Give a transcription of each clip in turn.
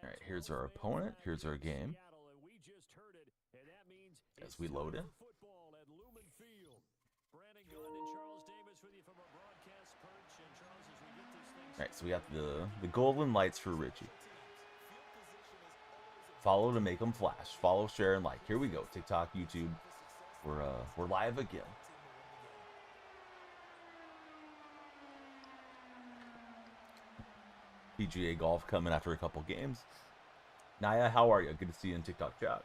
All right, here's our opponent. Here's our game. As we load in. All right, so we got the golden lights for Richie. Follow to make them flash. Follow, share, and like. Here we go. TikTok, YouTube. We're live again. PGA golf coming after a couple games. Naya, how are you? Good to see you in TikTok chat.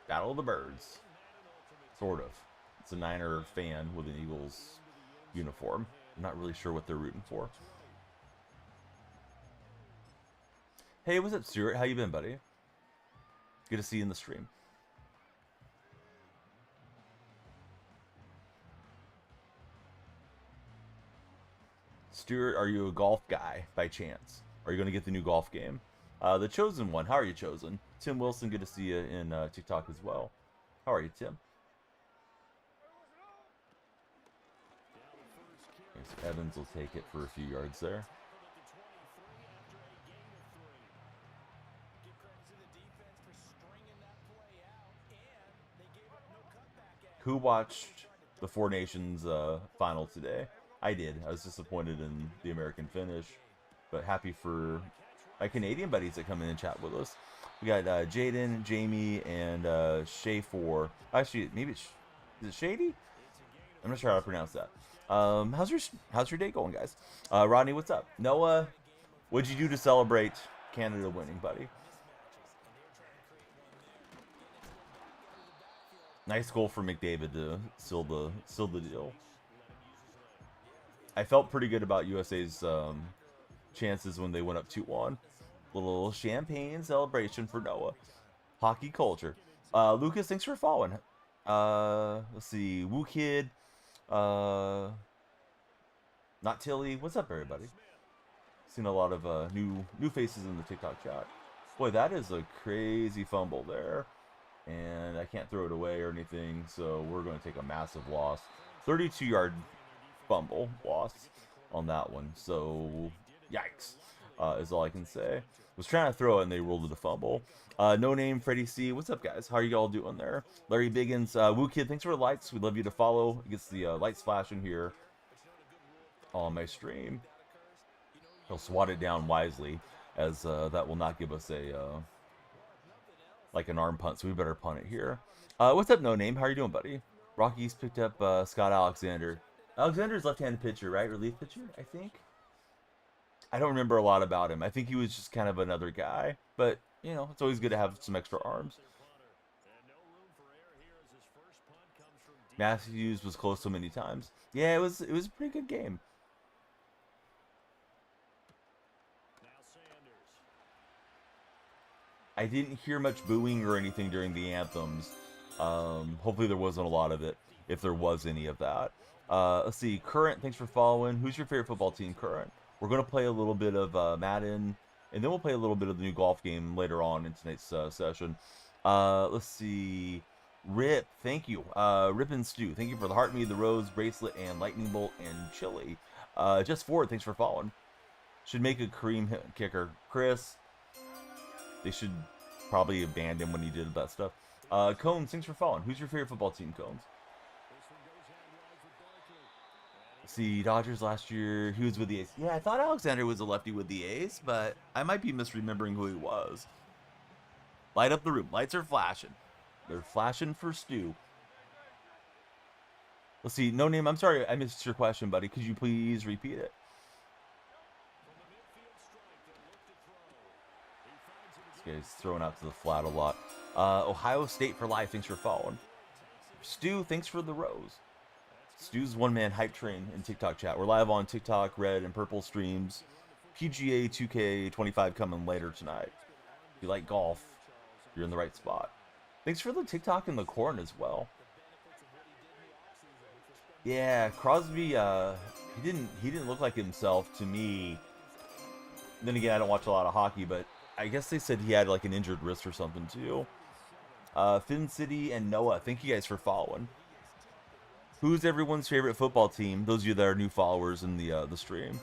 Battle of the Birds. Sort of. It's a Niner fan with an Eagles uniform. I'm not really sure what they're rooting for. Hey, what's up, Stuart? How you been, buddy? Good to see you in the stream. Stuart, are you a golf guy by chance? Are you going to get the new golf game? The Chosen One. How are you, Chosen? Tim Wilson, good to see you in TikTok as well. How are you, Tim? So Evans will take it for a few yards there. Who watched the Four Nations final today? I did. I was disappointed in the American finish, but happy for my Canadian buddies that come in and chat with us. We got Jaden, Jamie, and Shay for. Actually, maybe is it Shady? I'm not sure how to pronounce that. How's your day going, guys? Rodney, what's up? Noah, what'd you do to celebrate Canada winning, buddy? Nice goal for McDavid to seal the deal. I felt pretty good about USA's chances when they went up 2-1. Little champagne celebration for Noah. Hockey culture. Lucas, thanks for following. Let's see. Woo Kid. Not Tilly. What's up, everybody? Seen a lot of new faces in the TikTok chat. Boy, that is a crazy fumble there. And I can't throw it away or anything, so we're going to take a massive loss. 32-yard fumble loss on that one. So, yikes, is all I can say. Was trying to throw it and they ruled it a fumble. No Name, Freddie C. What's up, guys? How are you all doing there? Larry Biggins, Woo Kid, thanks for the lights. We'd love you to follow. It gets the lights flashing here on my stream. He'll swat it down wisely, as that will not give us a like an arm punt, so we better punt it here. What's up, No Name? How are you doing, buddy? Rockies picked up Scott Alexander. Alexander's left-handed pitcher, right? Relief pitcher, I think. I don't remember a lot about him. I think he was just kind of another guy, but you know, it's always good to have some extra arms. Matthews was close so many times. Yeah, it was a pretty good game. I didn't hear much booing or anything during the anthems. Hopefully there wasn't a lot of it, if there was any of that. Let's see. Current, thanks for following. Who's your favorite football team, Current? We're going to play a little bit of Madden, and then we'll play a little bit of the new golf game later on in tonight's session. Let's see. Rip, thank you. Rip and Stew, thank you for the heart, me, the rose, bracelet, and lightning bolt, and chili. Just Ford, thanks for following. Should make a cream kicker. Chris, they should probably abandon when he did that stuff. Cones, thanks for following. Who's your favorite football team, Cones? See, Dodgers last year, he was with the A's. Yeah, I thought Alexander was a lefty with the A's, but I might be misremembering who he was. Light up the room. Lights are flashing. They're flashing for Stu. Let's see. No Name, I'm sorry I missed your question, buddy. Could you please repeat it? This guy's throwing out to the flat a lot. Ohio State for life. Thanks for following. Stu, thanks for the rose. Stu's one-man hype train in TikTok chat. We're live on TikTok, Red, and Purple streams. PGA 2K25 coming later tonight. If you like golf, you're in the right spot. Thanks for the TikTok in the corn as well. Yeah, Crosby, he didn't look like himself to me. Then again, I don't watch a lot of hockey, but I guess they said he had like an injured wrist or something too. Finn City and Noah, thank you guys for following. Who's everyone's favorite football team? Those of you that are new followers in the stream.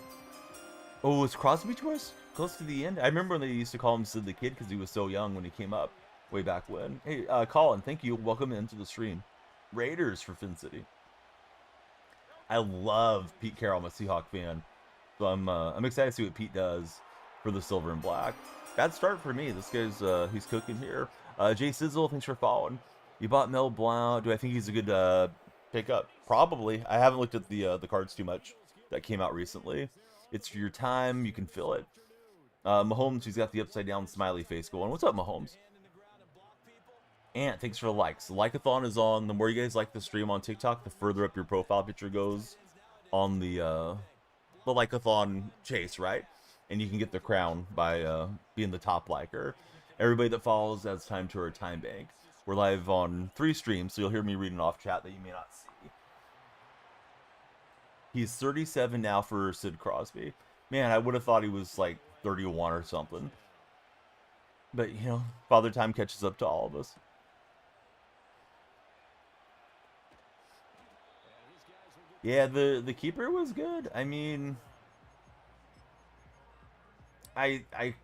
Oh, is Crosby close to the end? I remember when they used to call him Sid the Kid because he was so young when he came up way back when. Hey, Colin, thank you. Welcome into the stream. Raiders for Fin City. I love Pete Carroll. I'm a Seahawk fan. So I'm excited to see what Pete does for the silver and black. Bad start for me. This guy's he's cooking here. Jay Sizzle, thanks for following. You bought Mel Blount. Do I think he's a good pickup? Probably. I haven't looked at the cards too much that came out recently. It's for your time. You can feel it. Mahomes, who's got the upside down smiley face going. What's up, Mahomes? Ant, thanks for the likes. The like-a-thon is on. The more you guys like the stream on TikTok, the further up your profile picture goes on the like-a-thon chase, right? And you can get the crown by being the top liker. Everybody that follows adds time to our time bank. We're live on 3 streams, so you'll hear me reading off chat that you may not see. He's 37 now for Sid Crosby. Man, I would have thought he was like 31 or something. But, you know, Father Time catches up to all of us. Yeah, the keeper was good. I mean, I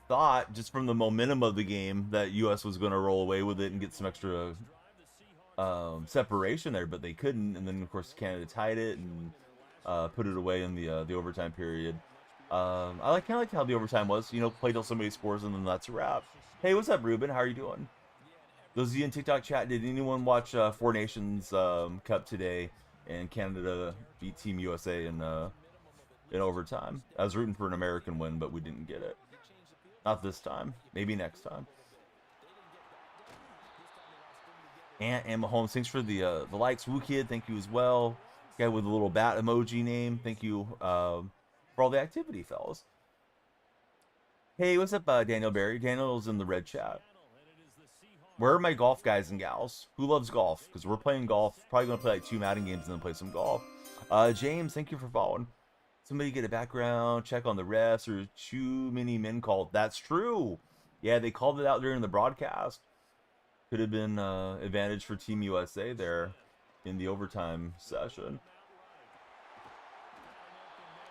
thought just from the momentum of the game that US was going to roll away with it and get some extra separation there, but they couldn't. And then of course Canada tied it and put it away in the overtime period. I kind of like how the overtime was. You know, play till somebody scores and then that's a wrap. Hey, what's up, Ruben? How are you doing? Those of you in TikTok chat, did anyone watch Four Nations Cup today? And Canada beat Team USA in overtime. I was rooting for an American win, but we didn't get it. Not this time. Maybe next time. And Mahomes, thanks for the likes. Woo Kid, thank you as well. Guy with a little bat emoji name, thank you for all the activity, fellas. Hey, what's up, Daniel Barry? Daniel's in the red chat. Where are my golf guys and gals? Who loves golf? Because we're playing golf. Probably going to play like 2 Madden games and then play some golf. James, thank you for following. Somebody get a background check on the refs or too many men called. That's true. Yeah, they called it out during the broadcast. Could have been advantage for Team USA there in the overtime session.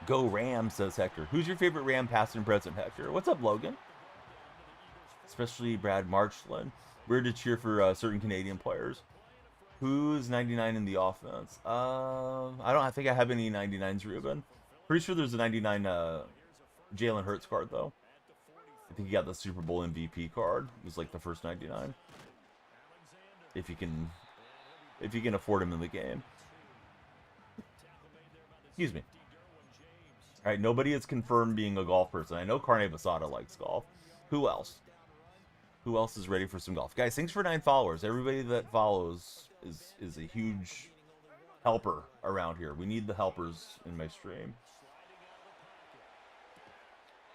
Go Rams, says Hector. Who's your favorite Ram past and present, Hector? What's up, Logan? Especially Brad Marchland. Weird to cheer for certain Canadian players. Who's 99 in the offense? I think I have any 99s, Ruben. Pretty sure there's a 99 Jalen Hurts card, though. I think he got the Super Bowl MVP card. It was like the first 99. If you can afford him in the game. Excuse me. All right, nobody has confirmed being a golf person. I know Carne Basada likes golf. Who else? Who else is ready for some golf? Guys, thanks for 9 followers. Everybody that follows is a huge helper around here. We need the helpers in my stream.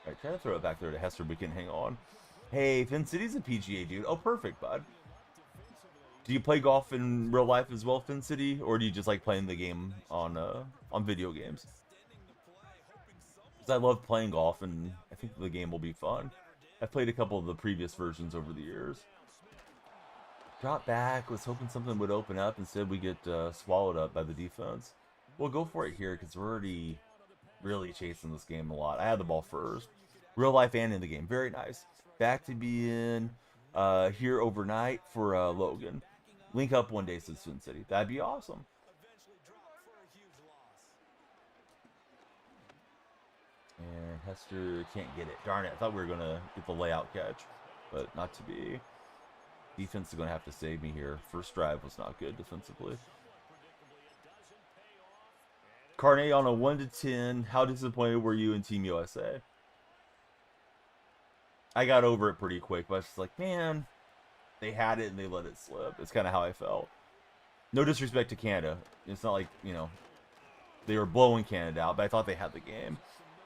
All right, try to throw it back there to Hester, but can hang on. Hey, Fin City's a PGA dude. Oh, perfect, bud. Do you play golf in real life as well, Fin City, or do you just like playing the game on video games? Because I love playing golf, and I think the game will be fun. I've played a couple of the previous versions over the years. Drop back. Was hoping something would open up. Instead, we get swallowed up by the defense. We'll go for it here because we're already really chasing this game a lot. I had the ball first. Real life and in the game. Very nice. Back to being here overnight for Logan. Link up one day, says Sin City. That'd be awesome. And Hester can't get it. Darn it. I thought we were going to get the layout catch, but not to be. Defense is going to have to save me here. First drive was not good defensively. Carne, on a 1 to 10, how disappointed were you in Team USA? I got over it pretty quick, but I was just like, man, they had it and they let it slip. It's kind of how I felt. No disrespect to Canada. It's not like, you know, they were blowing Canada out, but I thought they had the game.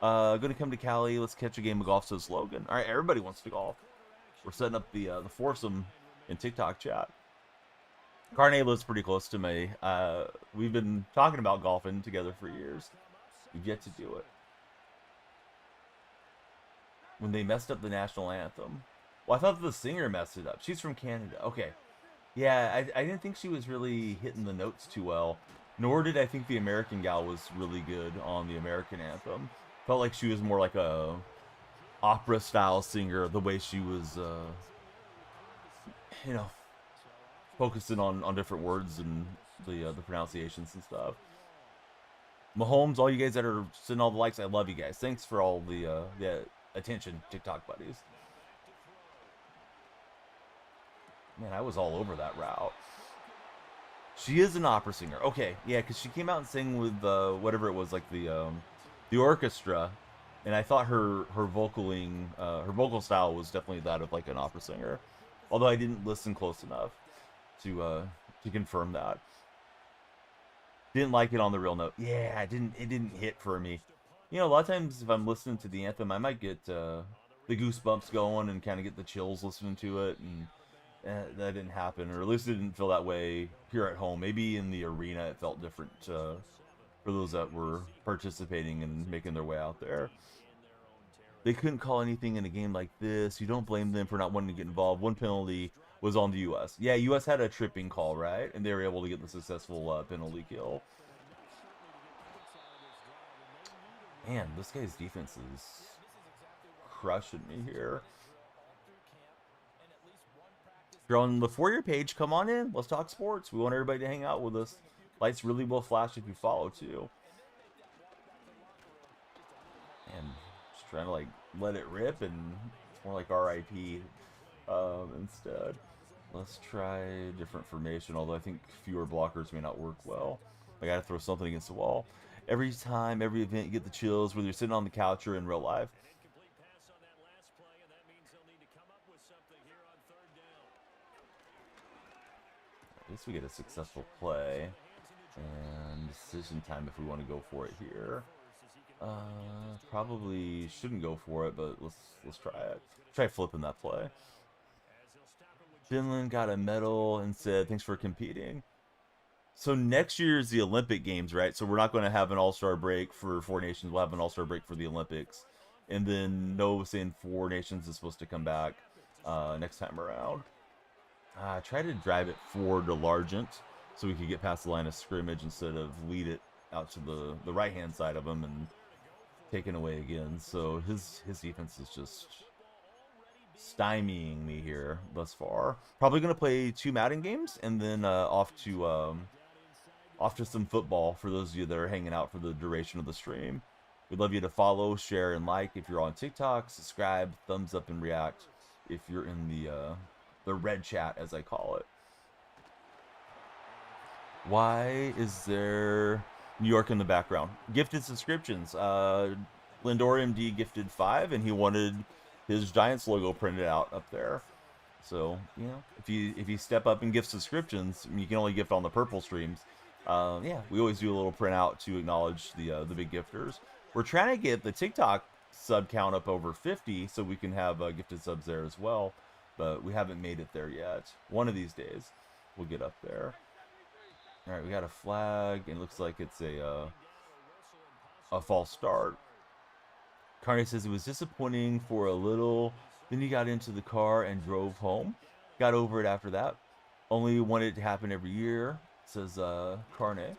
Going to come to Cali. Let's catch a game of golf, says Logan. All right, everybody wants to golf. We're setting up the foursome in TikTok chat. Carne lives pretty close to me. We've been talking about golfing together for years. We've yet to do it. When they messed up the national anthem. Well, I thought the singer messed it up. She's from Canada. Okay. Yeah, I didn't think she was really hitting the notes too well. Nor did I think the American gal was really good on the American anthem. Felt like she was more like a opera style singer. The way she was, you know, focusing on different words and the pronunciations and stuff. Mahomes, all you guys that are sending all the likes, I love you guys. Thanks for all the attention, TikTok buddies. Man, I was all over that route. She is an opera singer. Okay, yeah, because she came out and sang with whatever it was, like the orchestra, and I thought her vocal style was definitely that of like an opera singer, although I didn't listen close enough to confirm that. Didn't like it on the real note. Yeah, it didn't hit for me. You know, a lot of times if I'm listening to the anthem, I might get the goosebumps going and kind of get the chills listening to it, and that didn't happen, or at least it didn't feel that way here at home. Maybe in the arena it felt different for those that were participating and making their way out there. They couldn't call anything in a game like this. You don't blame them for not wanting to get involved. One penalty was on the U.S. Yeah, U.S. had a tripping call, right? And they were able to get the successful penalty kill. Man, this guy's defense is crushing me here. If you're on the For You page, come on in. Let's talk sports. We want everybody to hang out with us. Lights really will flash if you follow, too. And just trying to, like, let it rip, and it's more like RIP instead. Let's try a different formation, although I think fewer blockers may not work well. I gotta throw something against the wall. Every time, every event, you get the chills, whether you're sitting on the couch or in real life. At least we get a successful play. And decision time if we want to go for it here. Probably shouldn't go for it, but let's try it. Try flipping that play. Finland got a medal and said, thanks for competing. So next year is the Olympic Games, right? So we're not going to have an all-star break for Four Nations. We'll have an all-star break for the Olympics. And then Noah was saying Four Nations is supposed to come back next time around. Try to drive it forward to Largent so we could get past the line of scrimmage instead of lead it out to the right-hand side of him and take it away again. So his defense is just stymieing me here thus far. Probably going to play 2 Madden games and then off to some football for those of you that are hanging out for the duration of the stream. We'd love you to follow, share, and like if you're on TikTok, subscribe, thumbs up, and react if you're in the red chat, as I call it. Why is there New York in the background? Gifted subscriptions. Lindor MD gifted 5, and he wanted his Giants logo printed out up there. So, you know, if you step up and gift subscriptions, I mean, you can only gift on the purple streams. Yeah, we always do a little printout to acknowledge the big gifters. We're trying to get the TikTok sub count up over 50 so we can have gifted subs there as well, but we haven't made it there yet. One of these days, we'll get up there. All right, we got a flag, and it looks like it's a false start. Carney says it was disappointing for a little, then he got into the car and drove home. Got over it after that. Only wanted it to happen every year, says Carney.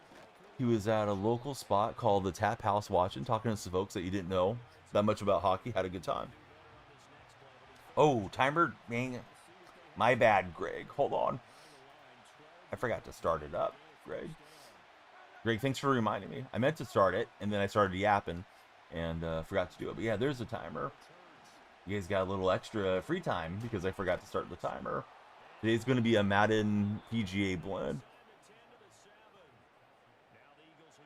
He was at a local spot called the Tap House watching, talking to some folks that you didn't know that much about hockey. Had a good time. Oh, timer, dang. My bad, Greg. Hold on. I forgot to start it up, Greg. Greg, thanks for reminding me. I meant to start it, and then I started yapping and forgot to do it. But yeah, there's a timer. You guys got a little extra free time because I forgot to start the timer. Today's going to be a Madden PGA blend.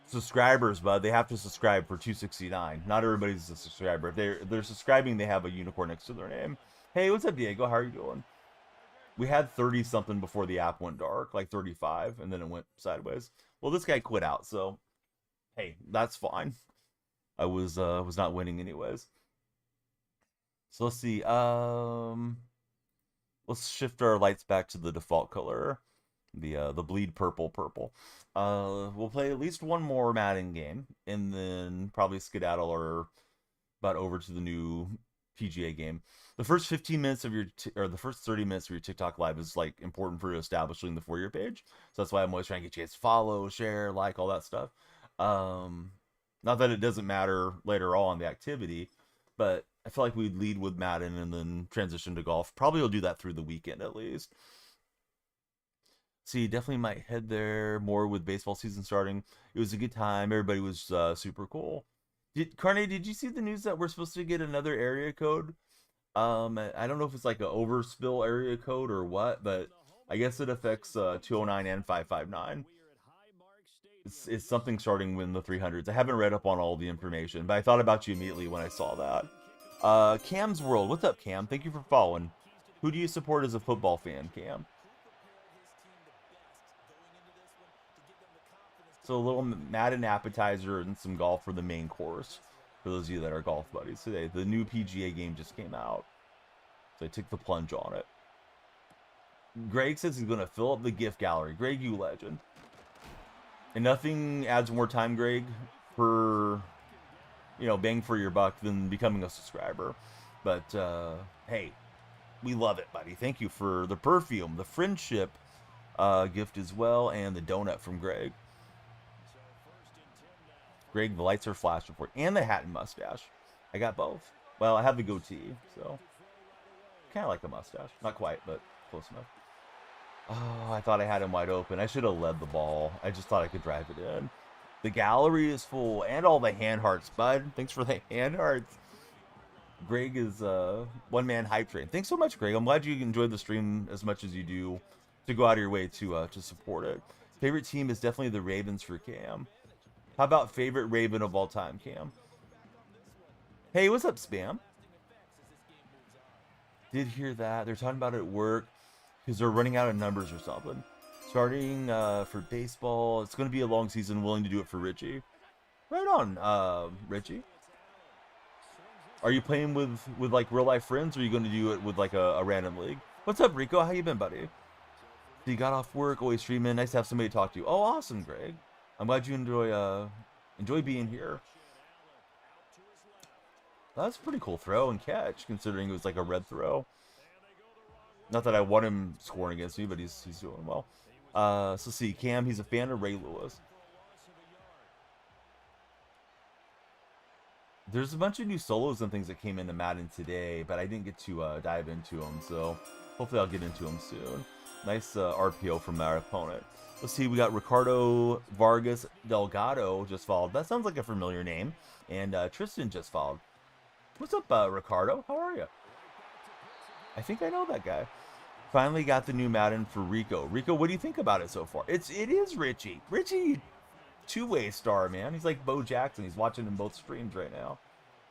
Subscribers, bud, they have to subscribe for $2.69. Not everybody's a subscriber. If they're subscribing, they have a unicorn next to their name. Hey, what's up, Diego? How are you doing? We had 30 something before the app went dark, like 35, and then it went sideways. Well, this guy quit out, so hey, that's fine. I was not winning anyways. So let's see. Let's shift our lights back to the default color, the bleed purple. We'll play at least one more Madden game, and then probably skedaddle or about over to the new PGA game. The first 15 minutes of your or the first 30 minutes of your TikTok live is like important for establishing the For You page. So that's why I'm always trying to get you guys to follow, share, like, all that stuff. Not that it doesn't matter later on the activity, but I feel like we'd lead with Madden and then transition to golf. Probably will do that through the weekend at least. See, definitely might head there more with baseball season starting. It was a good time. Everybody was super cool. Carney, did you see the news that we're supposed to get another area code? I don't know if it's like an overspill area code or what, but I guess it affects 209 and 559. It's something starting with the 300s. I haven't read up on all the information, but I thought about you immediately when I saw that. Cam's World, what's up, Cam? Thank you for following. Who do you support as a football fan, Cam? So a little Madden appetizer and some golf for the main course. For those of you that are golf buddies today, the new PGA game just came out, so I took the plunge on it. Greg says he's going to fill up the gift gallery. Greg, you legend. And nothing adds more time, Greg, for, you know, bang for your buck than becoming a subscriber. But, hey, we love it, buddy. Thank you for the perfume, the friendship gift as well, and the donut from Greg. Greg, the lights are flashing for you. And the hat and mustache. I got both. Well, I have the goatee, so kind of like a mustache. Not quite, but close enough. Oh, I thought I had him wide open. I should have led the ball. I just thought I could drive it in. The gallery is full, and all the hand hearts, bud. Thanks for the hand hearts. Greg is one-man hype train. Thanks so much, Greg. I'm glad you enjoyed the stream as much as you do to go out of your way to support it. Favorite team is definitely the Ravens for Cam. How about favorite Raven of all time, Cam? Hey, what's up, Spam? Did hear that. They're talking about it at work because they're running out of numbers or something. Starting for baseball. It's going to be a long season. Willing to do it for Richie. Right on, Richie. Are you playing with like real life friends, or are you going to do it with like a random league? What's up, Rico? How you been, buddy? So you got off work, always streaming. Nice to have somebody to talk to. Oh, awesome, Greg. I'm glad you enjoy being here. That's a pretty cool throw and catch, considering it was like a red throw. Not that I want him scoring against me, but he's doing well. So see, Cam, he's a fan of Ray Lewis. There's a bunch of new solos and things that came into Madden today, but I didn't get to dive into them, so hopefully I'll get into them soon. Nice RPO from our opponent. Let's see, we got Ricardo Vargas Delgado just followed. That sounds like a familiar name. And Tristan just followed. What's up, Ricardo? How are you? I think I know that guy. Finally got the new Madden for Rico. Rico, what do you think about it so far? It is Richie. Richie, two-way star, man. He's like Bo Jackson. He's watching in both streams right now.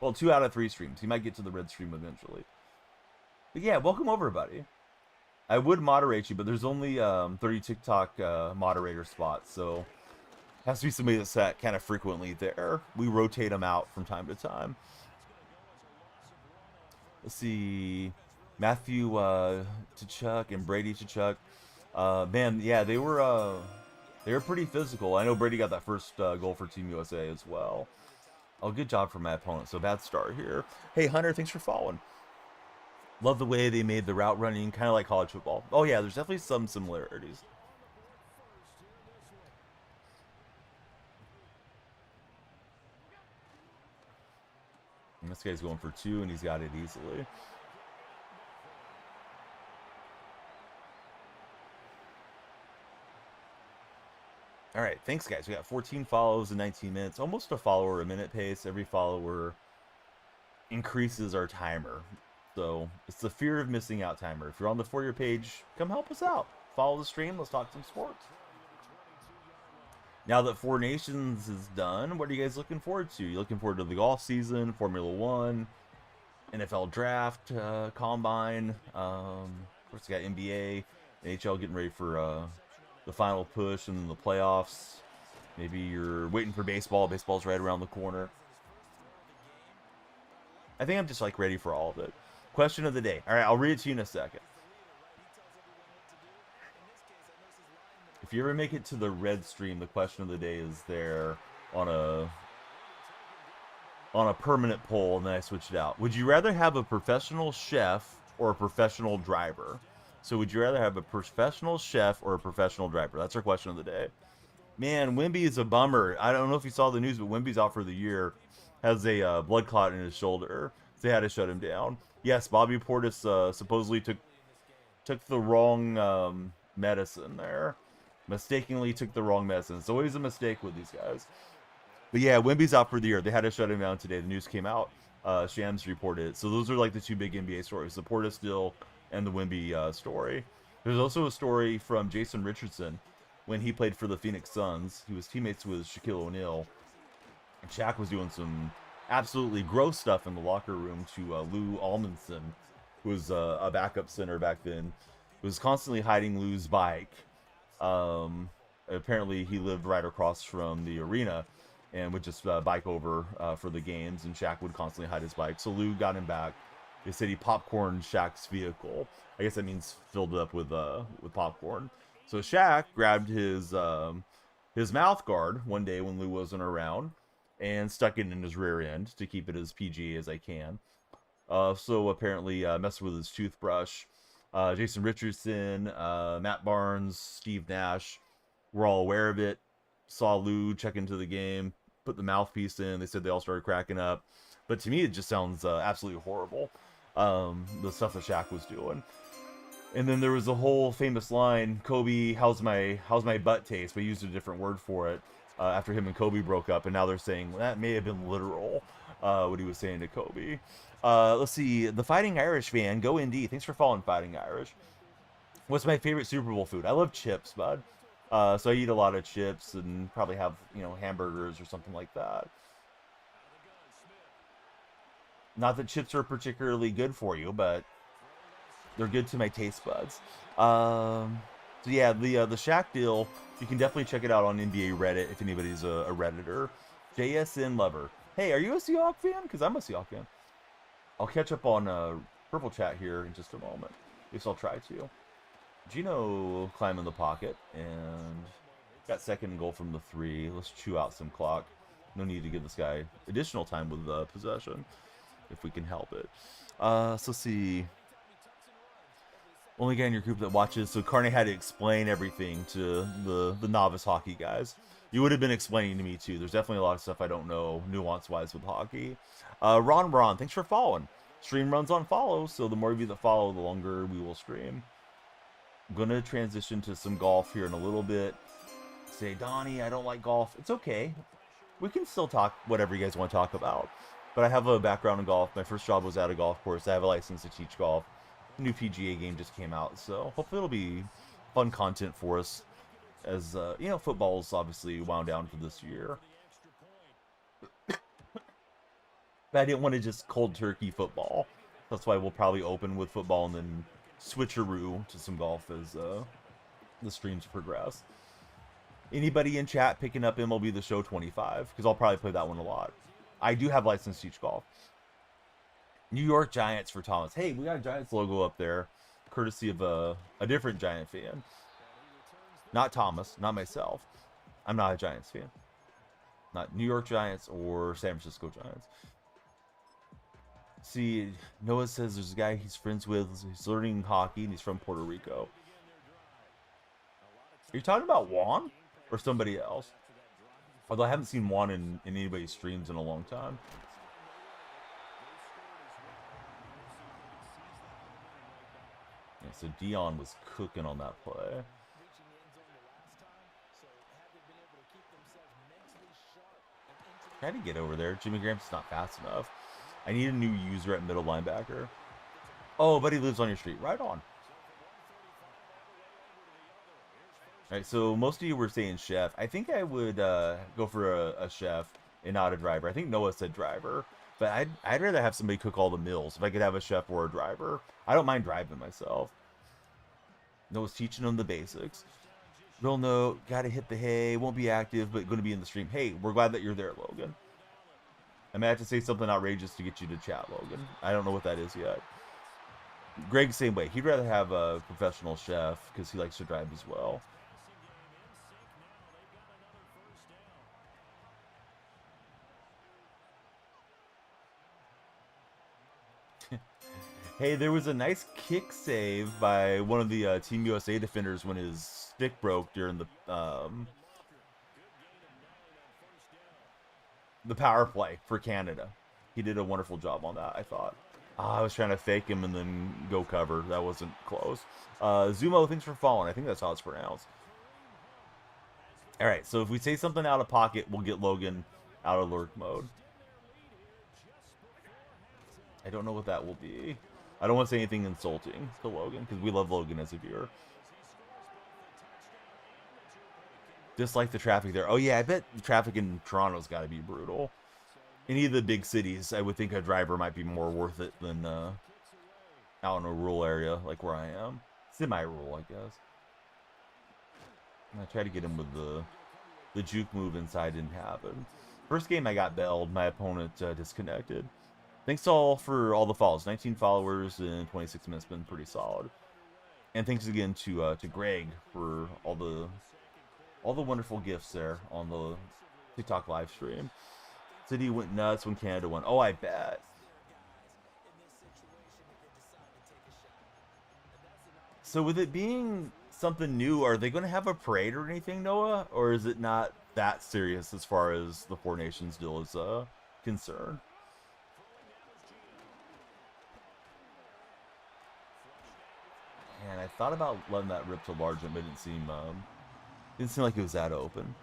Well, 2 out of 3 streams. He might get to the red stream eventually. But yeah, welcome over, buddy. I would moderate you, but there's only 30 TikTok moderator spots, so it has to be somebody that's kind of frequently there. We rotate them out from time to time. Let's see, Matthew Tkachuk and Brady Tkachuk. Man, yeah, they were pretty physical. I know Brady got that first goal for Team USA as well. Oh, good job for my opponent. So bad start here. Hey, Hunter, thanks for following. Love the way they made the route running, kind of like college football. Oh yeah, there's definitely some similarities. And this guy's going for 2, and he's got it easily. All right, thanks, guys. We got 14 follows in 19 minutes, almost a follower a minute pace. Every follower increases our timer. So it's the fear of missing out timer. If you're on the For You page, come help us out. Follow the stream. Let's talk some sports. Now that 4 Nations is done, what are you guys looking forward to? You looking forward to the golf season, Formula 1, NFL draft, combine? Of course, you got NBA, NHL getting ready for the final push and then the playoffs. Maybe you're waiting for baseball. Baseball's right around the corner. I think I'm just like ready for all of it. Question of the day. All right, I'll read it to you in a second. If you ever make it to the red stream, the question of the day is there on a on a permanent poll, and then I switched it out. Would you rather have a professional chef or a professional driver? So would you rather have a professional chef or a professional driver? That's our question of the day. Man, Wemby is a bummer. I don't know if you saw the news, but Wemby's out for the year. Has a blood clot in his shoulder. So they had to shut him down. Yes, Bobby Portis supposedly took the wrong medicine there. Mistakenly took the wrong medicine. It's always a mistake with these guys. But yeah, Wemby's out for the year. They had to shut him down today. The news came out. Shams reported it. So those are like the two big NBA stories: the Portis deal and the Wemby story. There's also a story from Jason Richardson when he played for the Phoenix Suns. He was teammates with Shaquille O'Neal, and Shaq was doing some absolutely gross stuff in the locker room to Lou Almondson, who was a backup center back then. He was constantly hiding Lou's bike. Apparently, he lived right across from the arena and would just bike over for the games, and Shaq would constantly hide his bike. So Lou got him back. They said he popcorned Shaq's vehicle. I guess that means filled it up with popcorn. So Shaq grabbed his mouth guard one day when Lou wasn't around and stuck it in his rear end to keep it as PG as I can. So apparently messed with his toothbrush. Jason Richardson, Matt Barnes, Steve Nash were all aware of it. Saw Lou check into the game, put the mouthpiece in. They said they all started cracking up. But to me, it just sounds absolutely horrible, the stuff that Shaq was doing. And then there was a whole famous line, Kobe, how's my butt taste? But used a different word for it after him and Kobe broke up. And now they're saying well, that may have been literal, what he was saying to Kobe. Let's see, the Fighting Irish fan, go ND. Thanks for following Fighting Irish. What's my favorite Super Bowl food? I love chips, bud. So I eat a lot of chips and probably have, hamburgers or something like that. Not that chips are particularly good for you, but they're good to my taste buds. So yeah, the Shaq deal, you can definitely check it out on NBA Reddit if anybody's a Redditor. JSN Lover. Hey, are you a Seahawks fan? Because I'm a Seahawks fan. I'll catch up on Purple Chat here in just a moment. At least I'll try to. Gino climbing the pocket and got second goal from the 3. Let's chew out some clock. No need to give this guy additional time with possession if we can help it. So let's see. Only guy in your group that watches, so Carney had to explain everything to the novice hockey guys. You would have been explaining to me too. There's definitely a lot of stuff I don't know nuance-wise with hockey. Ron, thanks for following. Stream runs on follow, so the more of you that follow, the longer we will stream. I'm going to transition to some golf here in a little bit. Say, Donnie, I don't like golf. It's okay. We can still talk whatever you guys want to talk about. But I have a background in golf. My first job was at a golf course. I have a license to teach golf. The new PGA game just came out, so hopefully it'll be fun content for us as, football's obviously wound down for this year. But I didn't want to just cold turkey football. That's why we'll probably open with football and then switcheroo to some golf as the streams progress. Anybody in chat picking up MLB The Show 25? Because I'll probably play that one a lot. I do have license to teach golf. New York Giants for Thomas. Hey, we got a Giants logo up there, courtesy of a different Giant fan. Not Thomas, not myself. I'm not a Giants fan. Not New York Giants or San Francisco Giants. See, Noah says there's a guy he's friends with. He's learning hockey, and he's from Puerto Rico. Are you talking about Juan or somebody else? Although I haven't seen Juan in anybody's streams in a long time. Yeah, so Dion was cooking on that play. Try to get over there. Jimmy Graham's not fast enough. I need a new user at middle linebacker. Oh, but he lives on your street. Right on. Alright, so most of you were saying chef. I think I would go for a chef and not a driver. I think Noah said driver. But I'd rather have somebody cook all the meals if I could have a chef or a driver. I don't mind driving myself. Noah's teaching them the basics. Real note, gotta hit the hay, won't be active, but going to be in the stream. Hey, we're glad that you're there, Logan. I may have to say something outrageous to get you to chat, Logan. I don't know what that is yet. Greg, same way. He'd rather have a professional chef because he likes to drive as well. Hey, there was a nice kick save by one of the Team USA defenders when his stick broke during the power play for Canada. He did a wonderful job on that, I thought. I was trying to fake him and then go cover. That wasn't close. Zumo, thanks for following. I think that's how it's pronounced. All right, so if we say something out of pocket, we'll get Logan out of lurk mode. I don't know what that will be. I don't want to say anything insulting to Logan because we love Logan as a viewer. Dislike the traffic there. Oh yeah, I bet the traffic in Toronto's got to be brutal. Any of the big cities, I would think a driver might be more worth it than out in a rural area like where I am. Semi-rural, I guess. I tried to get him with the juke move inside, didn't happen. First game I got bailed, my opponent disconnected. Thanks all for all the follows. 19 followers in 26 minutes, been pretty solid. And thanks again to Greg for all the wonderful gifts there on the TikTok live stream. City went nuts when Canada won. Oh, I bet. So with it being something new, are they going to have a parade or anything, Noah? Or is it not that serious as far as the Four Nations deal is concerned? And I thought about letting that rip to large, but it didn't seem like it was that open.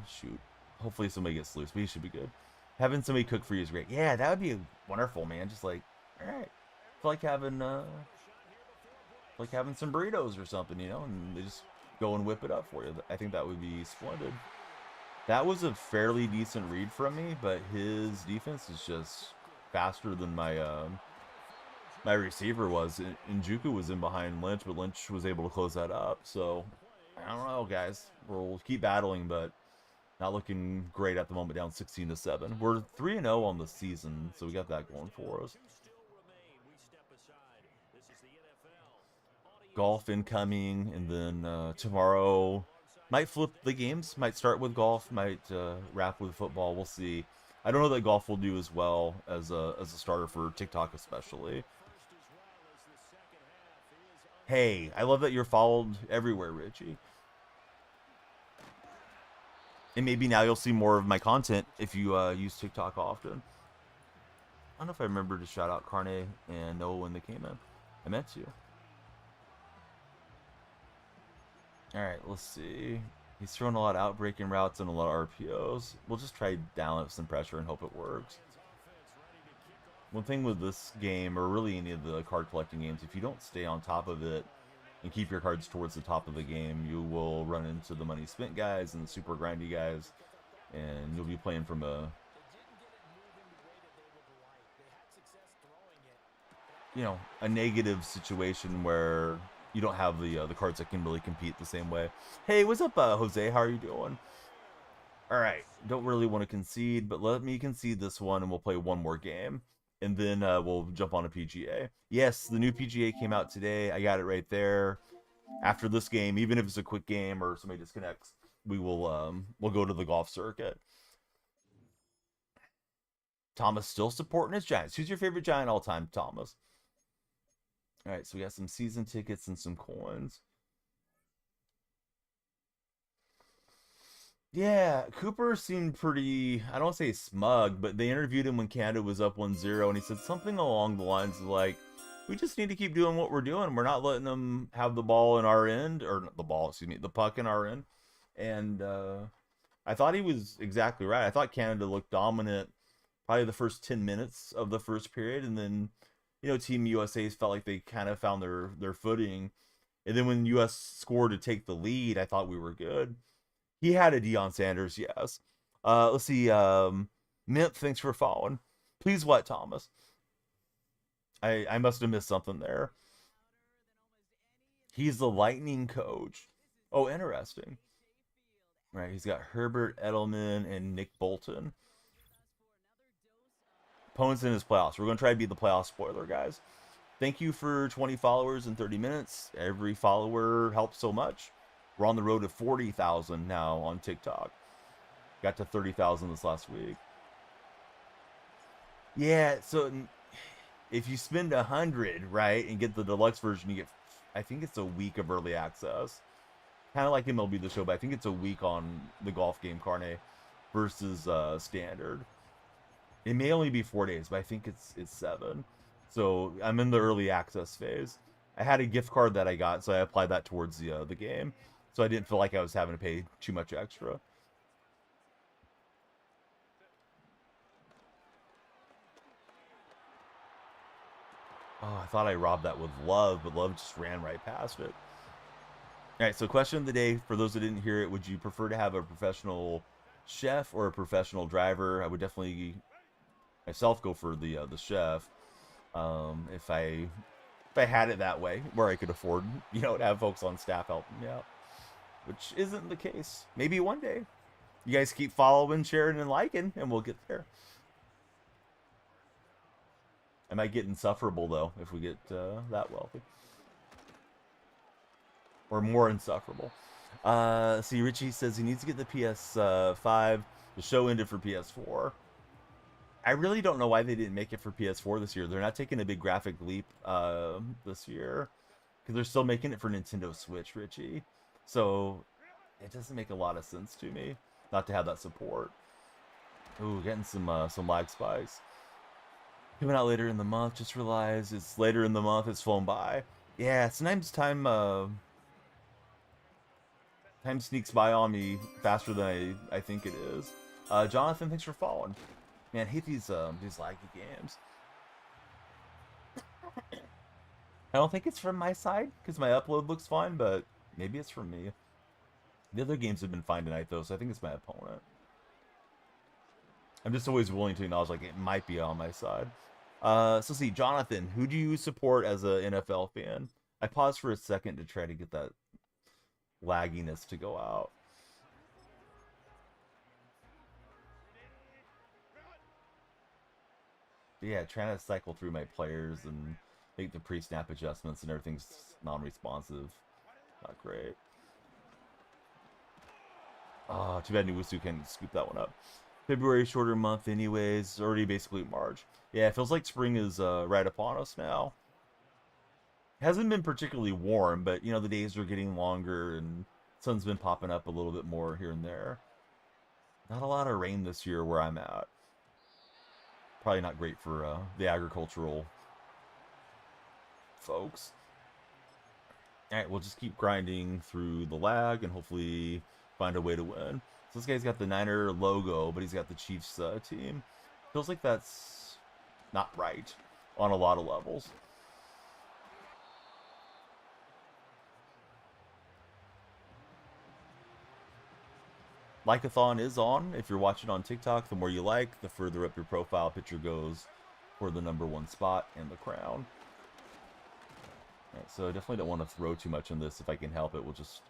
Shoot. Hopefully somebody gets loose, but he should be good. Having somebody cook for you is great. Yeah, that would be wonderful, man. Just like, all right, it's like having some burritos or something, you know, and they just go and whip it up for you. I think that would be splendid. That was a fairly decent read from me, but his defense is just faster than my my receiver was. Njuku was in behind Lynch, but Lynch was able to close that up. So I don't know, guys. We'll keep battling, but not looking great at the moment, down 16-7. We're 3-0 on the season, so we got that going for us. Golf incoming, and then tomorrow might flip the games. Might start with golf, might wrap with football. We'll see. I don't know that golf will do as well as a starter for TikTok especially. Hey, I love that you're followed everywhere, Richie. And maybe now you'll see more of my content if you use TikTok often. I don't know if I remember to shout out Carne and Noah when they came in. I meant to. Alright, let's see. He's throwing a lot of outbreaking routes and a lot of RPOs. We'll just try down up some pressure and hope it works. One thing with this game, or really any of the card collecting games, if you don't stay on top of it and keep your cards towards the top of the game, you will run into the money spent guys and the super grindy guys, and you'll be playing from a, you know, a negative situation where you don't have the cards that can really compete the same way. Hey, what's up, Jose? How are you doing? All right, don't really want to concede, but let me concede this one, and we'll play one more game, and then we'll jump on a PGA. Yes, the new PGA came out today. I got it right there. After this game, even if it's a quick game or somebody disconnects, we will we'll go to the golf circuit. Thomas still supporting his Giants. Who's your favorite Giant all time, Thomas? All right, so we got some season tickets and some coins. Yeah, Cooper seemed pretty, I don't say smug, but they interviewed him when Canada was up 1-0, and he said something along the lines of like, we just need to keep doing what we're doing. We're not letting them have the ball in our end, or not the ball, excuse me, the puck in our end. And I thought he was exactly right. I thought Canada looked dominant probably the first 10 minutes of the first period, and then, you know, Team USA felt like they kind of found their footing. And then when US scored to take the lead, I thought we were good. He had a Deion Sanders, yes. Let's see. Mint, thanks for following. Please what, Thomas? I must have missed something there. He's the Lightning coach. Oh, interesting. Right, he's got Herbert, Edelman, and Nick Bolton. Opponents in his playoffs. We're going to try to be the playoff spoiler, guys. Thank you for 20 followers in 30 minutes. Every follower helps so much. We're on the road to 40,000 now on TikTok. Got to 30,000 this last week. Yeah, so if you spend 100, right, and get the deluxe version, you get, I think it's a week of early access. Kind of like MLB The Show, but I think it's a week on the golf game Carne versus standard. It may only be 4 days, but I think it's 7. So I'm in the early access phase. I had a gift card that I got, so I applied that towards the game. So I didn't feel like I was having to pay too much extra. Oh, I thought I robbed that with Love, but Love just ran right past it. All right, so question of the day for those that didn't hear it: would you prefer to have a professional chef or a professional driver? I would definitely myself go for the chef. If I had it that way, where I could afford, to have folks on staff helping me out, which isn't the case. Maybe one day. You guys keep following, sharing, and liking, and we'll get there. I might get insufferable though if we get that wealthy, or more insufferable. See, Richie says he needs to get the PS5. The show ended for PS4. I really don't know why they didn't make it for PS4 this year. They're not taking a big graphic leap this year because they're still making it for Nintendo Switch, Richie. So it doesn't make a lot of sense to me not to have that support. Ooh, getting some lag spikes. Coming out later in the month. Just realized it's later in the month. It's flown by. Yeah, sometimes time sneaks by on me faster than I think it is. Jonathan, thanks for following. Man, I hate these laggy games. I don't think it's from my side because my upload looks fine, but maybe it's from me. The other games have been fine tonight though, so I think it's my opponent. I'm just always willing to acknowledge like it might be on my side. So see, Jonathan, who do you support as a NFL fan? I paused for a second to try to get that lagginess to go out. But yeah, trying to cycle through my players and make the pre-snap adjustments and everything's non-responsive. Not great. Oh, too bad Nuwusu can scoop that one up. February, shorter month anyways. Already basically March. Yeah, it feels like spring is right upon us now. It hasn't been particularly warm, but, the days are getting longer and sun's been popping up a little bit more here and there. Not a lot of rain this year where I'm at. Probably not great for the agricultural folks. Alright, we'll just keep grinding through the lag and hopefully find a way to win. So this guy's got the Niner logo, but he's got the Chiefs team. Feels like that's not right on a lot of levels. Like-a-thon is on. If you're watching on TikTok, the more you like, the further up your profile picture goes for the #1 spot and the crown. Right, so I definitely don't want to throw too much in this. If I can help it, we'll just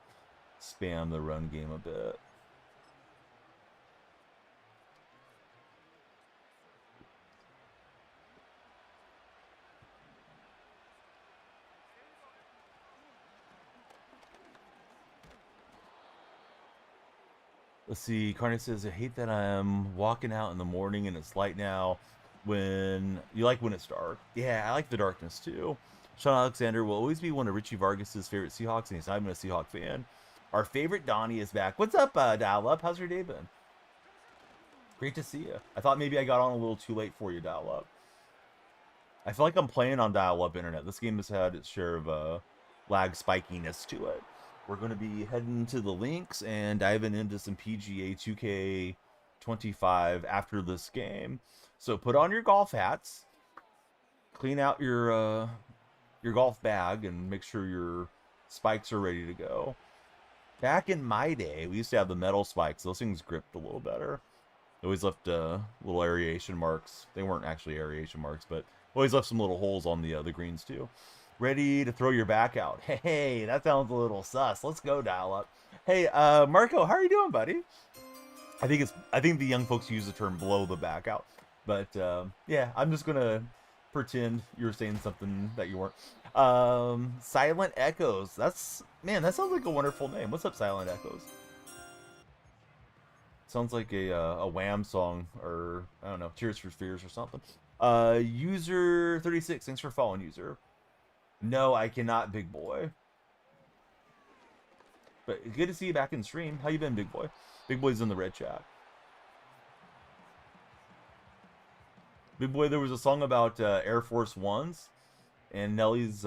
spam the run game a bit. Let's see, Carney says, I hate that I'm walking out in the morning and it's light now. When you like when it's dark. Yeah, I like the darkness too. Sean Alexander will always be one of Richie Vargas's favorite Seahawks, and he's not even a Seahawk fan. Our favorite Donnie is back. What's up, Dial Up? How's your day been? Great to see you. I thought maybe I got on a little too late for you, Dial Up. I feel like I'm playing on Dial Up internet. This game has had its share of lag spikiness to it. We're going to be heading to the links and diving into some PGA 2K25 after this game. So put on your golf hats, clean out your golf bag, and make sure your spikes are ready to go. Back in my day, we used to have the metal spikes. Those things gripped a little better. They always left little aeration marks. They weren't actually aeration marks, but always left some little holes on the greens too. Ready to throw your back out. Hey, that sounds a little sus. Let's go, Dial Up. Hey, Marco, how are you doing, buddy? I think the young folks use the term blow the back out. But yeah, I'm just gonna pretend you're saying something that you weren't. Silent Echoes. That sounds like a wonderful name. What's up, Silent Echoes? Sounds like a Wham song, or I don't know, Tears for Fears or something. User 36, thanks for following, user. No, I cannot, big boy. But good to see you back in stream. How you been, big boy? Big boy's in the red chat. Big boy, there was a song about Air Force Ones, and Nelly's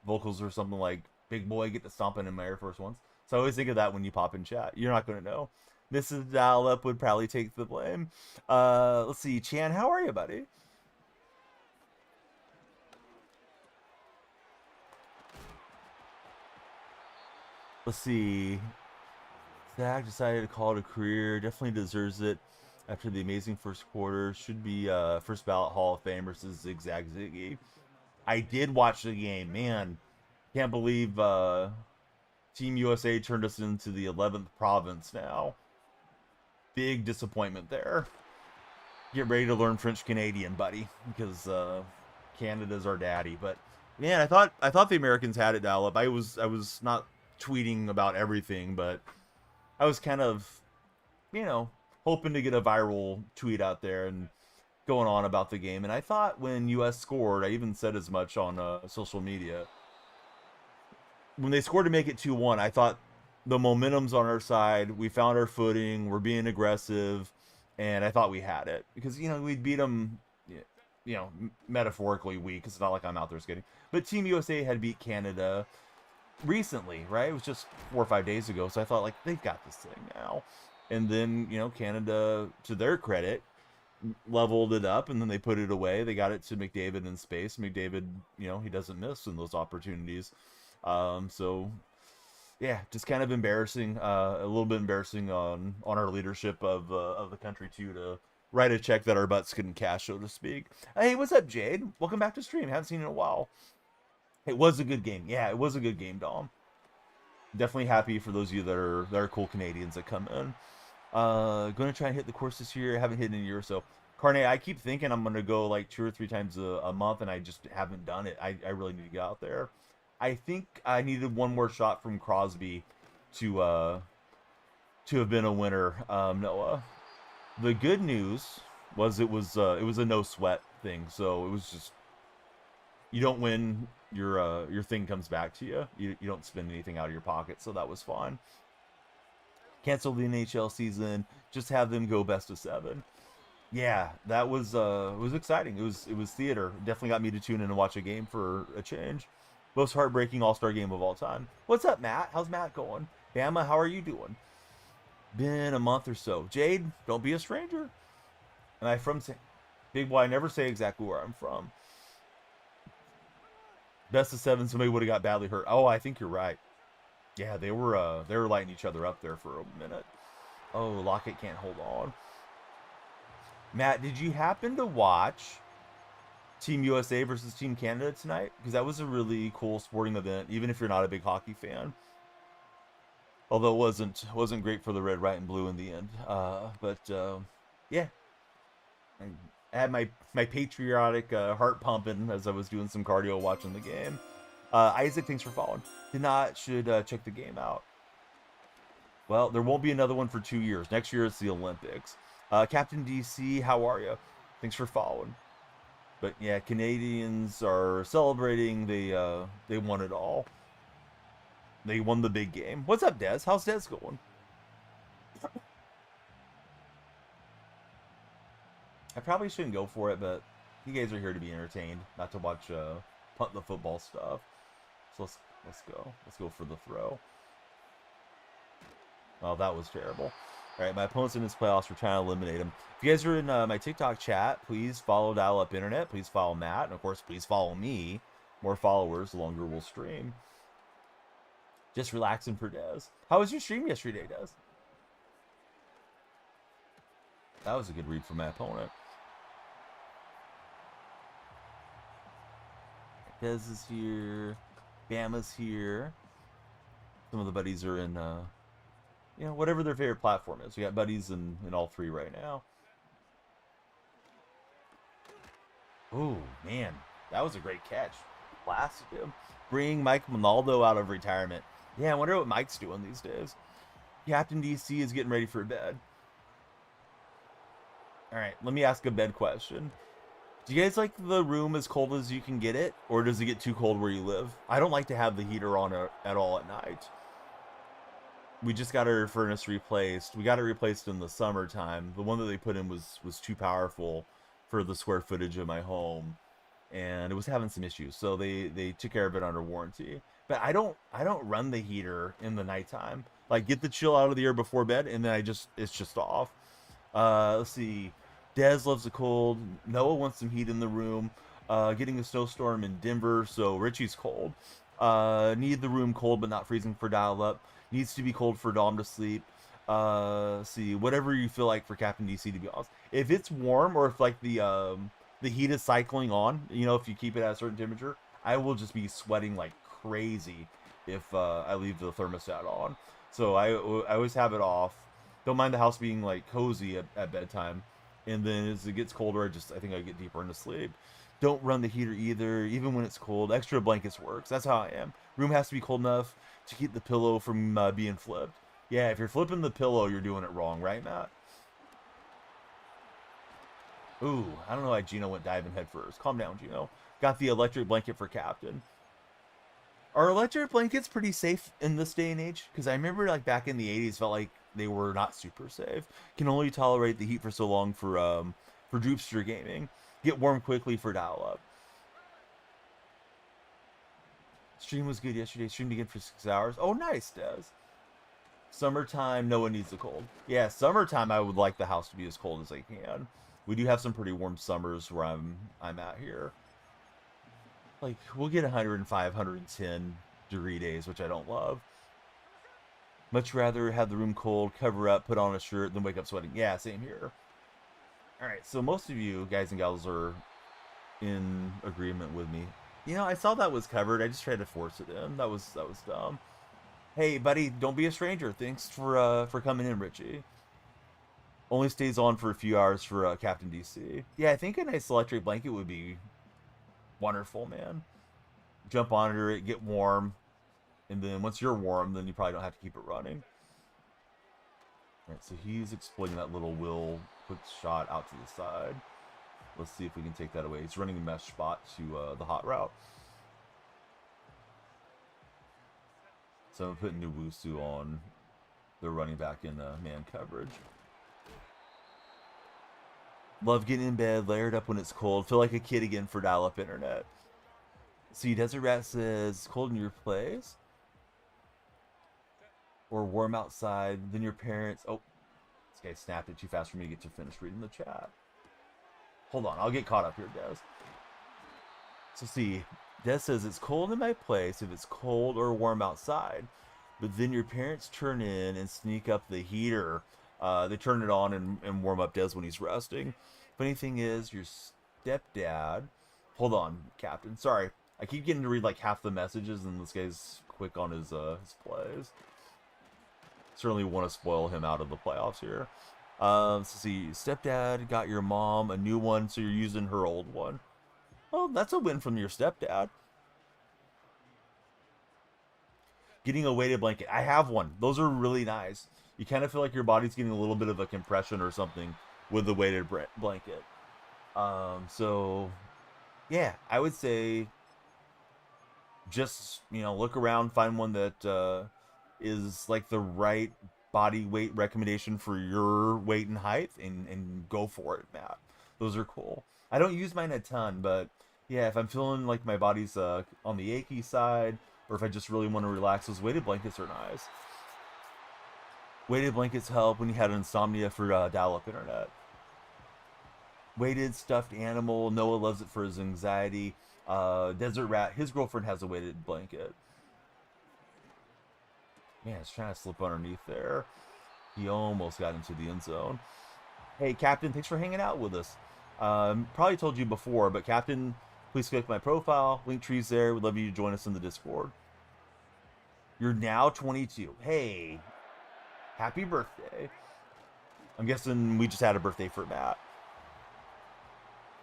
vocals are something like, "Big boy, get to stomping in my Air Force Ones." So I always think of that when you pop in chat. You're not going to know. Mrs. Dial-Up would probably take the blame. Let's see. Chan, how are you, buddy? Let's see. Zach decided to call it a career. Definitely deserves it after the amazing first quarter. Should be first ballot Hall of Fame versus Zigzag Ziggy. I did watch the game. Man, can't believe Team USA turned us into the 11th province now. Big disappointment there. Get ready to learn French Canadian, buddy, because Canada's our daddy. But man, I thought the Americans had it dialed up. I was not tweeting about everything, but I was kind of, hoping to get a viral tweet out there and going on about the game. And I thought when US scored, I even said as much on social media, when they scored to make it 2-1, I thought the momentum's on our side. We found our footing. We're being aggressive. And I thought we had it. Because, we beat them, metaphorically weak. It's not like I'm out there skating. But Team USA had beat Canada recently, right? It was just 4 or 5 days ago. So I thought, they've got this thing now. And then, Canada, to their credit, leveled it up. And then they put it away. They got it to McDavid in space. McDavid, he doesn't miss in those opportunities. So yeah, just kind of embarrassing, a little bit embarrassing on our leadership of the country too, to write a check that our butts couldn't cash, so to speak. Hey, what's up, Jade? Welcome back to stream. Haven't seen you in a while. It was a good game. Yeah, it was a good game, Dom. Definitely happy for those of you that are cool Canadians that come in. Going to try and hit the course this year. I haven't hit in a year or so. Carne, I keep thinking I'm going to go 2 or 3 times a month, and I just haven't done it. I really need to get out there. I think I needed one more shot from Crosby to have been a winner, Noah. The good news was it was a no sweat thing, so it was just, you don't win, your thing comes back to you. You don't spend anything out of your pocket, so that was fun. Cancel the NHL season, just have them go best of 7. Yeah, that was it was exciting. It was theater. Definitely got me to tune in and watch a game for a change. Most heartbreaking all-star game of all time. What's up, Matt? How's Matt going? Bama, how are you doing? Been a month or so. Jade, don't be a stranger. And I'm from Big Boy. I never say exactly where I'm from. Best of 7. Somebody would have got badly hurt. Oh, I think you're right. Yeah, they were lighting each other up there for a minute. Oh, Lockett can't hold on. Matt, did you happen to watch Team USA versus Team Canada tonight? Because that was a really cool sporting event, even if you're not a big hockey fan. Although it wasn't great for the red, white, and blue in the end. Yeah. I had my patriotic heart pumping as I was doing some cardio watching the game. Isaac, thanks for following. Should check the game out. Well, there won't be another one for 2 years. Next year it's the Olympics. Captain DC, how are you? Thanks for following. But yeah, Canadians are celebrating. They won it all. They won the big game. What's up, Des? How's Des going? I probably shouldn't go for it, but you guys are here to be entertained, not to watch punt the football stuff. So let's go. Let's go for the throw. Oh, that was terrible. All right, my opponent's in his playoffs. We're trying to eliminate him. If you guys are in my TikTok chat, please follow Dial Up Internet. Please follow Matt. And, of course, please follow me. More followers, the longer we'll stream. Just relaxing for Des. How was your stream yesterday, Des? That was a good read from my opponent. Des is here. Bama's here. Some of the buddies are in... whatever their favorite platform is. We got buddies in all 3 right now. Oh, man. That was a great catch. Blast him. Bring Mike Monaldo out of retirement. Yeah, I wonder what Mike's doing these days. Captain DC is getting ready for bed. All right, let me ask a bed question. Do you guys like the room as cold as you can get it, or does it get too cold where you live? I don't like to have the heater on at all at night. We just got our furnace replaced. We got it replaced in the summertime. The one that they put in was too powerful for the square footage of my home, and it was having some issues. So they took care of it under warranty. But I don't run the heater in the nighttime. Like, get the chill out of the air before bed, and then it's just off. Let's see. Dez loves the cold. Noah wants some heat in the room. Getting a snowstorm in Denver, so Richie's cold. Need the room cold but not freezing for dial up. Needs to be cold for Dom to sleep. See, whatever you feel like for Captain DC, to be honest. If it's warm, or if like the heat is cycling on, you know, if you keep it at a certain temperature, I will just be sweating like crazy if I leave the thermostat on. So I always have it off. Don't mind the house being like cozy at bedtime. And then as it gets colder, I think I get deeper into sleep. Don't run the heater either, even when it's cold. Extra blankets works. That's how I am. Room has to be cold enough to keep the pillow from being flipped. Yeah, if you're flipping the pillow, you're doing it wrong, right, Matt? Ooh, I don't know why Gino went diving head first. Calm down, Gino. Got the electric blanket for Captain. Are electric blankets pretty safe in this day and age? Because I remember, like, back in the 80s, felt like they were not super safe. Can only tolerate the heat for so long for Droopster gaming. Get warm quickly for dial-up. Stream was good yesterday. Streamed again for 6 hours. Oh, nice, Des. Summertime, no one needs the cold. Yeah, summertime, I would like the house to be as cold as I can. We do have some pretty warm summers where I'm at here. Like, we'll get 105, 110 degree days, which I don't love. Much rather have the room cold, cover up, put on a shirt, than wake up sweating. Yeah, same here. Alright, so most of you guys and gals are in agreement with me. You know, I saw that was covered. I just tried to force it in. That was dumb. Hey, buddy, don't be a stranger. Thanks for coming in, Richie. Only stays on for a few hours for Captain DC. Yeah, I think a nice electric blanket would be wonderful, man. Jump under it, get warm, and then once you're warm, then you probably don't have to keep it running. Alright, so he's exploiting that little will quick shot out to the side. Let's see if we can take that away. He's running a mesh spot to the hot route. So I'm putting Nuwusu on the running back in man coverage. Love getting in bed, layered up when it's cold. Feel like a kid again for dial-up internet. See, Desert Rat says, cold in your place? Or warm outside, then your parents... Oh, this guy snapped it too fast for me to get to finish reading the chat. Hold on, I'll get caught up here, Des. So see, Des says, it's cold in my place if it's cold or warm outside. But then your parents turn in and sneak up the heater. They turn it on and warm up Des when he's resting. Funny thing is, your stepdad... Hold on, Captain. Sorry. I keep getting to read like half the messages, and this guy's quick on his plays. Certainly want to spoil him out of the playoffs here. Let's see. Stepdad got your mom a new one, so you're using her old one. Oh, that's a win from your stepdad. Getting a weighted blanket. I have one. Those are really nice. You kind of feel like your body's getting a little bit of a compression or something with the weighted blanket. So, yeah, I would say just, you know, look around, find one that is like the right body weight recommendation for your weight and height, and go for it, Matt. Those are cool. I don't use mine a ton, but yeah, if I'm feeling like my body's on the achy side, or if I just really want to relax, those weighted blankets are nice. Weighted blankets help when you had insomnia for dial-up internet. Weighted stuffed animal. Noah loves it for his anxiety. Desert Rat, his girlfriend has a weighted blanket. Man, it's trying to slip underneath there. He almost got into the end zone. Hey, Captain, thanks for hanging out with us. Probably told you before, but Captain, please click my profile. Link tree's there. We'd love you to join us in the Discord. You're now 22. Hey, happy birthday. I'm guessing we just had a birthday for Matt.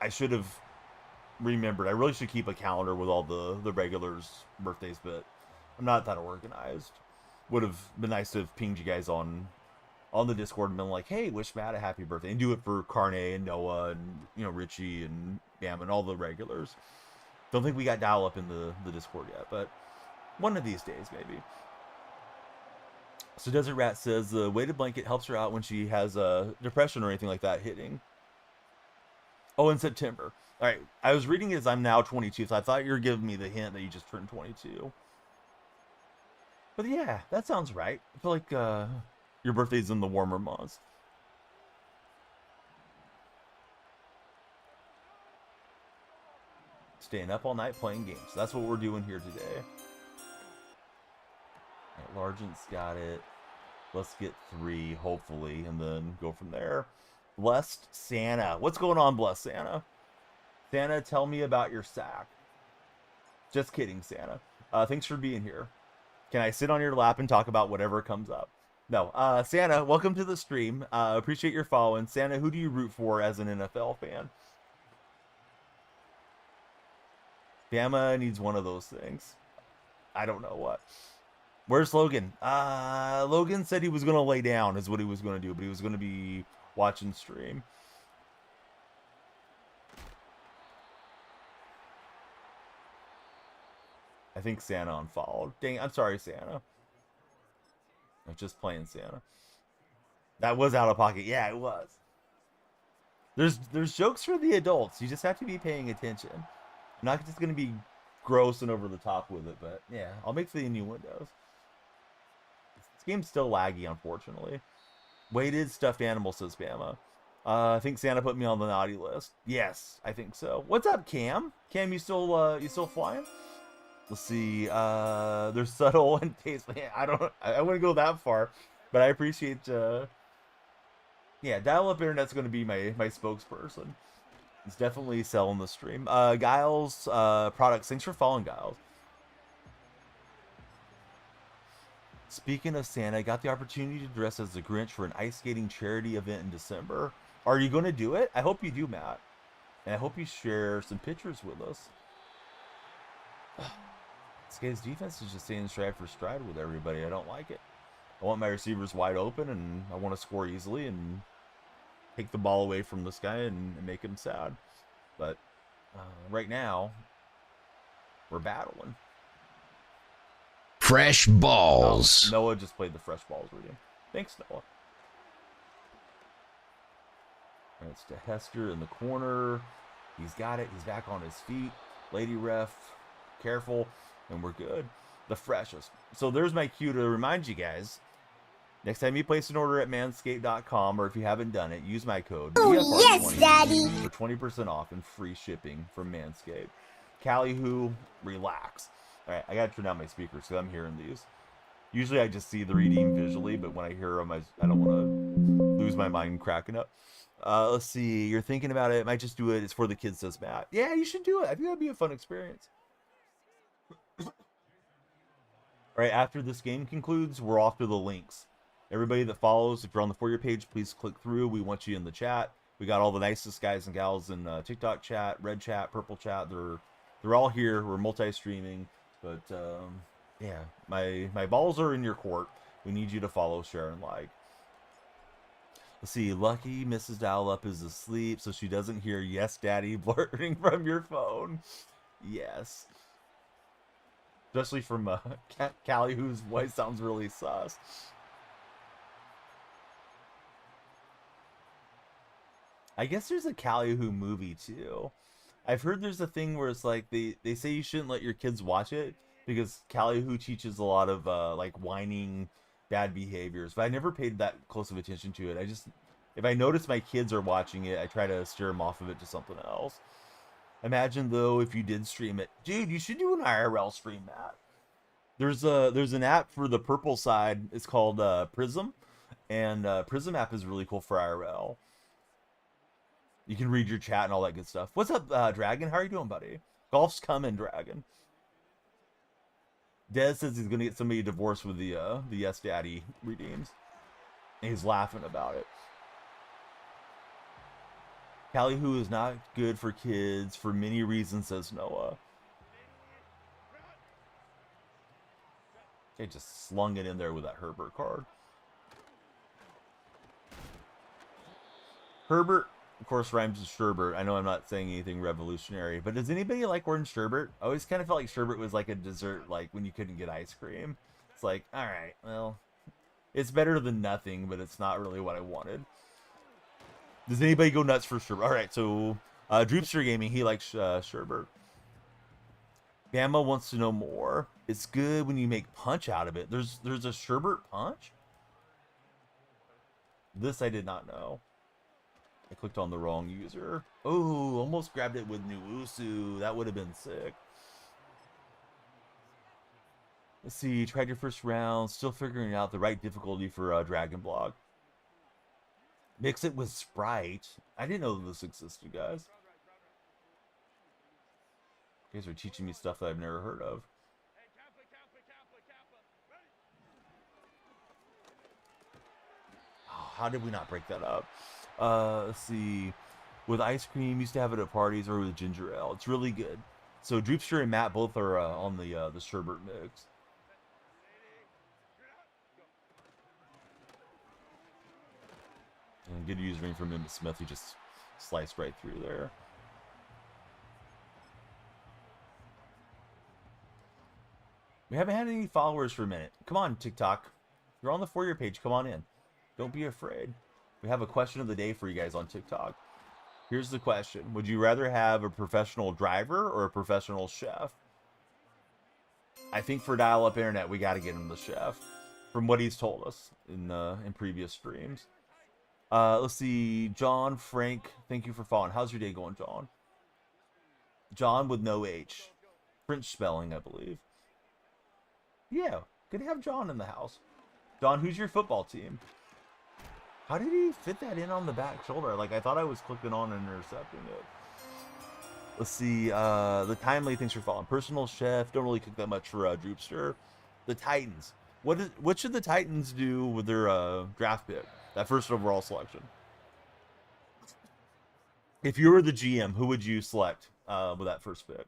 I should have remembered. I really should keep a calendar with all the regulars' birthdays, but I'm not that organized. Would have been nice to have pinged you guys on on the Discord and been like, hey, wish Matt a happy birthday, and do it for Carne and Noah and, you know, Richie and Bam and all the regulars. Don't think we got Dial up in the Discord yet, but one of these days maybe. So Desert Rat says the weighted blanket helps her out when she has depression or anything like that hitting. Oh, in September. All right, I was reading it as I'm now 22, so I thought you were giving me the hint that you just turned 22. But yeah, that sounds right. I feel like your birthday's in the warmer months. Staying up all night playing games. That's what we're doing here today. Right, Largent's got it. Let's get 3, hopefully, and then go from there. Blessed Santa. What's going on, Blessed Santa? Santa, tell me about your sack. Just kidding, Santa. Thanks for being here. Can I sit on your lap and talk about whatever comes up? No. Santa, welcome to the stream. Appreciate your following. Santa, who do you root for as an NFL fan? Bama needs one of those things. I don't know what. Where's Logan? Logan said he was going to lay down is what he was going to do, but he was going to be watching stream. I think Santa unfollowed. Dang, I'm sorry, Santa. I'm just playing Santa. That was out of pocket. Yeah, it was. There's jokes for the adults. You just have to be paying attention. I'm not just going to be gross and over the top with it, but yeah, I'll make the innuendos. This game's still laggy, unfortunately. Weighted stuffed animal, says Bama. I think Santa put me on the naughty list. Yes, I think so. What's up, Cam? Cam, you still flying? Let's see. They're subtle and tasteful. I wouldn't go that far, but I appreciate. Yeah, dial-up internet's going to be my spokesperson. It's definitely selling the stream. Giles products. Thanks for following, Giles. Speaking of Santa, I got the opportunity to dress as the Grinch for an ice skating charity event in December. Are you going to do it? I hope you do, Matt. And I hope you share some pictures with us. This guy's defense is just staying stride for stride with everybody. I don't like it. I want my receivers wide open, and I want to score easily and take the ball away from this guy and make him sad. But right now, we're battling. Fresh balls. Oh, Noah just played the fresh balls reading. Thanks, Noah. And it's to Hester in the corner. He's got it. He's back on his feet. Lady ref, careful, and we're good. The freshest. So there's my cue to remind you guys. Next time you place an order at manscaped.com, or if you haven't done it, use my code DYF yes, Daddy, for 20% off and free shipping from Manscaped. Callie, relax. All right, I gotta turn down my speakers because I'm hearing these. Usually I just see the redeem visually, but when I hear them, I don't want to lose my mind cracking up. Let's see. You're thinking about it. Might just do it. It's for the kids, says Matt. Yeah, you should do it. I think that'd be a fun experience. All right, after this game concludes, we're off to the links. Everybody that follows, if you're on the For You page, please click through. We want you in the chat. We got all the nicest guys and gals in TikTok chat, red chat, purple chat. They're all here. We're multi-streaming. But yeah, my balls are in your court. We need you to follow, share, and like. Let's see. Lucky Mrs. Dial-Up is asleep, so she doesn't hear "Yes, Daddy" blurting from your phone. Yes. Especially from Callie, whose voice sounds really sus. I guess there's a Callie Who movie too. I've heard there's a thing where it's like they say you shouldn't let your kids watch it because Callie Who teaches a lot of like whining, bad behaviors. But I never paid that close of attention to it. If I notice my kids are watching it, I try to steer them off of it to something else. Imagine though if you did stream it, dude. You should do an IRL stream, Matt. There's an app for the purple side. It's called Prism, and Prism app is really cool for IRL. You can read your chat and all that good stuff. What's up, Dragon? How are you doing, buddy? Golf's coming, Dragon. Dez says he's gonna get somebody divorced with the Yes Daddy redeems. And he's laughing about it. Callie Who is not good for kids for many reasons, says Noah. Okay, just slung it in there with that Herbert card. Herbert, of course, rhymes with sherbet. I know I'm not saying anything revolutionary, but does anybody like orange sherbet? I always kind of felt like sherbet was like a dessert, like when you couldn't get ice cream. It's like, all right, well, it's better than nothing, but it's not really what I wanted. Does anybody go nuts for sherbet? All right, so Droopster Gaming, he likes sherbet. Bama wants to know more. It's good when you make punch out of it. There's a sherbet punch? This I did not know. I clicked on the wrong user. Oh, almost grabbed it with Nuusu. That would have been sick. Let's see. Tried your first round. Still figuring out the right difficulty for Dragon Block. Mix it with Sprite. I didn't know this existed, guys. You guys are teaching me stuff that I've never heard of. Oh, how did we not break that up? Let's see. With ice cream, used to have it at parties, or with ginger ale. It's really good. So Droopster and Matt both are on the sherbet mix. And good username from Emmett Smith, who just sliced right through there. We haven't had any followers for a minute. Come on, TikTok. You're on the For Your page. Come on in. Don't be afraid. We have a question of the day for you guys on TikTok. Here's the question. Would you rather have a professional driver or a professional chef? I think for dial-up internet, we got to get him the chef. From what he's told us in previous streams. Let's see. John, Frank, thank you for following. How's your day going, John? John with no H. French spelling, I believe. Yeah, good to have John in the house. John, who's your football team? How did he fit that in on the back shoulder? Like, I thought I was clicking on and intercepting it. Let's see. The Timely, thanks for following. Personal chef, don't really cook that much for Droopster. The Titans. What should the Titans do with their draft pick? That first overall selection. If you were the GM, who would you select with that first pick?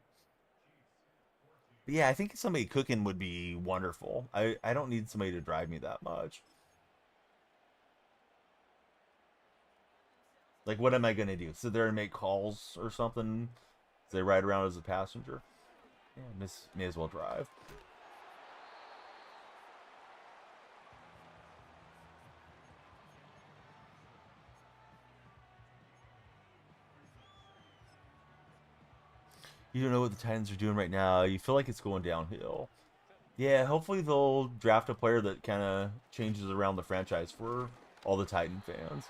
But yeah, I think somebody cooking would be wonderful. I don't need somebody to drive me that much. Like, what am I going to do? Sit there and make calls or something? As they ride around as a passenger? Yeah, may as well drive. You don't know what the Titans are doing right now. You feel like it's going downhill. Yeah, hopefully they'll draft a player that kind of changes around the franchise for all the Titan fans.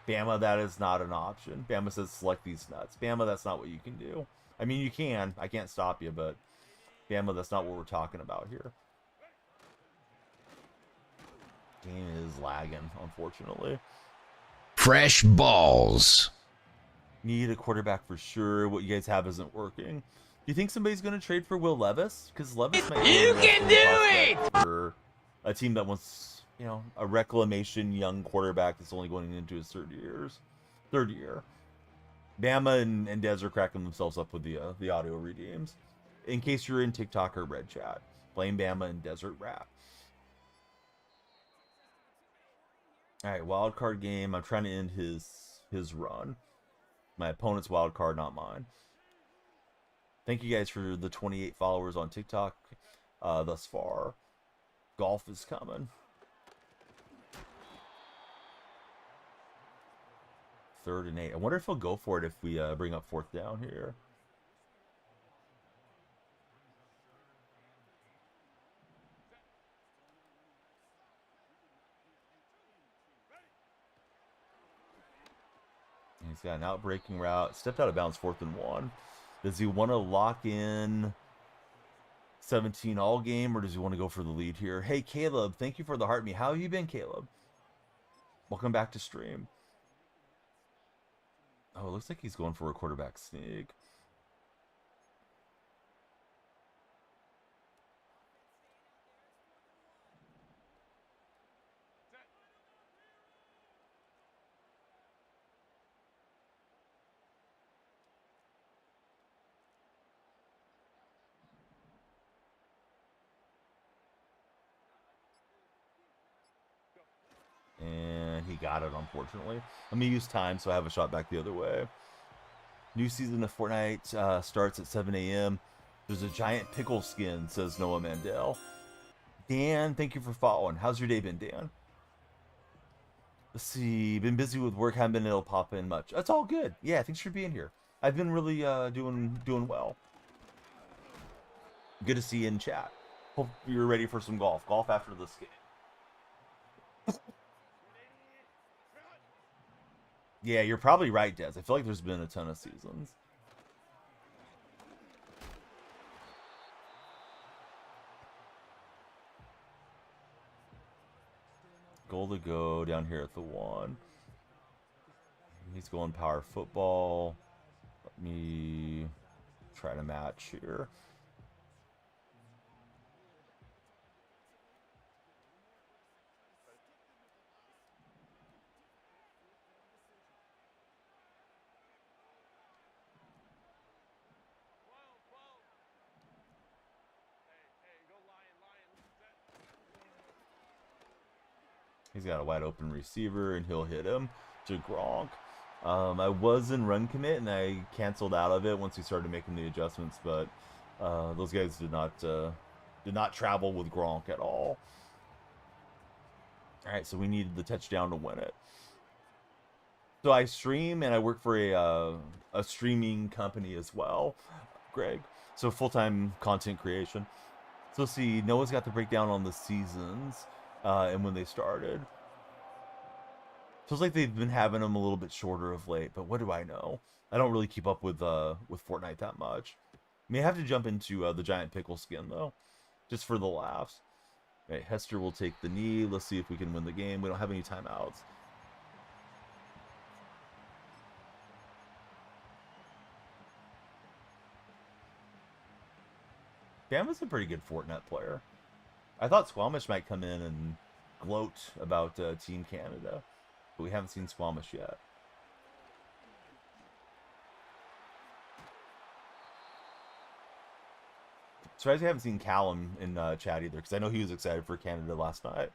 Bama, that is not an option. Bama says select these nuts. Bama, that's not what you can do. I mean, you can. I can't stop you, but Bama, that's not what we're talking about here. Game is lagging, unfortunately. Fresh balls. Need a quarterback for sure. What you guys have isn't working. Do you think somebody's going to trade for Will Levis? Because Levis might be You can do it! For a team that wants, you know, a reclamation young quarterback that's only going into his third year. Bama and Dez are cracking themselves up with the audio redeems. In case you're in TikTok or Red Chat, blame Bama and Desert Rap. All right, wild card game. I'm trying to end his run. My opponent's wild card, not mine. Thank you guys for the 28 followers on TikTok thus far. Golf is coming. 3rd and 8. I wonder if he'll go for it if we bring up 4th down here. He's got an out-breaking route. Stepped out of bounds, 4th and 1. Does he want to lock in 17 all game, or does he want to go for the lead here? Hey, Caleb, thank you for the heart me. How have you been, Caleb? Welcome back to stream. Oh, it looks like he's going for a quarterback sneak. And he he got it, unfortunately. Let me use time so I have a shot back the other way. New season of Fortnite starts at 7 a.m. There's a giant pickle skin, says Noah Mandel. Dan, thank you for following. How's your day been, Dan? Let's see. Been busy with work. Haven't been able to pop in much. That's all good. Yeah, thanks for being here. I've been really doing well. Good to see you in chat. Hope you're ready for some golf. Golf after this game. Yeah, you're probably right, Des. I feel like there's been a ton of seasons. Goal to go down here at the 1. He's going power football. Let me try to match here. He's got a wide open receiver, and he'll hit him to Gronk. I was in run commit, and I canceled out of it once we started making the adjustments. But those guys did not travel with Gronk at all. All right, so we needed the touchdown to win it. So I stream, and I work for a streaming company as well, Greg. So full-time content creation. So let's see, Noah's got the breakdown on the seasons. And when they started. Feels like they've been having them a little bit shorter of late, but what do I know? I don't really keep up with Fortnite that much. May have to jump into the giant pickle skin though, just for the laughs. Right, Hester will take the knee. Let's see if we can win the game. We don't have any timeouts. Bama's a pretty good Fortnite player. I thought Squamish might come in and gloat about Team Canada, but we haven't seen Squamish yet. Surprised we haven't seen Callum in chat either, because I know he was excited for Canada last night.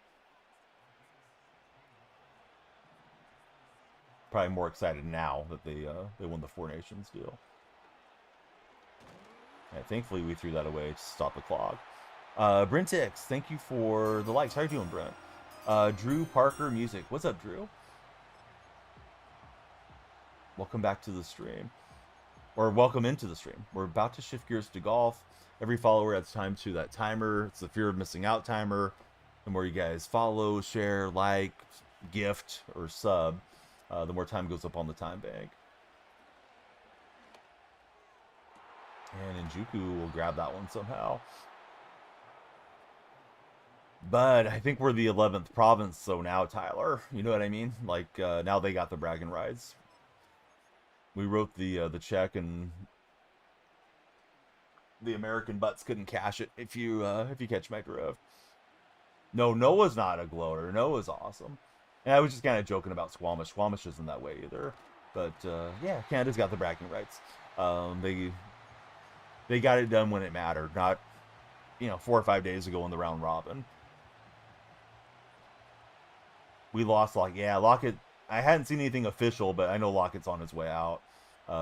Probably more excited now that they won the Four Nations deal. Right, thankfully, we threw that away to stop the clock. Brentix, thank you for the likes. How are you doing, Brent? Drew Parker Music. What's up, Drew? Welcome back to the stream. Or welcome into the stream. We're about to shift gears to golf. Every follower adds time to that timer. It's the fear of missing out timer. The more you guys follow, share, like, gift, or sub, the more time goes up on the time bank. And Njuku will grab that one somehow. But I think we're the 11th province, so now, Tyler, you know what I mean? Like, now they got the bragging rights. We wrote the check, and the American butts couldn't cash it, if you catch my drift. No, Noah's not a gloater. Noah's awesome. And I was just kind of joking about Squamish. Squamish isn't that way either. But, yeah, Canada's got the bragging rights. They got it done when it mattered, not, 4 or 5 days ago in the round robin. We lost Lockett. I hadn't seen anything official, but I know Lockett's on his way out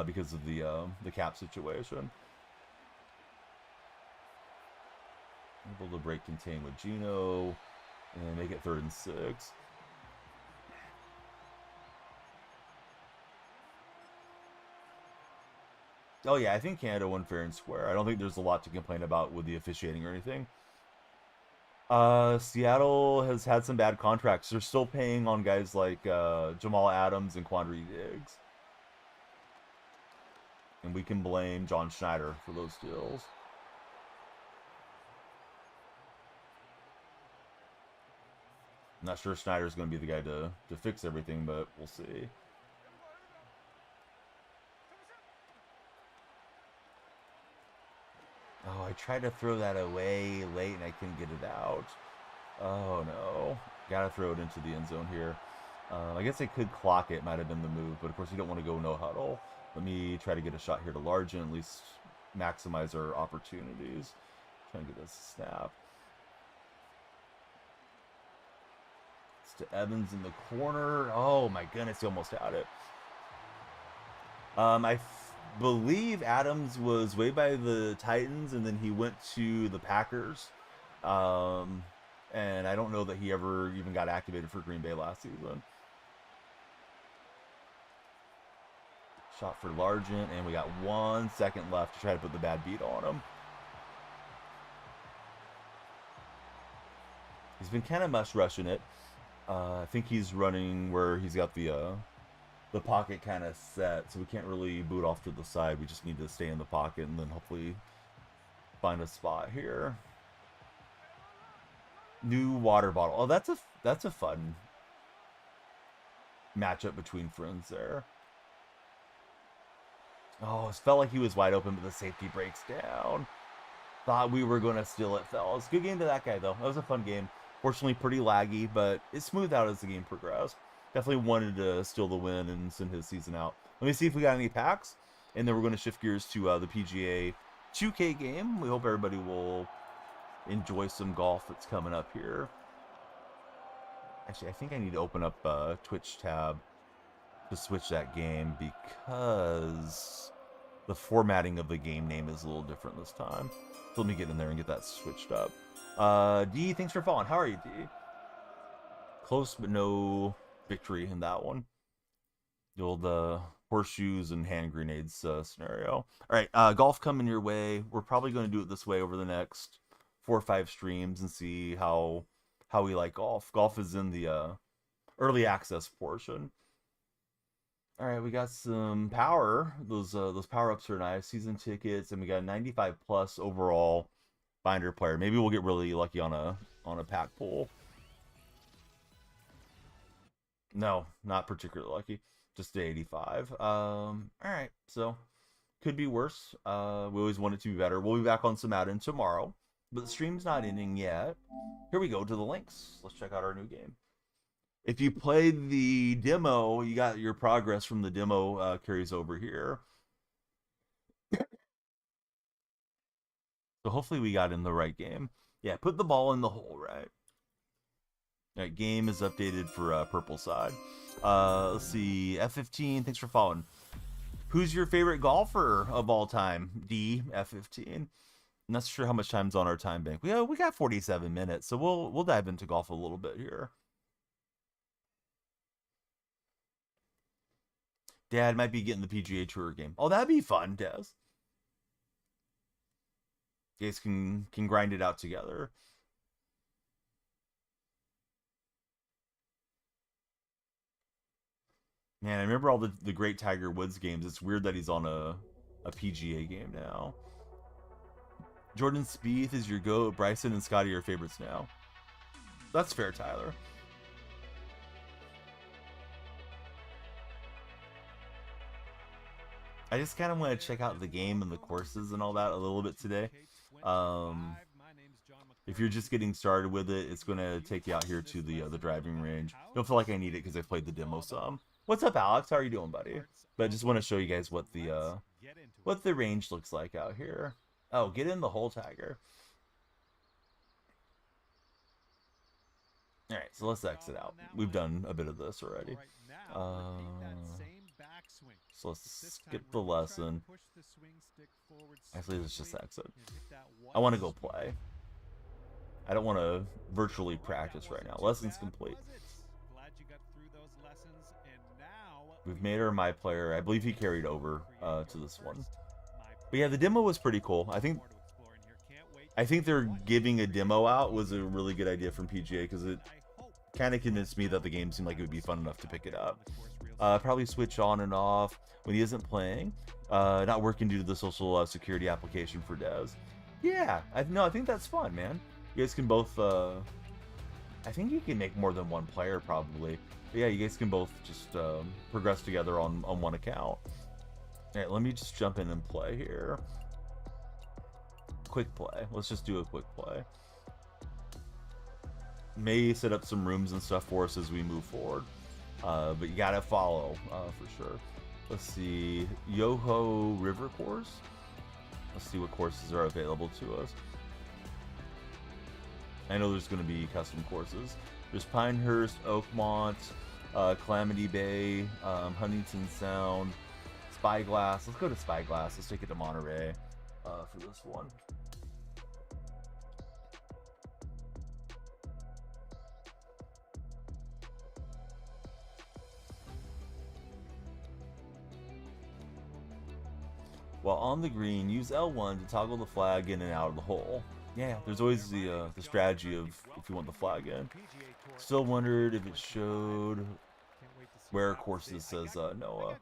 because of the cap situation. Able to break contain with Gino and make it 3rd and 6. Oh yeah, I think Canada won fair and square. I don't think there's a lot to complain about with the officiating or anything. Seattle has had some bad contracts. They're still paying on guys like Jamal Adams and Quandre Diggs. And we can blame John Schneider for those deals. I'm not sure Schneider's going to be the guy to fix everything, but we'll see. Oh, I tried to throw that away late and I couldn't get it out. Oh no. Gotta throw it into the end zone here. I guess I could clock it, might have been the move, but of course you don't want to go no huddle. Let me try to get a shot here to Largent, at least maximize our opportunities. Trying to get this snap. Let's to Evans in the corner. Oh my goodness, he almost had it. Believe Adams was way by the Titans, and then he went to the Packers. And I don't know that he ever even got activated for Green Bay last season. Shot for Largent, and we got 1 second left to try to put the bad beat on him. He's been kind of mush rushing it. I think he's running where he's got the pocket kind of set, so we can't really boot off to the side. We just need to stay in the pocket and then hopefully find a spot here. New water bottle. Oh, that's a fun matchup between friends there. Oh, it felt like he was wide open, but the safety breaks down. Thought we were going to steal it, fellas. Good game to that guy, though. That was a fun game. Fortunately, pretty laggy, but it smoothed out as the game progressed. Definitely wanted to steal the win and send his season out. Let me see if we got any packs, and then we're going to shift gears to the PGA 2K game. We hope everybody will enjoy some golf that's coming up here. Actually, I think I need to open up Twitch tab to switch that game because the formatting of the game name is a little different this time. So let me get in there and get that switched up. D, thanks for following. How are you, D? Close but no victory in that one. The old horseshoes and hand grenades scenario. All right, golf coming your way. We're probably going to do it this way over the next 4 or 5 streams and see how we like golf. Golf is in the early access portion. All right, we got some power. Those power-ups are nice. Season tickets, and we got 95 plus overall binder player. Maybe we'll get really lucky on a pack pull. No, not particularly lucky. Just to 85. All right, so could be worse. We always want it to be better. We'll be back on some Madden tomorrow, but the stream's not ending yet. Here we go to the links. Let's check out our new game. If you played the demo, you got your progress from the demo carries over here. So hopefully we got in the right game. Yeah, put the ball in the hole, right? All right, game is updated for purple side. Let's see, F15, thanks for following. Who's your favorite golfer of all time? D, F15. I'm not sure how much time's on our time bank. We got 47 minutes, so we'll dive into golf a little bit here. Dad might be getting the PGA Tour game. Oh, that'd be fun, Des. You guys can grind it out together. Man, I remember all the great Tiger Woods games. It's weird that he's on a PGA game now. Jordan Spieth is your GOAT. Bryson and Scotty are your favorites now. That's fair, Tyler. I just kind of want to check out the game and the courses and all that a little bit today. If you're just getting started with it, it's going to take you out here to the driving range. Don't feel like I need it because I played the demo some. What's up, Alex? How are you doing, buddy? But I just want to show you guys what the range looks like out here. Oh, get in the hole, Tiger. All right, so let's exit out. We've done a bit of this already. So let's skip the lesson. Actually, let's just exit. I want to go play. I don't want to virtually practice right now. Lesson's complete. We've made her my player. I believe he carried over to this one. But yeah, the demo was pretty cool. I think they're giving a demo out was a really good idea from PGA because it kind of convinced me that the game seemed like it would be fun enough to pick it up. Probably switch on and off when he isn't playing. Not working due to the social security application for devs. Yeah, I think that's fun, man. You guys can both. I think you can make more than one player probably. But yeah, you guys can both just progress together on one account. All right, let me just jump in and play here. Quick play. Let's just do a quick play. May set up some rooms and stuff for us as we move forward. But you gotta follow for sure. Let's see, Yoho River course. Let's see what courses are available to us. I know there's going to be custom courses. There's Pinehurst, Oakmont, Calamity Bay, Huntington Sound, Spyglass. Let's go to Spyglass. Let's take it to Monterey for this one. While on the green, use L1 to toggle the flag in and out of the hole. Yeah, there's always the strategy of if you want the flag in. Still wondered if it showed where courses says Noah.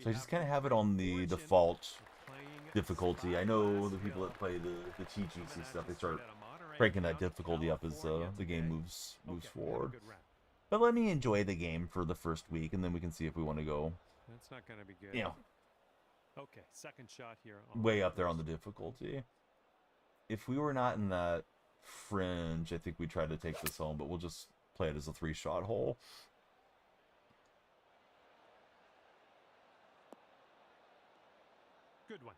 So I just kind of have it on the default difficulty. I know the people that play the TGC stuff, they start cranking that difficulty up as the game moves forward. But let me enjoy the game for the first week, and then we can see if we want to go. That's not going to be good. You know, okay, second shot here. Way up there on the difficulty. If we were not in that fringe, I think we'd try to take this home, but we'll just play it as a 3-shot hole. Good one.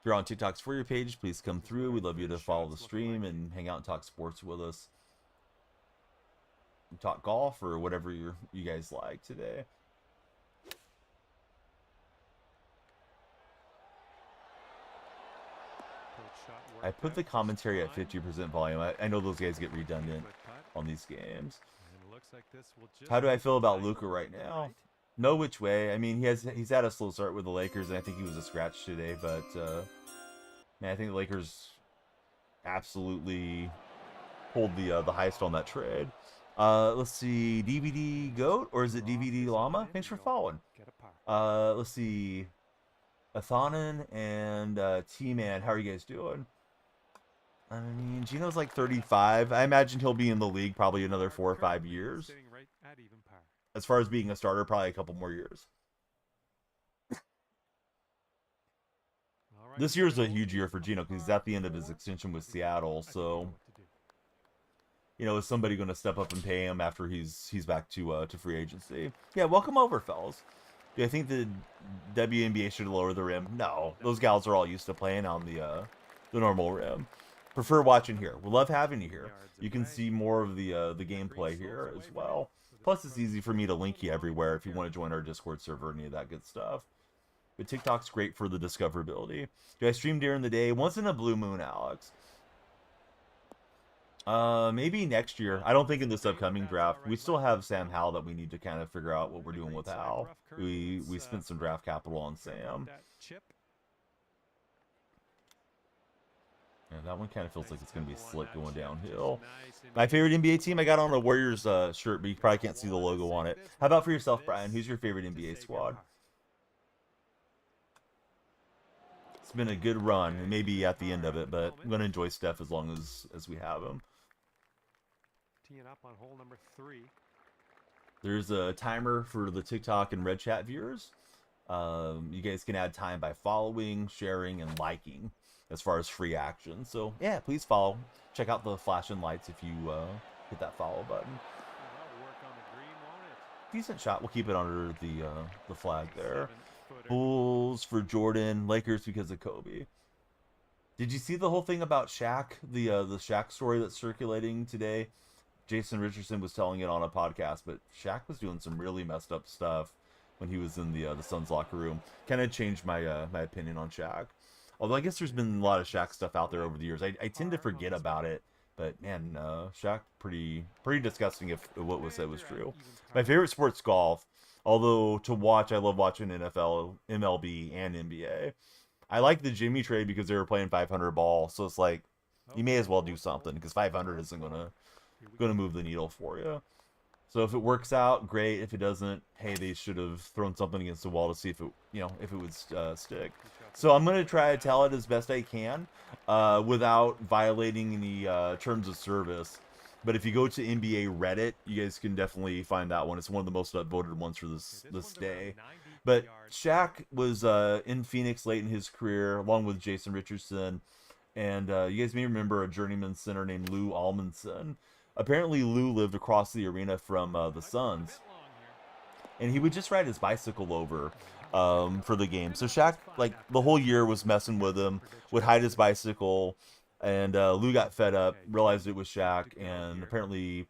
If you're on TikTok's For Your page, please come through. We'd love you to follow the stream and hang out and talk sports with us. Talk golf or whatever you guys like today. I put the commentary at 50% volume. I know those guys get redundant on these games. How do I feel about Luka right now? No which way. I mean, he's had a slow start with the Lakers, and I think he was a scratch today. But man, I think the Lakers absolutely pulled the heist on that trade. Let's see, DVD Goat, or is it DVD Llama? Thanks for following. Let's see, Athanan and T-Man, how are you guys doing? I mean, Gino's like 35. I imagine he'll be in the league probably another 4 or 5 years. As far as being a starter, probably a couple more years. This year's a huge year for Gino because he's at the end of his extension with Seattle, so... You know, is somebody going to step up and pay him after he's back to free agency? Yeah, welcome over, fellas. Do I think the WNBA should lower the rim? No, those gals are all used to playing on the normal rim. Prefer watching here. We love having you here. You can see more of the gameplay here as well. Plus, it's easy for me to link you everywhere if you want to join our Discord server and any of that good stuff. But TikTok's great for the discoverability. Do I stream during the day? Once in a blue moon, Alex. Maybe next year. I don't think in this upcoming draft. We still have Sam Howell that we need to kind of figure out what we're doing with Howell. We spent some draft capital on Sam. Yeah, that one kind of feels like it's going to be slick going downhill. My favorite NBA team, I got on a Warriors shirt, but you probably can't see the logo on it. How about for yourself, Brian? Who's your favorite NBA squad? It's been a good run, and maybe at the end of it, but I'm going to enjoy Steph as long as we have him. Teeing up on hole number 3. There's a timer for the TikTok and Red Chat viewers. You guys can add time by following, sharing, and liking as far as free action. So, yeah, please follow. Check out the flashing lights if you hit that follow button. Decent shot. We'll keep it under the flag there. Bulls for Jordan. Lakers because of Kobe. Did you see the whole thing about Shaq? The Shaq story that's circulating today? Jason Richardson was telling it on a podcast, but Shaq was doing some really messed up stuff when he was in the Suns locker room. Kind of changed my my opinion on Shaq. Although I guess there's been a lot of Shaq stuff out there over the years. I tend to forget about it, but man, Shaq pretty disgusting if what was said was true. My favorite sport's golf. Although to watch, I love watching NFL, MLB, and NBA. I like the Jimmy trade because they were playing 500 ball, so it's like you may as well do something because 500 isn't gonna move the needle for you. So if it works out, great. If it doesn't, hey, they should have thrown something against the wall to see if it, if it would stick. So I'm gonna try to tell it as best I can, without violating any terms of service. But if you go to NBA Reddit, you guys can definitely find that one. It's one of the most voted ones for this day. But Shaq was in Phoenix late in his career, along with Jason Richardson. And you guys may remember a journeyman center named Lou Almondson. Apparently, Lou lived across the arena from the Suns. And he would just ride his bicycle over for the game. So Shaq, like the whole year, was messing with him, would hide his bicycle, and Lou got fed up, realized it was Shaq, and apparently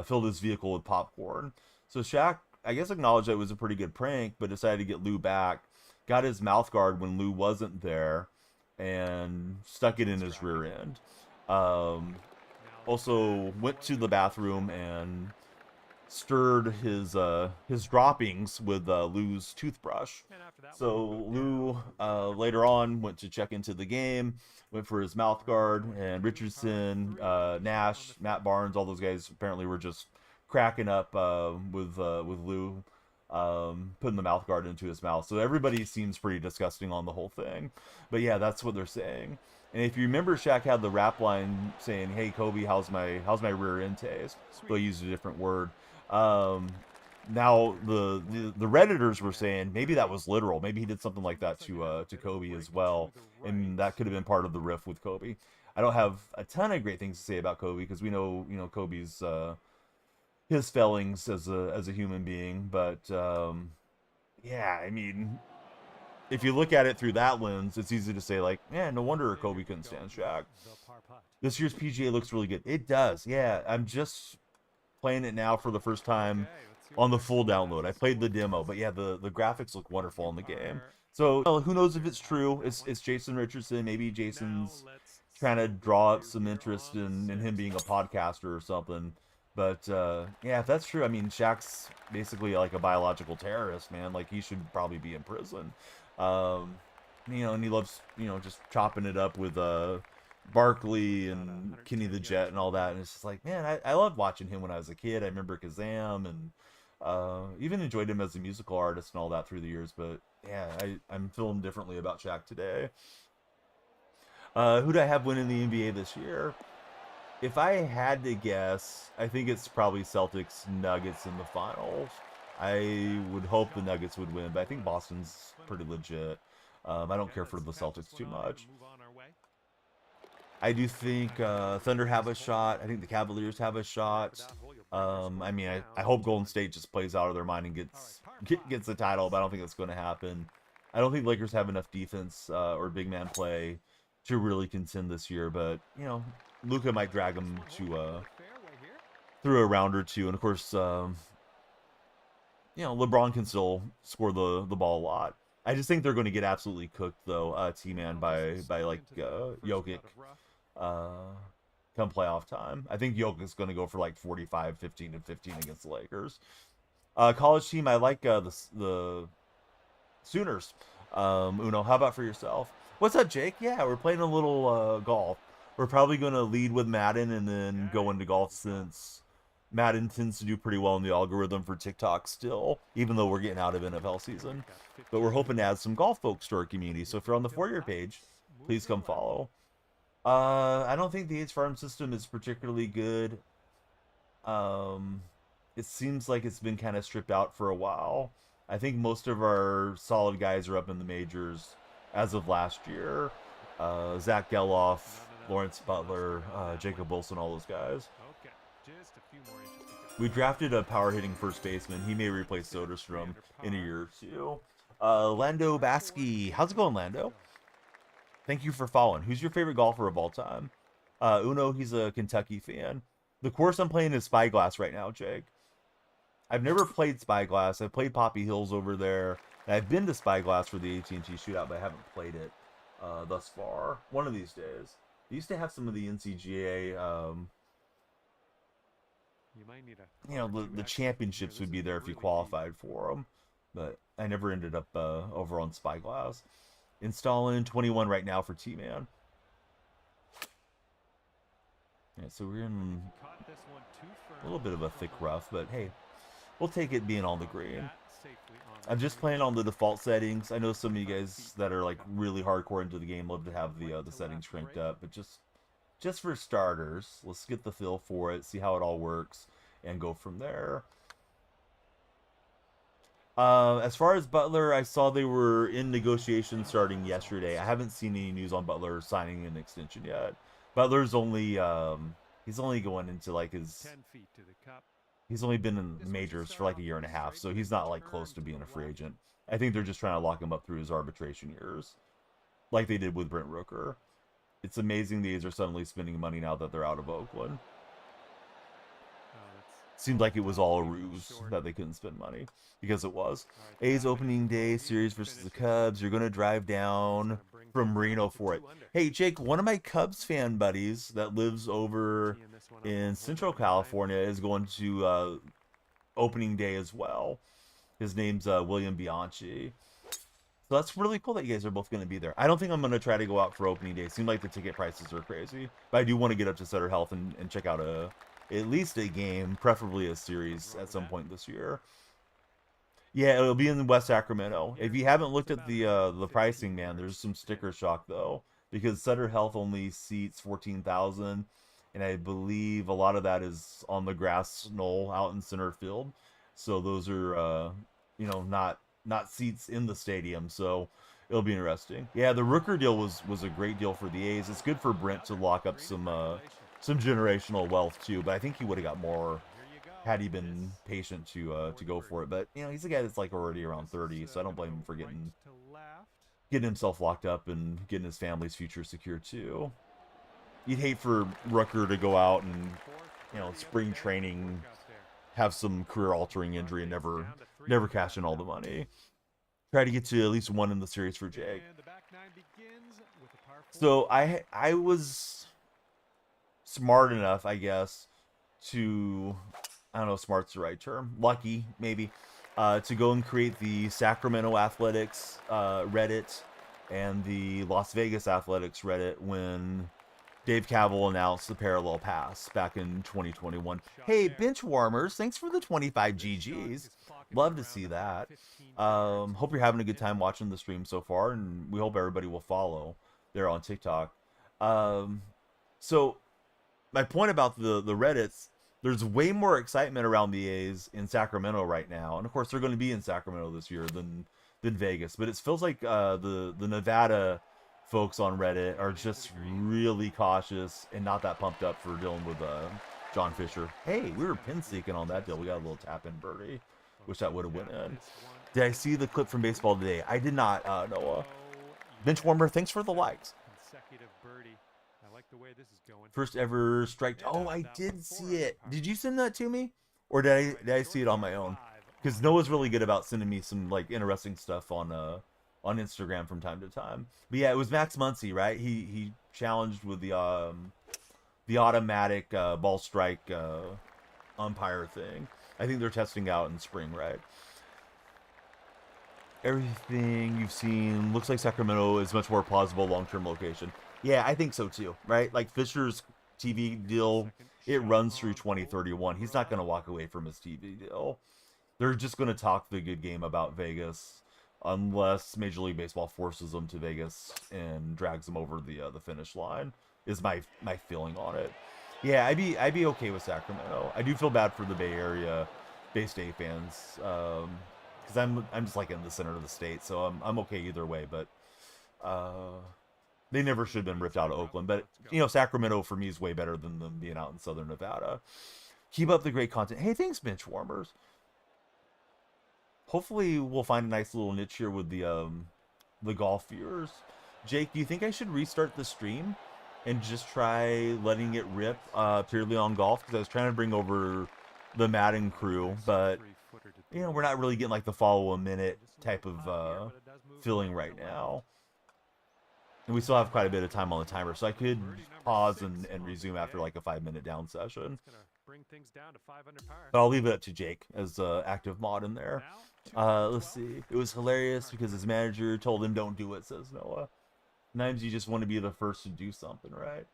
filled his vehicle with popcorn. So Shaq, I guess, acknowledged that it was a pretty good prank, but decided to get Lou back. Got his mouth guard when Lou wasn't there, and stuck it in his rear end. Also went to the bathroom and stirred his droppings with Lou's toothbrush. So Lou later on went to check into the game, went for his mouth guard, and Richardson, Nash, Matt Barnes, all those guys apparently were just cracking up with Lou putting the mouth guard into his mouth. So everybody seems pretty disgusting on the whole thing. But yeah, that's what they're saying. And if you remember, Shaq had the rap line saying, "Hey Kobe, how's my rear end taste?" So he used a different word. Now the Redditors were saying maybe that was literal. Maybe he did something like that to Kobe as well, and that could have been part of the riff with Kobe. I don't have a ton of great things to say about Kobe because we know Kobe's his failings as a human being, but yeah, I mean, if you look at it through that lens, it's easy to say, like, yeah, no wonder Kobe couldn't stand Shaq. This year's PGA looks really good. It does, yeah. I'm just playing it now for the first time on the full download. I played the demo, but yeah, the graphics look wonderful in the game. So who knows if it's true? It's Jason Richardson. Maybe Jason's trying to draw up some interest in him being a podcaster or something. But yeah, if that's true, I mean, Shaq's basically like a biological terrorist, man. Like, he should probably be in prison. And he loves, just chopping it up with Barkley and Kenny the Jet and all that. And it's just like, man, I loved watching him when I was a kid. I remember Kazam, and even enjoyed him as a musical artist and all that through the years. But yeah, I'm feeling differently about Shaq today. Who do I have winning the NBA this year? If I had to guess, I think it's probably Celtics Nuggets in the finals. I would hope the Nuggets would win, but I think Boston's pretty legit. I don't care for the Celtics too much. I do think Thunder have a shot. I think the Cavaliers have a shot. I mean, I hope Golden State just plays out of their mind and gets the title, but I don't think that's going to happen. I don't think Lakers have enough defense or big man play to really contend this year, but Luka might drag him to through a round or two, and of course, LeBron can still score the ball a lot. I just think they're going to get absolutely cooked though, T-Man by like Jokic come playoff time. I think Jokic's going to go for like 45, 15, and 15 against the Lakers. College team, I like the Sooners. Uno, how about for yourself? What's up, Jake? Yeah, we're playing a little golf. We're probably going to lead with Madden and then go into golf, since Madden tends to do pretty well in the algorithm for TikTok still, even though we're getting out of NFL season. But we're hoping to add some golf folks to our community. So if you're on the For Your page, please come follow. I don't think the H farm system is particularly good. It seems like it's been kind of stripped out for a while. I think most of our solid guys are up in the majors as of last year. Zach Geloff, Lawrence Butler, Jacob Wilson, all those guys. We drafted a power hitting first baseman. He may replace Soderstrom in a year or two. Lando Baskey. How's it going, Lando? Thank you for following. Who's your favorite golfer of all time? Uno, he's a Kentucky fan. The course I'm playing is Spyglass right now, Jake. I've never played Spyglass. I've played Poppy Hills over there. And I've been to Spyglass for the AT&T shootout, but I haven't played it thus far. One of these days. They used to have some of the NCGA, the championships would be there if you qualified for them. But I never ended up over on Spyglass. Installing 21 right now for T-Man. Yeah, so we're in a little bit of a thick rough, but hey, we'll take it being on the green. I'm just playing on the default settings. I know some of you guys that are like really hardcore into the game love to have the settings cranked up, but just for starters, let's get the feel for it, see how it all works, and go from there. As far as Butler, I saw they were in negotiations starting yesterday. I haven't seen any news on Butler signing an extension yet. Butler's only he's only going into like he's only been in majors for like a year and a half, so he's not like close to being a free agent I think they're just trying to lock him up through his arbitration years, like they did with Brent Rooker. It's amazing the A's are suddenly spending money now that they're out of Oakland. Seemed like it was all a ruse that they couldn't spend money, because it was. A's opening day series versus the Cubs. You're going to drive down from Reno for it. Hey, Jake, one of my Cubs fan buddies that lives over in Central California is going to opening day as well. His name's William Bianchi. So that's really cool that you guys are both going to be there. I don't think I'm going to try to go out for opening day. It seems like the ticket prices are crazy. But I do want to get up to Sutter Health and check out at least a game, preferably a series at some point this year. Yeah, it'll be in West Sacramento. If you haven't looked at the pricing, man, there's some sticker shock though, because Sutter Health only seats 14,000, and I believe a lot of that is on the grass knoll out in center field. So those are not seats in the stadium. So it'll be interesting. Yeah, the Rooker deal was a great deal for the A's. It's good for Brent to lock up some generational wealth too, but I think he would have got more had he been patient to go for it. But he's a guy that's like already around 30, so I don't blame him for getting himself locked up and getting his family's future secure too. You'd hate for Rooker to go out and spring training have some career altering injury and never cash in all the money. Try to get to at least one in the series for Jake. So I was smart enough, I guess, to, I don't know if smart's the right term, lucky maybe, to go and create the Sacramento Athletics Reddit and the Las Vegas Athletics Reddit when Dave Cavill announced the parallel pass back in 2021. Hey, bench warmers, thanks for the 25 GGs. Love to see that. Hope you're having a good time watching the stream so far, and we hope everybody will follow there on TikTok. So my point about the Reddits, there's way more excitement around the A's in Sacramento right now, and of course they're going to be in Sacramento this year than Vegas. But it feels like the Nevada folks on Reddit are just really cautious and not that pumped up for dealing with John Fisher. Hey, we were pin seeking on that deal. We got a little tap in birdie. Wish that would have went in. Did I see the clip from baseball today? I did not, Noah. Benchwarmer, thanks for the likes. First ever strike. Oh, I did see it. Did you send that to me, or did I see it on my own? Because Noah's really good about sending me some like interesting stuff on Instagram from time to time. But yeah, it was Max Muncy, right? He challenged with the automatic ball strike umpire thing. I think they're testing out in spring, right? Everything you've seen looks like Sacramento is much more plausible long-term location. Yeah, I think so too, right? Like Fisher's TV deal, it runs through 2031. He's not going to walk away from his TV deal. They're just going to talk the good game about Vegas, unless Major League Baseball forces them to Vegas and drags them over the finish line. Is my feeling on it. Yeah, I'd be okay with Sacramento. I do feel bad for the Bay Area Bay State fans, because I'm just like in the center of the state, so I'm okay either way. But they never should have been ripped out of Oakland. But Sacramento for me is way better than them being out in Southern Nevada. Keep up the great content. Hey, thanks, bench warmers. Hopefully we'll find a nice little niche here with the golf viewers. Jake, do you think I should restart the stream and just try letting it rip purely on golf? Because I was trying to bring over the Madden crew, but we're not really getting like the follow a minute type of feeling right now. And we still have quite a bit of time on the timer, so I could pause and resume after like a 5-minute down session. But I'll leave it up to Jake as active mod in there. Let's see. It was hilarious because his manager told him don't do it, says Noah. Sometimes you just want to be the first to do something, right?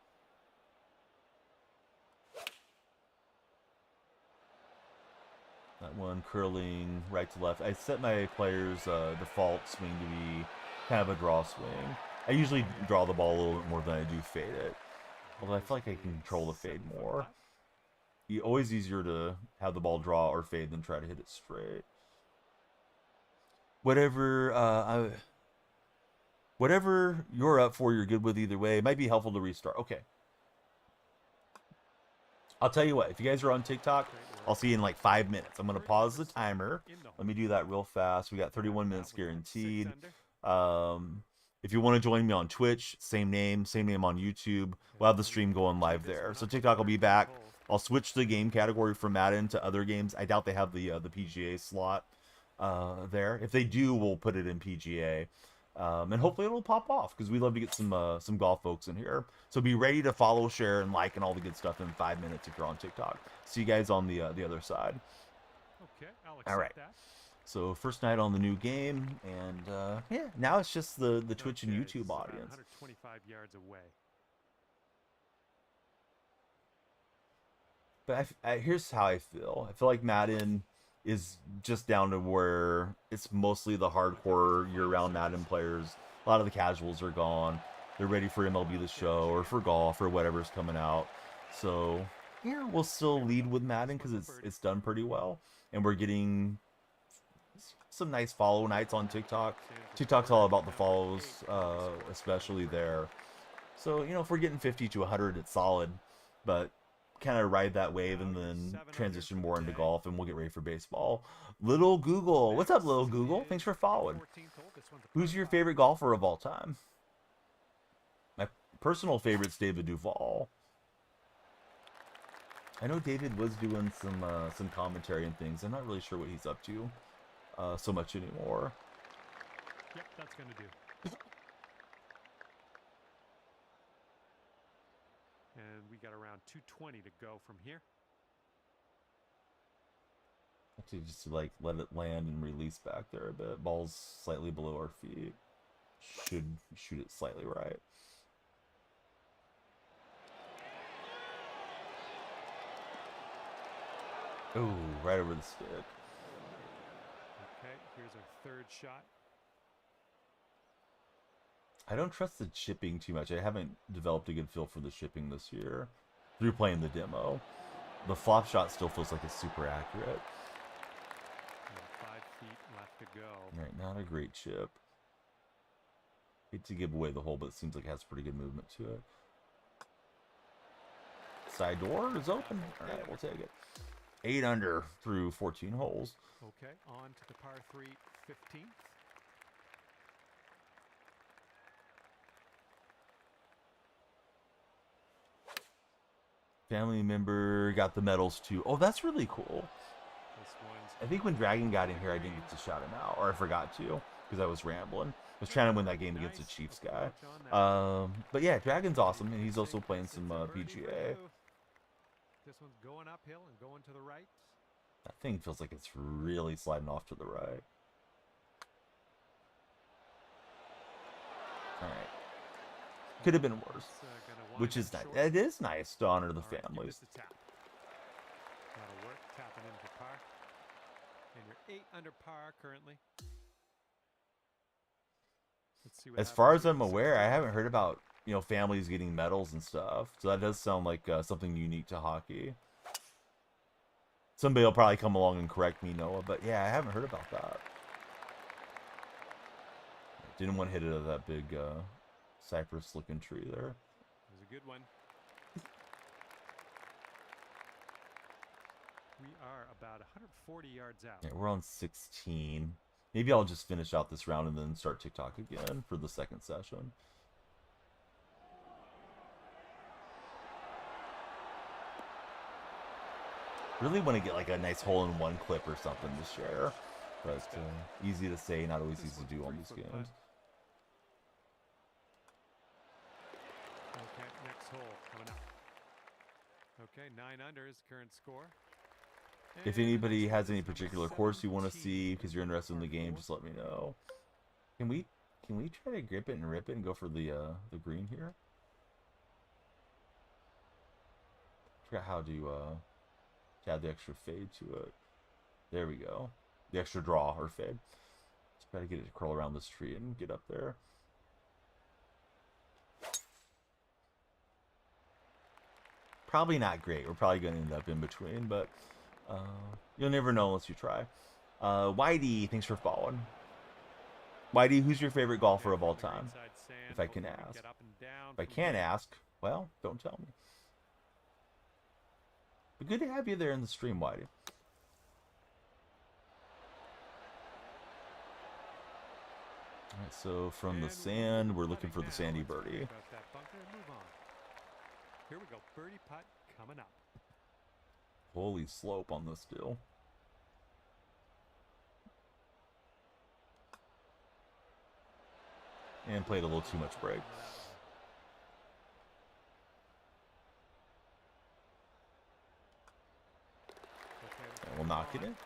That one curling right to left. I set my player's default swing to be kind of a draw swing. I usually draw the ball a little bit more than I do fade it. Although I feel like I can control the fade more. It's always easier to have the ball draw or fade than try to hit it straight. Whatever you're up for, you're good with either way. It might be helpful to restart. Okay. I'll tell you what, if you guys are on TikTok, I'll see you in like 5 minutes. I'm going to pause the timer. Let me do that real fast. We got 31 minutes guaranteed. If you want to join me on Twitch, same name on YouTube. We'll have the stream going live there. So TikTok will be back. I'll switch the game category from Madden to other games. I doubt they have the PGA slot there. If they do, we'll put it in PGA. And hopefully it'll pop off because we love to get some golf folks in here. So be ready to follow, share, and like and all the good stuff in 5 minutes if you're on TikTok. See you guys on the other side. Okay, all right. So first night on the new game, and yeah, now it's just the Twitch and YouTube audience. 125 yards away. But here's how I feel. I feel like Madden is just down to where it's mostly the hardcore year-round Madden players. A lot of the casuals are gone. They're ready for MLB The Show or for golf or whatever's coming out. So yeah, we'll still lead with Madden because it's done pretty well, and we're getting some nice follow nights on TikTok. TikTok's all about the follows, especially there. So you know, if we're getting 50 to 100, it's solid. But kind of ride that wave and then transition more into golf, and we'll get ready for baseball. Little Google, what's up, Little Google? Thanks for following. Who's your favorite golfer of all time? My personal favorite's David Duval. I know David was doing some commentary and things. I'm not really sure what he's up to so much anymore. Yep, that's gonna do. And we got around 220 to go from here. Actually, just to like let it land and release back there a bit. Ball's slightly below our feet. Should shoot it slightly right. Ooh, right over the stick. Okay, here's our third shot. I don't trust the chipping too much. I haven't developed a good feel for the chipping this year through playing the demo. The flop shot still feels like it's super accurate. And 5 feet left to go. All right, not a great chip. Hate to give away the hole, but it seems like it has pretty good movement to it. Side door is open. All right, we'll take it. 8 under through 14 holes. Okay, on to the par 3 15th. Family member got the medals too. Oh, that's really cool. I think when Dragon got in here, I didn't get to shout him out, or I forgot to because I was rambling. I was trying to win that game against the Chiefs guy. But yeah, Dragon's awesome, and he's also playing some PGA. This one's going uphill and going to the right. That thing feels like it's really sliding off to the right. All right. Could have been worse, which is nice. It is nice to honor the families. That'll work, tapping in for par. And you're 8 under par currently. Let's see what As far as I'm aware, I haven't heard about, you know, families getting medals and stuff. So that does sound like something unique to hockey. Somebody will probably come along and correct me, Noah, but yeah, I haven't heard about that. Didn't want to hit it at that big cypress looking tree there. It was a good one. We are about 140 yards out. Yeah, we're on 16. Maybe I'll just finish out this round and then start TikTok again for the second session. Really want to get like a nice hole-in-one clip or something to share. But easy to say, not always easy to do on these games. Okay, next hole coming up. Okay, 9 under is current score. If anybody has any particular course you want to see because you're interested in the game, just let me know. Can we try to grip it and rip it and go for the green here? I forgot how to add the extra fade to it. There we go. The extra draw or fade. Just try to get it to curl around this tree and get up there. Probably not great. We're probably going to end up in between, but you'll never know unless you try. Whitey, thanks for following. Whitey, who's your favorite golfer of all time? If I can ask. If I can't ask, well, don't tell me. But good to have you there in the stream, Whitey. All right, so from the sand, we're looking for the sandy birdie. Here we go, birdie putt coming up. Holy slope on this deal. And played a little too much break. And we'll knock it in. And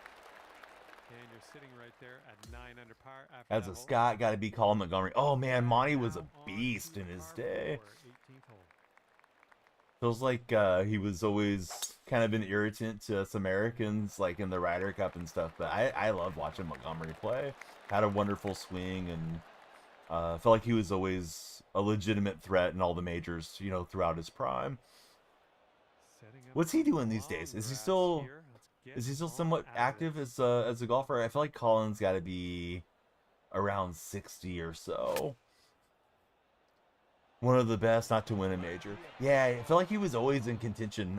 you're sitting right there at 9 under par. As a Scott, got to be Colin Montgomery. Oh man, Monty was a beast in his day. Feels like he was always kind of an irritant to us Americans, like in the Ryder Cup and stuff. But I loved watching Montgomery play. Had a wonderful swing, and felt like he was always a legitimate threat in all the majors, you know, throughout his prime. What's he doing these days? Is he still somewhat active as a golfer? I feel like Colin's got to be around 60 or so. One of the best not to win a major. Yeah, I feel like he was always in contention,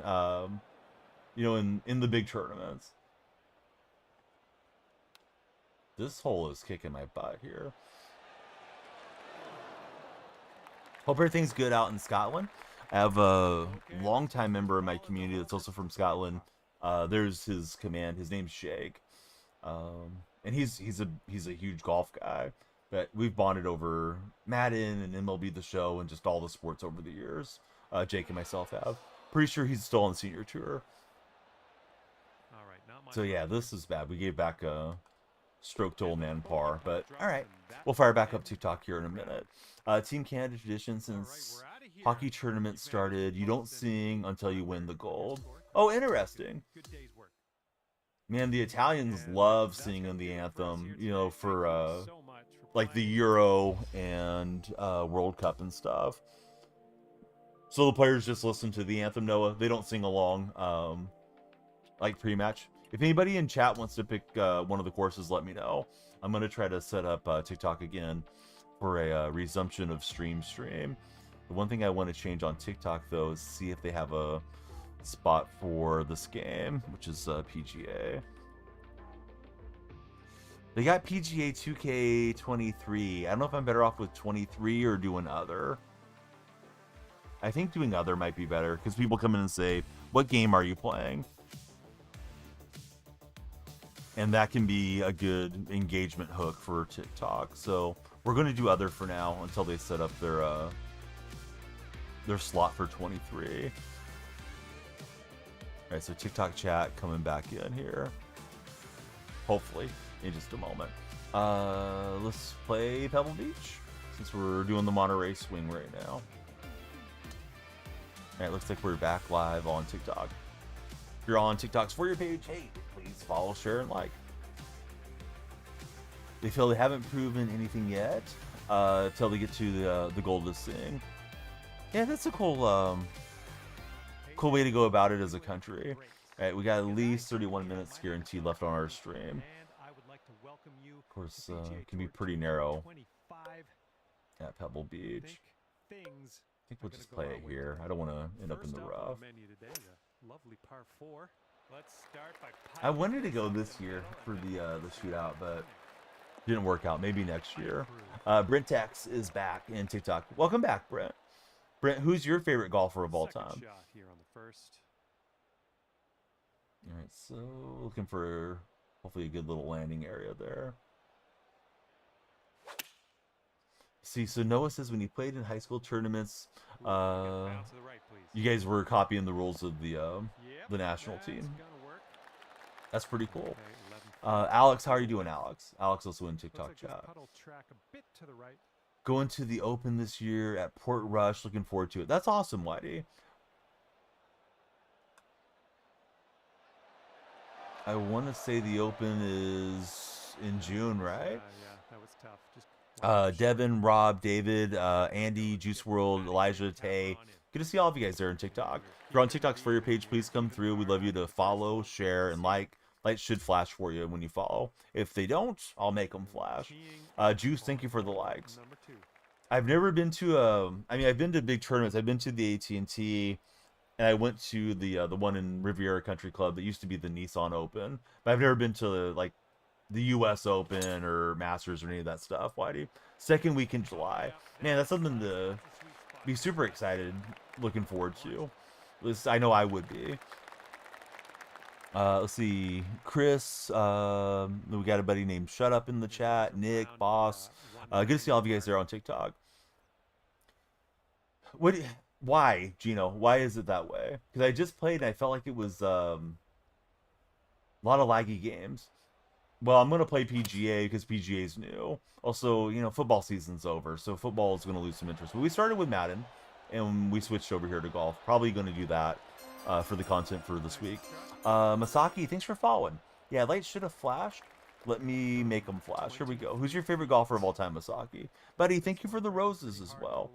you know, in the big tournaments. This hole is kicking my butt here. Hope everything's good out in Scotland. I have a longtime member of my community that's also from Scotland. There's his command. His name's Shag, and he's a huge golf guy. But we've bonded over Madden and MLB The Show and just all the sports over the years. Jake and myself have. Pretty sure he's still on the senior tour. All right, not so yeah, this is bad. We gave back a stroke to old man par, but all right, we'll fire back up TikTok here in a minute. Team Canada tradition since hockey tournament started. You don't sing until you win the gold. Oh, interesting. Man, the Italians love singing the anthem, you know, for like the Euro and World Cup and stuff. So the players just listen to the anthem, Noah. They don't sing along like pre-match. If anybody in chat wants to pick one of the courses, let me know. I'm going to try to set up TikTok again for a resumption of stream. The one thing I want to change on TikTok, though, is see if they have a spot for this game, which is PGA. They got PGA 2K23. I don't know if I'm better off with 23 or doing other. I think doing other might be better, because people come in and say, what game are you playing? And that can be a good engagement hook for TikTok. So we're going to do other for now until they set up their slot for 23. All right, so TikTok chat coming back in here. Hopefully, in just a moment. Let's play Pebble Beach, since we're doing the Monterey swing right now. All right, looks like we're back live on TikTok. If you're on TikTok's For Your page, hey, please follow, share, and like. They feel they haven't proven anything yet till they get to the goal to sing. Yeah, that's a cool way to go about it as a country. All right, we got at least 31 minutes guaranteed left on our stream. Of course, it can be pretty narrow at Pebble Beach. I think we'll just play it here. I don't want to end up in the rough. I wanted to go this year for the shootout, but didn't work out. Maybe next year. Brent Tex is back in TikTok. Welcome back, Brent. Brent, who's your favorite golfer of all time? All right, so looking for hopefully a good little landing area there. See, so Noah says when he played in high school tournaments, you guys were copying the rules of the national team. That's pretty cool. Alex, how are you doing, Alex? Alex also in TikTok chat. Going to the Open this year at Port Rush. Looking forward to it. That's awesome, Whitey. I want to say the Open is in June, right? Yeah, that was tough. Devin, Rob, David, Andy, Juice World, Elijah, Tay. Good to see all of you guys there on TikTok. If you're on TikTok's For Your page, please come through. We'd love you to follow, share, and like. Lights should flash for you when you follow. If they don't, I'll make them flash. Juice, thank you for the likes. I've never been to I've been to big tournaments. I've been to the AT&T and I went to the one in Riviera Country Club that used to be the Nissan Open, but I've never been to like the U.S. Open or Masters or any of that stuff. Whitey, second week in July, man, that's something to be super excited, looking forward to. At least I know I would be. Let's see, Chris. We got a buddy named Shut Up in the chat. Nick, Boss. Good to see all of you guys there on TikTok. What? Why, Gino? Why is it that way? Because I just played and I felt like it was a lot of laggy games. Well, I'm gonna play PGA because PGA is new. Also, football season's over, so football is gonna lose some interest. But we started with Madden, and we switched over here to golf. Probably gonna do that for the content for this week. Masaki, thanks for following. Yeah, lights should have flashed. Let me make them flash. Here we go. Who's your favorite golfer of all time, Masaki? Buddy, thank you for the roses as well.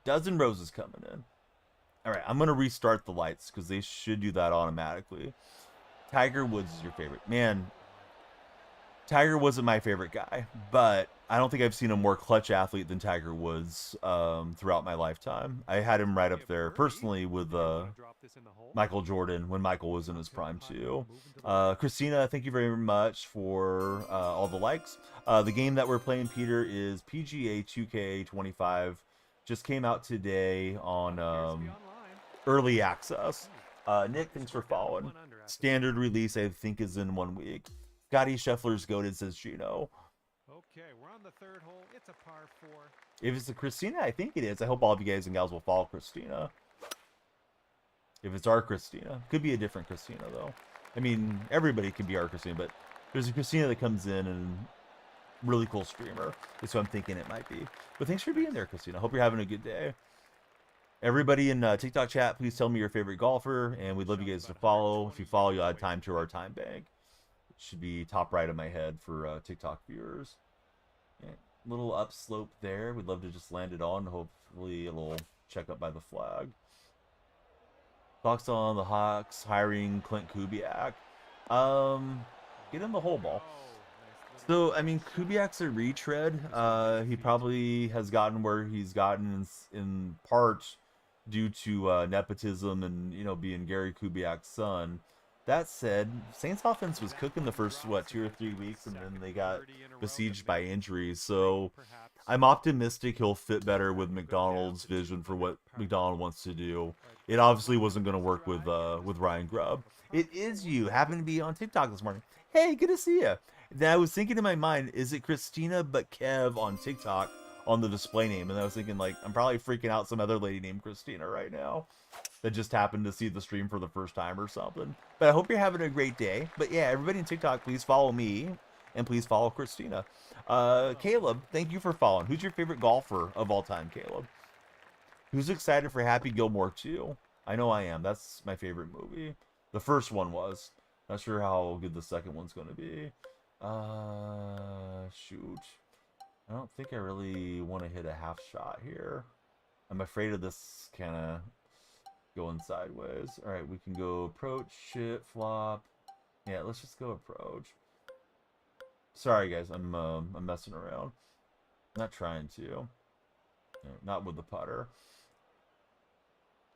Dozen roses coming in. All right, I'm going to restart the lights because they should do that automatically. Tiger Woods is your favorite. Man, Tiger wasn't my favorite guy, but I don't think I've seen a more clutch athlete than Tiger Woods throughout my lifetime. I had him right up there personally with Michael Jordan when Michael was in his prime too. Christina, thank you very much for all the likes. The game that we're playing, Peter, is PGA 2K25. Just came out today on early access. Nick, thanks for following. Standard release, I think, is in 1 week. Scotty Scheffler's goated, says Gino. Okay, we're on the third hole. It's a par 4. If it's a Christina, I think it is. I hope all of you guys and gals will follow Christina. If it's our Christina. Could be a different Christina, though. I mean, everybody can be our Christina, but there's a Christina that comes in and really cool streamer. That's what I'm thinking it might be. But thanks for being there, Christina. Hope you're having a good day. Everybody in TikTok chat, please tell me your favorite golfer, and we'd love you guys to follow. If you follow, you'll add time to our time bank. It should be top right of my head for TikTok viewers. Yeah, little upslope there. We'd love to just land it on. Hopefully it'll check up by the flag. Thoughts on the Hawks hiring Clint Kubiak? Get in the whole ball. So, I mean, Kubiak's a retread. He probably has gotten where he's gotten in part due to nepotism and, being Gary Kubiak's son. That said, Saints offense was cooking the first, 2 or 3 weeks, and then they got besieged by injuries. So I'm optimistic he'll fit better with McDonald's vision for what McDonald wants to do. It obviously wasn't going to work with Ryan Grubb. It is you. Happened to be on TikTok this morning. Hey, good to see you. Then I was thinking in my mind, is it Christina but Kev on TikTok on the display name? And I was thinking, like, I'm probably freaking out some other lady named Christina right now that just happened to see the stream for the first time or something. But I hope you're having a great day. But yeah, everybody in TikTok, please follow me and please follow Christina. Caleb, thank you for following. Who's your favorite golfer of all time, Caleb? Who's excited for Happy Gilmore 2? I know I am. That's my favorite movie. The first one was. Not sure how good the second one's going to be. Shoot. I don't think I really want to hit a half shot here. I'm afraid of this kind of going sideways. All right, we can go approach, shit, flop. Yeah, let's just go approach. Sorry, guys, I'm messing around. Not trying to. Not with the putter.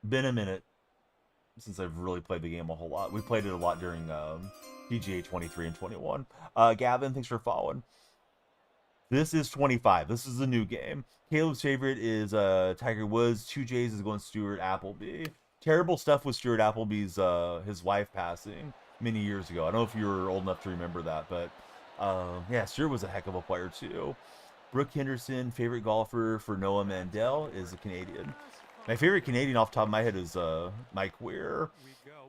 Been a minute since I've really played the game a whole lot. We played it a lot during PGA 23 and 21. Gavin, thanks for following. This is 25. This is the new game. Caleb's favorite is Tiger Woods. 2J's is going Stuart Appleby. Terrible stuff with Stuart Appleby's his wife passing many years ago. I don't know if you were old enough to remember that, but yeah, Stuart was a heck of a player too. Brooke Henderson, favorite golfer for Noah Mandel, is a Canadian. My favorite Canadian off the top of my head is Mike Weir.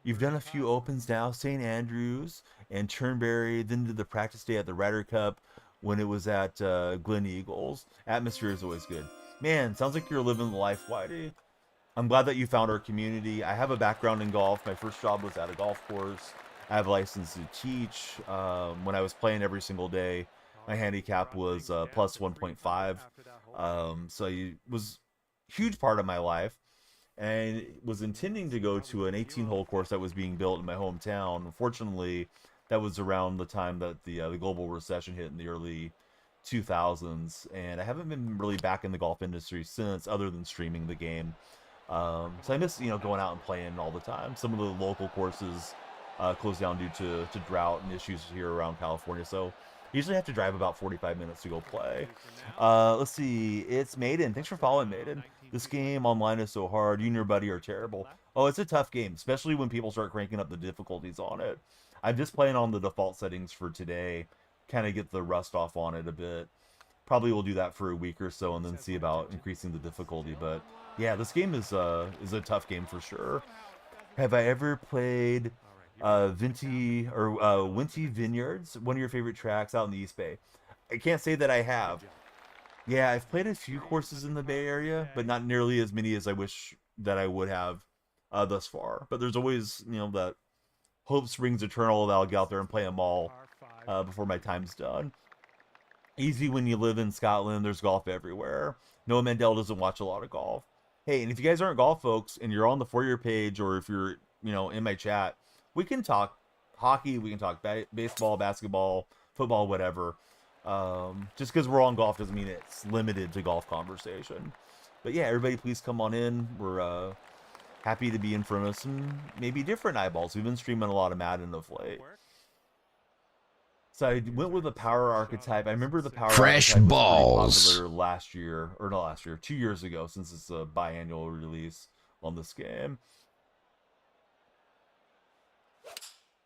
You've done a few opens now, St. Andrews and Turnberry, then did the practice day at the Ryder Cup when it was at Glen Eagles. Atmosphere is always good. Man, sounds like you're living the life, Whitey. I'm glad that you found our community. I have a background in golf. My first job was at a golf course. I have a license to teach. When I was playing every single day, my handicap was plus 1.5. So it was a huge part of my life. And was intending to go to an 18-hole course that was being built in my hometown. Unfortunately, that was around the time that the global recession hit in the early 2000s, and I haven't been really back in the golf industry since, other than streaming the game. So I miss, going out and playing all the time. Some of the local courses closed down due to drought and issues here around California, so I usually have to drive about 45 minutes to go play. Let's see. It's Maiden. Thanks for following, Maiden. This game online is so hard. You and your buddy are terrible. Oh, it's a tough game, especially when people start cranking up the difficulties on it. I'm just playing on the default settings for today, kind of get the rust off on it a bit. Probably will do that for a week or so and then see about increasing the difficulty. But yeah, this game is a tough game for sure. Have I ever played Vinty Vineyards, one of your favorite tracks out in the East Bay? I can't say that I have. Yeah, I've played a few courses in the Bay Area, but not nearly as many as I wish that I would have thus far. But there's always, that hope springs eternal that I'll get out there and play them all before my time's done. Easy when you live in Scotland. There's golf everywhere. Noah Mandel doesn't watch a lot of golf. Hey, and if you guys aren't golf folks and you're on the For Your page, or if you're, in my chat, we can talk hockey, we can talk baseball, basketball, football, whatever. Just because we're on golf doesn't mean it's limited to golf conversation. But yeah, everybody please come on in. We're happy to be in front of some maybe different eyeballs. We've been streaming a lot of Madden of late. So I went with the power archetype. I remember the power Fresh archetype was balls. pretty popular last year, or not last year, 2 years ago, since it's a biannual release on this game.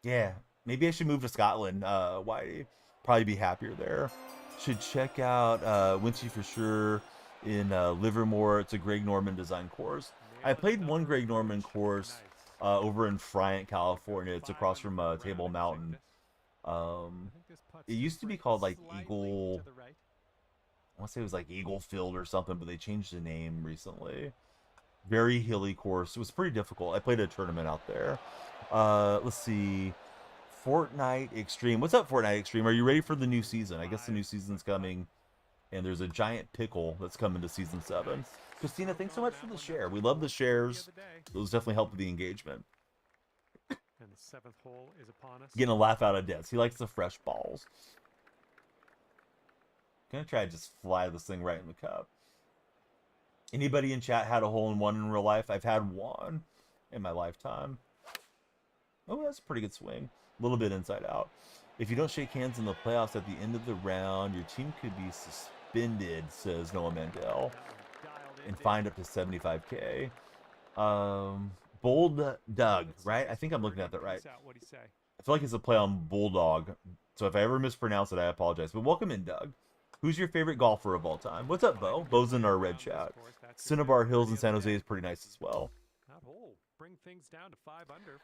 Yeah, maybe I should move to Scotland. Why? Probably be happier there. Should check out Winty for sure in Livermore. It's a Greg Norman design course. I played one Greg Norman course over in Friant, California. It's across from Table Mountain. It used to be called like Eagle. I want to say it was like Eagle Field or something, but they changed the name recently. Very hilly course. It was pretty difficult. I played a tournament out there. Let's see. Fortnite Extreme. What's up, Fortnite Extreme? Are you ready for the new season? I guess the new season's coming, and there's a giant pickle that's coming to season 7. Christina, thanks so much for the share. We love the shares. Those definitely help with the engagement. And the 7th hole is upon us. Getting a laugh out of Des. He likes the fresh balls. Gonna try to just fly this thing right in the cup. Anybody in chat had a hole-in-one in real life? I've had one in my lifetime. Oh, that's a pretty good swing. A little bit inside out. If you don't shake hands in the playoffs at the end of the round, your team could be suspended, says Noah Mandel, and fined up to $75K. Bold Doug, right? I think I'm looking at that right. I feel like it's a play on Bulldog. So if I ever mispronounce it, I apologize. But welcome in, Doug. Who's your favorite golfer of all time? What's up, Bo? Bo's in our red chat. Cinnabar Hills in San Jose is pretty nice as well.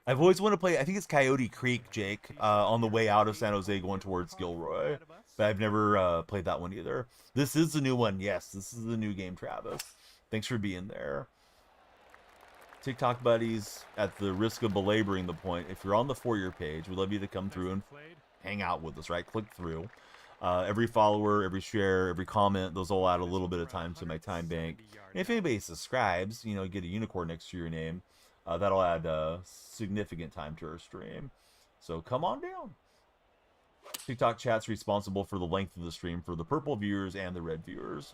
I've always wanted to play, I think it's Coyote Creek, Jake, on the way out of San Jose going towards Gilroy. But I've never played that one either. This is the new one. Yes, this is the new game, Travis. Thanks for being there. TikTok buddies, at the risk of belaboring the point, if you're on the For Your page, we'd love you to come through and hang out with us, right? Click through. Every follower, every share, every comment, those all add a little bit of time to my time bank. And if anybody subscribes, get a unicorn next to your name, that'll add significant time to our stream. So come on down. TikTok chat's responsible for the length of the stream for the purple viewers and the red viewers.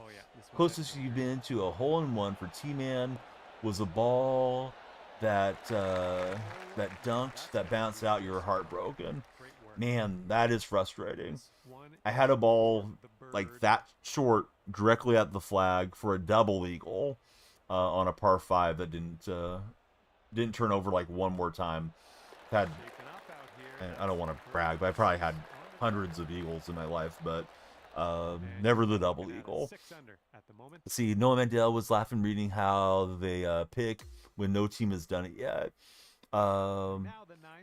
Closest you've been to a hole-in-one for T-Man was a ball that dunked, that bounced out. You were heartbroken. Man, that is frustrating. I had a ball like that short directly at the flag for a double eagle on a par 5 that didn't turn over like one more time. I don't want to brag, but I probably had hundreds of eagles in my life, but never the double eagle. See, Noah Mandel was laughing reading how they pick when no team has done it yet.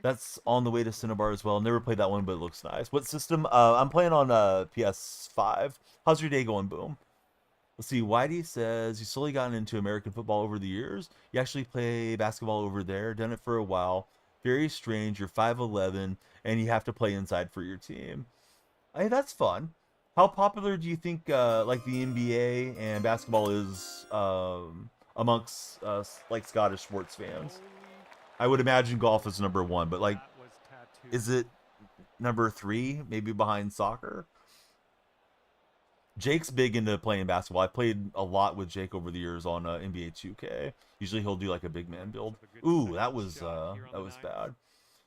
That's on the way to Cinnabar as well. Never played that one, but it looks nice. What system? I'm playing on PS5. How's your day going, Boom? Let's see. Whitey says, you slowly gotten into American football over the years. You actually play basketball over there. Done it for a while. Very strange. You're 5'11", and you have to play inside for your team. Hey, that's fun. How popular do you think like the NBA and basketball is amongst like Scottish sports fans? I would imagine golf is number 1, but like, is it number 3, maybe behind soccer? Jake's big into playing basketball. I played a lot with Jake over the years on NBA 2K. Usually he'll do like a big man build. Ooh, that was bad.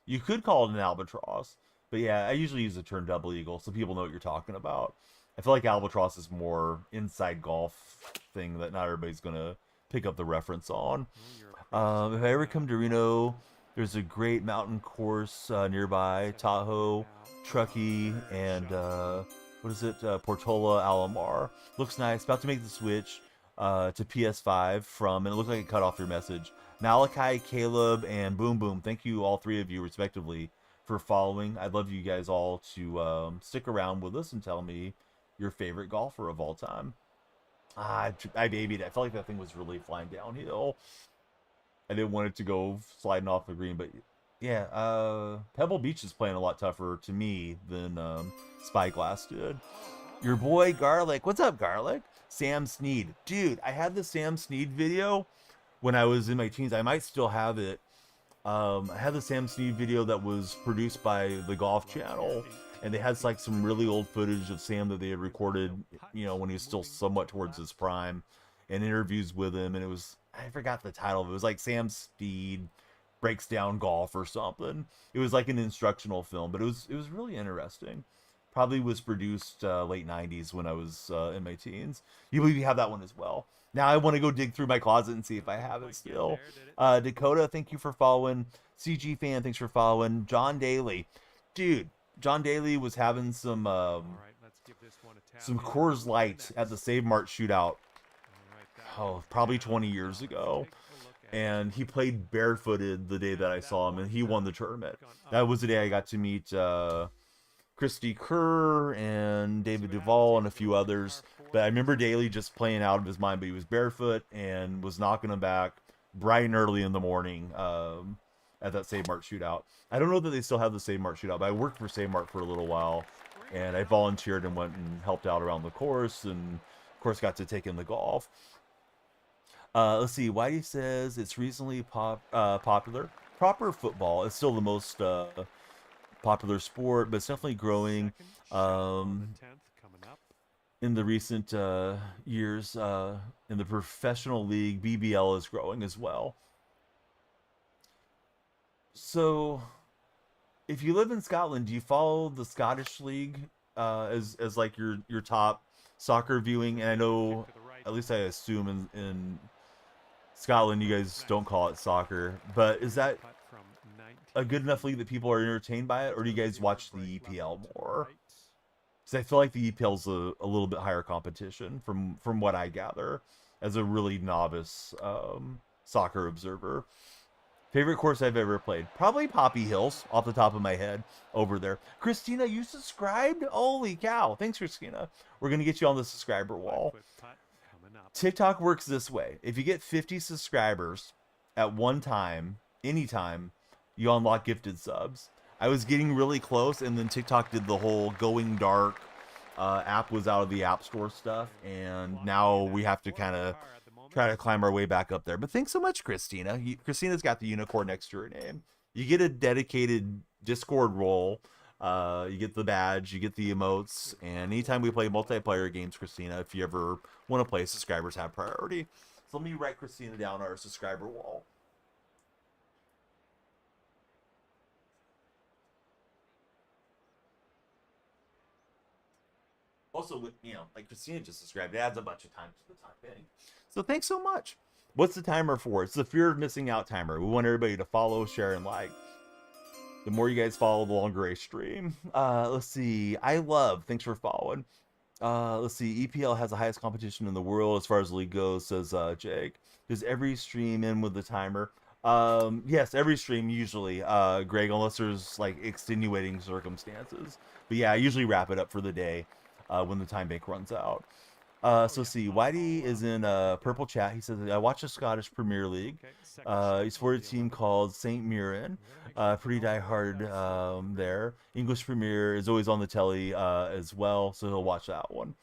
You could call it an albatross, but yeah, I usually use the term double eagle so people know what you're talking about. I feel like albatross is more inside golf thing that not everybody's gonna pick up the reference on. If I ever come to Reno, there's a great mountain course nearby, Tahoe, Truckee, and what is it? Portola Alomar. Looks nice. About to make the switch to PS5 from, and it looks like it cut off your message. Malachi, Caleb, and Boom Boom. Thank you, all three of you, respectively, for following. I'd love you guys all to stick around with us and tell me your favorite golfer of all time. I babied it. I felt like that thing was really flying downhill. I didn't want it to go sliding off the green, but yeah, Pebble Beach is playing a lot tougher to me than Spyglass did. Your boy Garlic, what's up, Garlic? Sam Sneed, dude, I had the Sam Sneed video when I was in my teens. I might still have it. I had the Sam Sneed video that was produced by the Golf Channel, and they had like some really old footage of Sam that they had recorded, you know, when he was still somewhat towards his prime, and interviews with him. And it was, I forgot the title of it. It was like Sam Sneed breaks down golf or something. It was like an instructional film, but it was really interesting. Probably was produced late 90s when I was in my teens. You believe you have that one as well? Now I want to go dig through my closet and see if I have it still. Dakota, thank you for following. CG Fan, thanks for following. John Daly. Dude, John Daly was having some Coors Light at the Save Mart shootout. Oh, probably 20 years ago. And he played barefooted the day that I saw him, and he won the tournament. That was the day I got to meet Christy Kerr and David Duvall and a few others. But I remember Daly just playing out of his mind, but he was barefoot and was knocking them back bright and early in the morning at that Save Mart shootout. I don't know that they still have the Save Mart shootout, but I worked for Save Mart for a little while, and I volunteered and went and helped out around the course, and of course got to take in the golf. Let's see. Whitey says it's recently popular. Proper football is still the most popular sport, but it's definitely growing. In the recent years, in the professional league, BBL is growing as well. So, if you live in Scotland, do you follow the Scottish league as like your top soccer viewing? And I know, at least I assume in Scotland, you guys don't call it soccer, but is that a good enough league that people are entertained by it, or do you guys watch the EPL more? Because I feel like the EPL's a little bit higher competition from what I gather as a really novice soccer observer. Favorite course I've ever played? Probably Poppy Hills, off the top of my head, over there. Christina, you subscribed? Holy cow. Thanks, Christina. We're going to get you on the subscriber wall. TikTok works this way. If you get 50 subscribers at one time, anytime, you unlock gifted subs. I was getting really close, and then TikTok did the whole going dark. App was out of the App Store stuff, and now we have to kind of try to climb our way back up there. But thanks so much, Christina. Christina's got the unicorn next to her name. You get a dedicated Discord role. You get the badge, you get the emotes, and anytime we play multiplayer games, Christina, if you ever want to play, subscribers have priority. So let me write Christina down our subscriber wall. Also, you know, like Christina just subscribed, it adds a bunch of time to the time thing. So thanks so much. What's the timer for? It's the fear of missing out timer. We want everybody to follow, share, and like. The more you guys follow, the longer I stream. Let's see. I love. Thanks for following. Let's see. EPL has the highest competition in the world as far as the league goes, says Jake. Does every stream end with the timer? Yes, every stream usually, Greg, unless there's like extenuating circumstances. But yeah, I usually wrap it up for the day when the time bank runs out. So see, Whitey is in purple chat. He says, I watch the Scottish Premier League. He's for a team called St. Mirren. Pretty diehard there. English Premier is always on the telly as well, so he'll watch that one.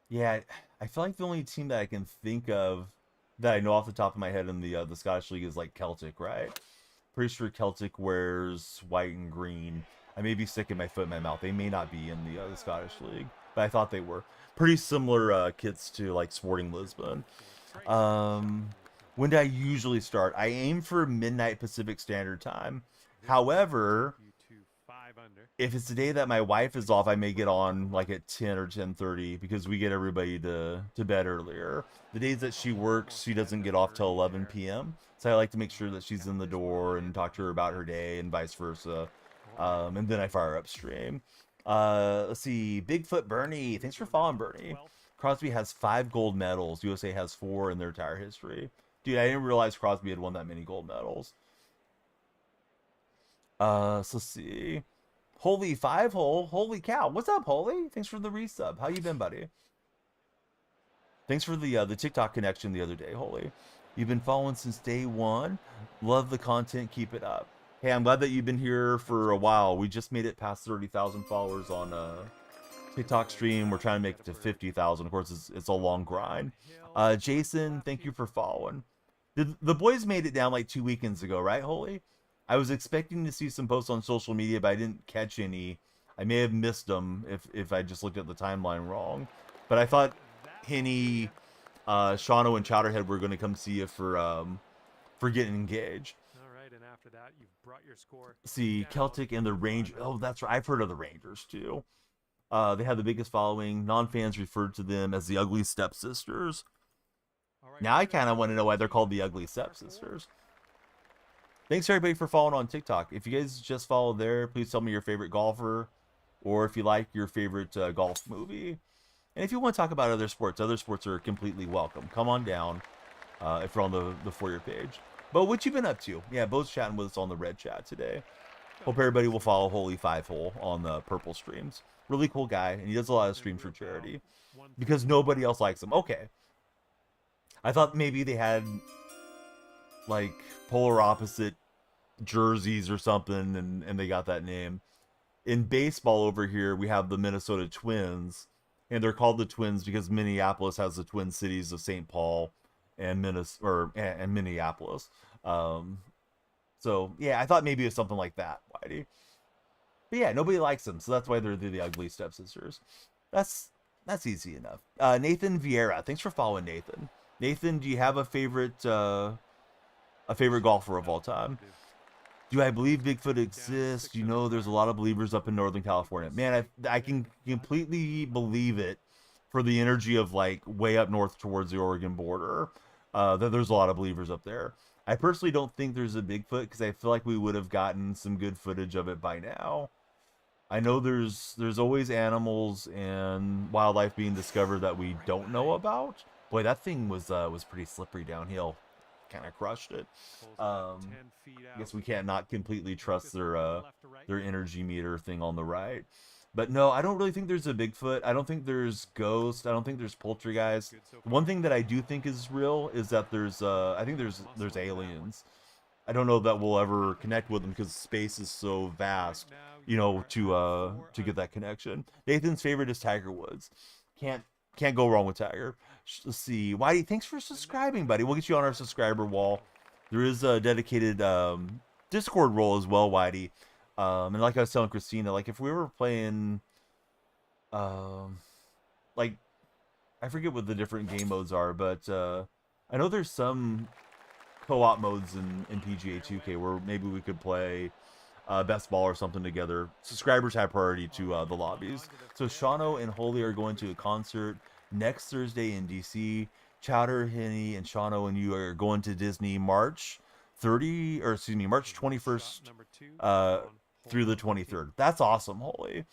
Yeah, I feel like the only team that I can think of that I know off the top of my head in the Scottish League is like Celtic, right? Pretty sure Celtic wears white and green. I may be sticking my foot in my mouth. They may not be in the Scottish League, but I thought they were. Pretty similar kits to like Sporting Lisbon. When do I usually start? I aim for midnight Pacific Standard Time. However, if it's the day that my wife is off, I may get on like at 10 or 10:30 because we get everybody to bed earlier. The days that she works, she doesn't get off till 11 p.m. So I like to make sure that she's in the door and talk to her about her day and vice versa. And then I fire up stream. Let's see. Bigfoot Bernie. Thanks for following, Bernie. Crosby has 5 gold medals. USA has 4 in their entire history. Dude, I didn't realize Crosby had won that many gold medals. So let's see. Holy 5-hole. Holy cow. What's up, Holy? Thanks for the resub. How you been, buddy? Thanks for the TikTok connection the other day, Holy. You've been following since day 1. Love the content. Keep it up. Hey, I'm glad that you've been here for a while. We just made it past 30,000 followers on TikTok stream. We're trying to make it to 50,000. Of course, it's a long grind. Jason, thank you for following. The boys made it down like 2 weekends ago, right, Holy? I was expecting to see some posts on social media, but I didn't catch any. I may have missed them if I just looked at the timeline wrong. But I thought Henny, Shawno, and Chowderhead were going to come see you for getting engaged. All right, and after that, you've brought your score. See, Celtic and the Rangers. Oh, that's right. I've heard of the Rangers, too. They have the biggest following. Non-fans referred to them as the Ugly Stepsisters. Now I kind of want to know why they're called the Ugly Stepsisters. Thanks, everybody, for following on TikTok. If you guys just follow there, please tell me your favorite golfer, or if you like your favorite golf movie. And if you want to talk about other sports are completely welcome. Come on down if you're on the For Your page. But what you been up to? Yeah, Bo's chatting with us on the red chat today. Hope everybody will follow Holy 5-hole on the purple streams. Really cool guy, and he does a lot of streams for charity because nobody else likes him. Okay. I thought maybe they had like polar opposite jerseys or something, and they got that name. In baseball over here, we have the Minnesota Twins, and they're called the Twins because Minneapolis has the twin cities of St. Paul and Minneapolis. So yeah, I thought maybe it was something like that, Whitey. But yeah, nobody likes them, so that's why they're the Ugly Stepsisters. That's easy enough. Nathan Vieira, thanks for following, Nathan. Nathan, do you have a favorite golfer of all time? Do I believe Bigfoot exists? You know, there's a lot of believers up in Northern California. Man, I can completely believe it for the energy of like way up north towards the Oregon border. That there's a lot of believers up there. I personally don't think there's a Bigfoot because I feel like we would have gotten some good footage of it by now. I know there's always animals and wildlife being discovered that we don't know about. Boy, that thing was pretty slippery downhill. Kind of crushed it. I guess we can't not completely trust their energy meter thing on the right. But no, I don't really think there's a Bigfoot. I don't think there's ghosts. I don't think there's poltergeist. One thing that I do think is real is that I think there's aliens. I don't know that we'll ever connect with them because space is so vast, you know, to get that connection. Nathan's favorite is Tiger Woods. Can't go wrong with Tiger. Let's see. Whitey, thanks for subscribing, buddy. We'll get you on our subscriber wall. There is a dedicated Discord role as well, Whitey. And like I was telling Christina, like if we were playing, like I forget what the different game modes are, but I know there's some co-op modes in PGA 2K where maybe we could play best ball or something together. Subscribers have priority to the lobbies. So Shawno and Holy are going to a concert next Thursday in DC. Chowder, Henny, and Shawno and you are going to Disney March 21st through the 23rd. That's awesome, Holy.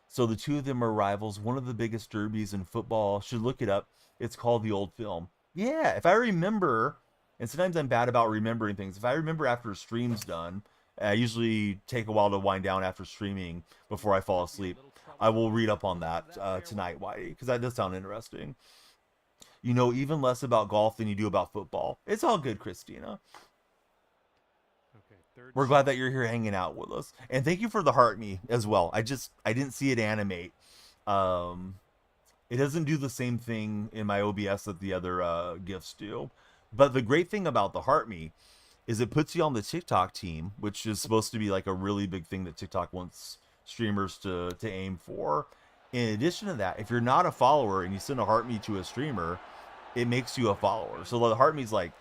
So the two of them are rivals. One of the biggest derbies in football. Should look it up. It's called The Old Film. Yeah, if I remember, and sometimes I'm bad about remembering things. If I remember after a stream's done, I usually take a while to wind down after streaming before I fall asleep. I will read up on that tonight, Whitey, because that does sound interesting. You know even less about golf than you do about football. It's all good, Christina. We're glad that you're here hanging out with us. And thank you for the heart me as well. I didn't see it animate. It doesn't do the same thing in my OBS that the other GIFs do. But the great thing about the heart me is it puts you on the TikTok team, which is supposed to be like a really big thing that TikTok wants streamers to aim for. In addition to that, if you're not a follower and you send a heart me to a streamer, it makes you a follower. So the heart me's like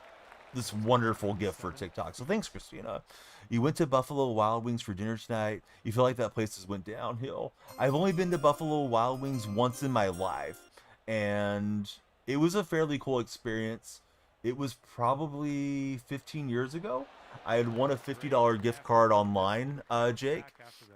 this wonderful gift for TikTok. So thanks, Christina. You went to Buffalo Wild Wings for dinner tonight. You feel like that place has went downhill. I've only been to Buffalo Wild Wings once in my life, and it was a fairly cool experience. It was probably 15 years ago. I had won a $50 gift card online, Jake,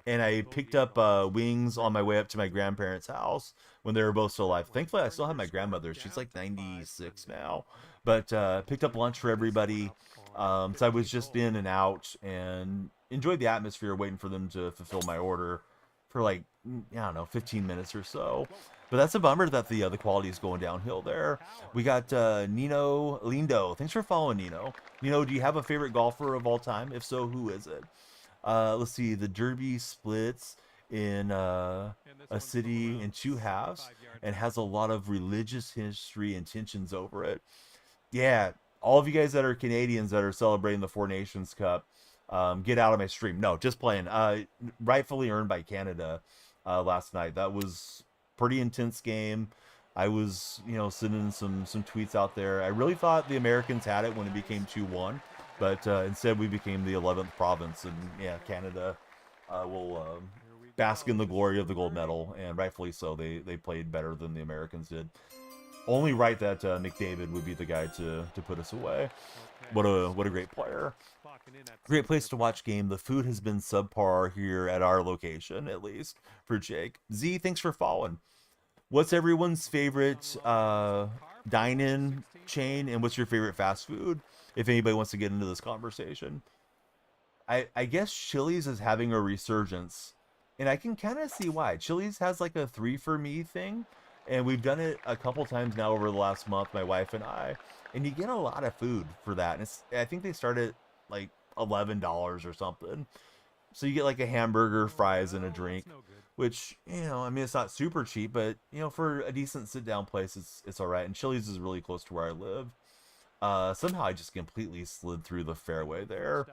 and I picked up wings on my way up to my grandparents' house when they were both still alive. Thankfully, I still have my grandmother. She's like 96 now. But picked up lunch for everybody. So I was just in and out and enjoyed the atmosphere waiting for them to fulfill my order for like, I don't know, 15 minutes or so. But that's a bummer that the quality is going downhill there. We got Nino Lindo. Thanks for following, Nino. Nino, do you have a favorite golfer of all time? If so, who is it? Let's see. The Derby splits in a city in two halves and has a lot of religious history and tensions over it. Yeah, all of you guys that are Canadians that are celebrating the Four Nations Cup, get out of my stream. No, just playing. Rightfully earned by Canada last night. That was pretty intense game. I was, sending some tweets out there. I really thought the Americans had it when it became 2-1, but instead we became the 11th province, and yeah, Canada will bask in the glory of the gold medal, and rightfully so. They played better than the Americans did. Only right that McDavid would be the guy to put us away. What a great player. Great place to watch game. The food has been subpar here at our location, at least for Jake. Z, thanks for following. What's everyone's favorite dine-in chain, and what's your favorite fast food? If anybody wants to get into this conversation, I guess Chili's is having a resurgence, and I can kind of see why. Chili's has like a 3 for me thing. And we've done it a couple times now over the last month, my wife and I. And you get a lot of food for that. And I think they start at like $11 or something. So you get like a hamburger, fries, and a drink. Which, it's not super cheap, but, for a decent sit-down place, it's all right. And Chili's is really close to where I live. Somehow I just completely slid through the fairway there.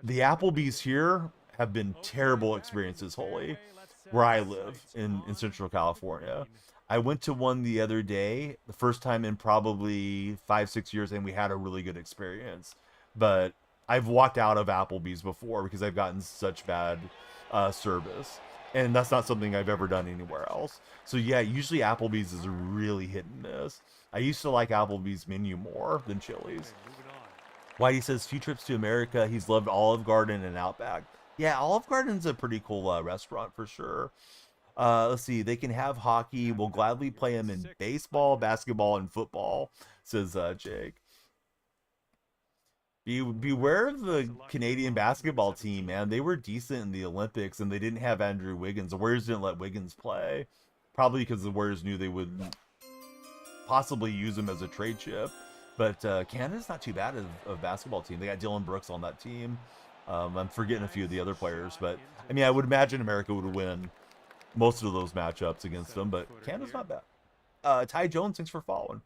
The Applebee's here have been terrible experiences, Holy, where I live in Central California. I went to one the other day, the first time in probably 5-6 years, and we had a really good experience. But I've walked out of Applebee's before because I've gotten such bad service. And that's not something I've ever done anywhere else. So yeah, usually Applebee's is really hit and miss. I used to like Applebee's menu more than Chili's. Whitey says, few trips to America. He's loved Olive Garden and Outback. Yeah, Olive Garden's a pretty cool restaurant for sure. Let's see. They can have hockey. We'll gladly play them in baseball, basketball, and football, says Jake. Beware of the Canadian basketball team, man. They were decent in the Olympics, and they didn't have Andrew Wiggins. The Warriors didn't let Wiggins play. Probably because the Warriors knew they would possibly use him as a trade chip. But Canada's not too bad of basketball team. They got Dylan Brooks on that team. I'm forgetting a few of the other players, but I would imagine America would win most of those matchups against them, but Canada's not bad. Ty Jones, thanks for following.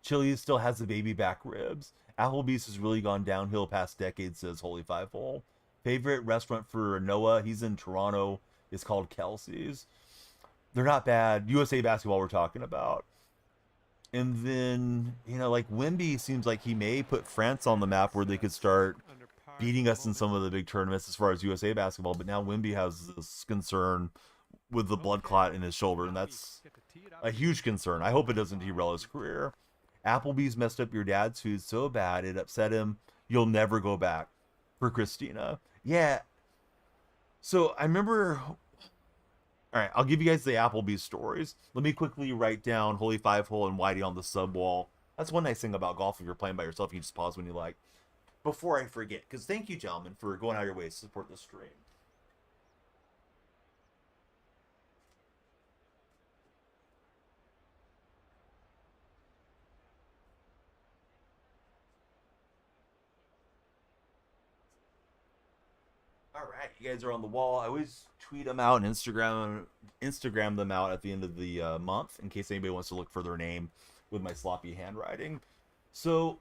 Chili's still has the baby back ribs. Applebee's has really gone downhill past decades, says Holy Five-Hole. Favorite restaurant for Noah, he's in Toronto, is called Kelsey's. They're not bad. USA Basketball we're talking about. And then, like Wimby seems like he may put France on the map where they could start beating us in some of the big tournaments as far as USA Basketball. But now Wimby has this concern with the blood clot in his shoulder, and that's a huge concern. I hope it doesn't derail his career. Applebee's messed up your dad's food so bad it upset him. You'll never go back. For Christina. Yeah. So I remember... All right, I'll give you guys the Applebee's stories. Let me quickly write down Holy Five-Hole and Whitey on the sub wall. That's one nice thing about golf. If you're playing by yourself, you can just pause when you like. Before I forget, because thank you, gentlemen, for going out of your way to support the stream. All right, you guys are on the wall. I always tweet them out and Instagram them out at the end of the month in case anybody wants to look for their name with my sloppy handwriting. So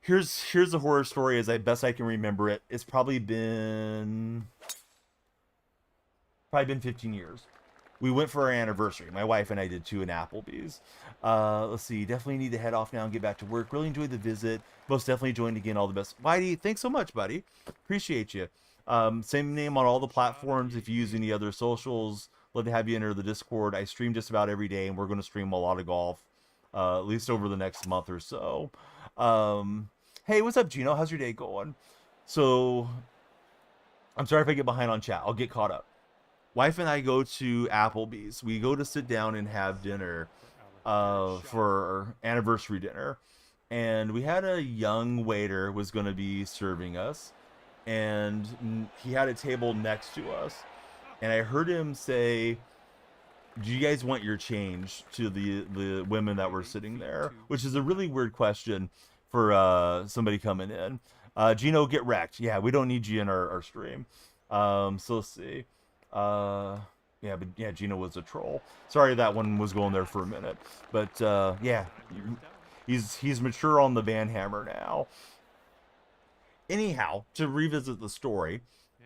Here's a horror story as I best I can remember it. It's probably been 15 years. We went for our anniversary. My wife and I did too in Applebee's. Let's see. Definitely need to head off now and get back to work. Really enjoyed the visit. Most definitely joined again. All the best. Whitey, thanks so much, buddy. Appreciate you. Same name on all the platforms. If you use any other socials, love to have you enter the Discord. I stream just about every day, and we're going to stream a lot of golf, at least over the next month or so. Hey, what's up, Gino? How's your day going? So, I'm sorry if I get behind on chat. I'll get caught up. Wife and I go to Applebee's. We go to sit down and have dinner for anniversary dinner. And we had a young waiter was going to be serving us. And he had a table next to us. And I heard him say, do you guys want your change, to the women that were sitting there? Which is a really weird question for somebody coming in. Gino, get wrecked. Yeah, we don't need you in our stream. So let's see. Yeah, but yeah, Gino was a troll. Sorry that one was going there for a minute. But yeah, he's mature on the Van Hammer now. Anyhow, to revisit the story,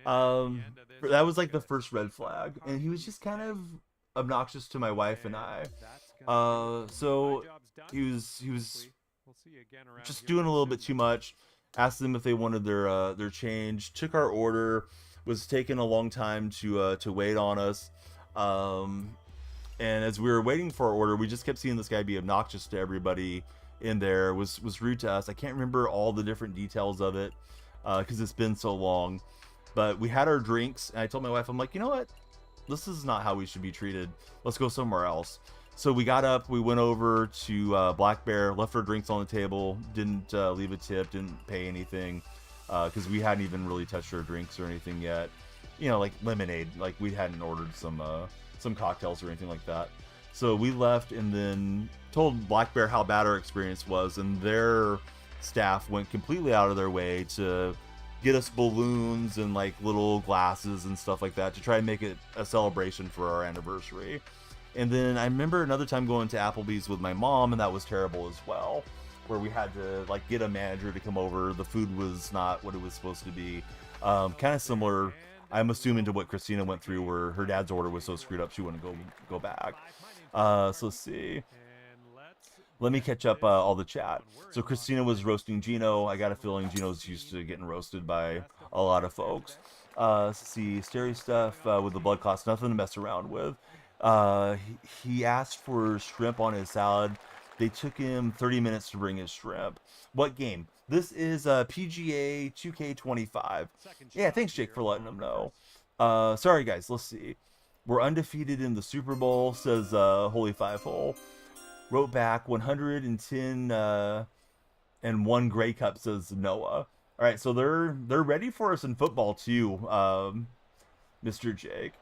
that was like the first red flag, and he was just kind of obnoxious to my wife and I. So he was just doing a little bit too much. Asked them if they wanted their change. Took our order. Was taking a long time to wait on us. And as we were waiting for our order, we just kept seeing this guy be obnoxious to everybody in there. Was rude to us. I can't remember all the different details of it because it's been so long. But we had our drinks, and I told my wife, I'm like, you know what? This is not how we should be treated. Let's go somewhere else. So we got up, we went over to Black Bear, left our drinks on the table, didn't leave a tip, didn't pay anything, because we hadn't even really touched our drinks or anything yet. You know, like lemonade, like we hadn't ordered some cocktails or anything like that. So we left and then told Black Bear how bad our experience was, and their staff went completely out of their way to get us balloons and like little glasses and stuff like that to try and make it a celebration for our anniversary. And then I remember another time going to Applebee's with my mom, and that was terrible as well, where we had to like get a manager to come over. The food was not what it was supposed to be. Kind of similar, I'm assuming, to what Christina went through, where her dad's order was so screwed up she wouldn't go back. So let's see. Let me catch up all the chat. So Christina was roasting Gino. I got a feeling Gino's used to getting roasted by a lot of folks. Let's see. Scary stuff with the blood clots. Nothing to mess around with. He asked for shrimp on his salad. They took him 30 minutes to bring his shrimp. What game? This is PGA 2K25. Yeah, thanks, Jake, for letting him know. Sorry, guys. Let's see. We're undefeated in the Super Bowl, says Holy Five Hole. Wrote back 110 and one Grey Cup, says Noah. All right, so they're ready for us in football too, Mr. Jake.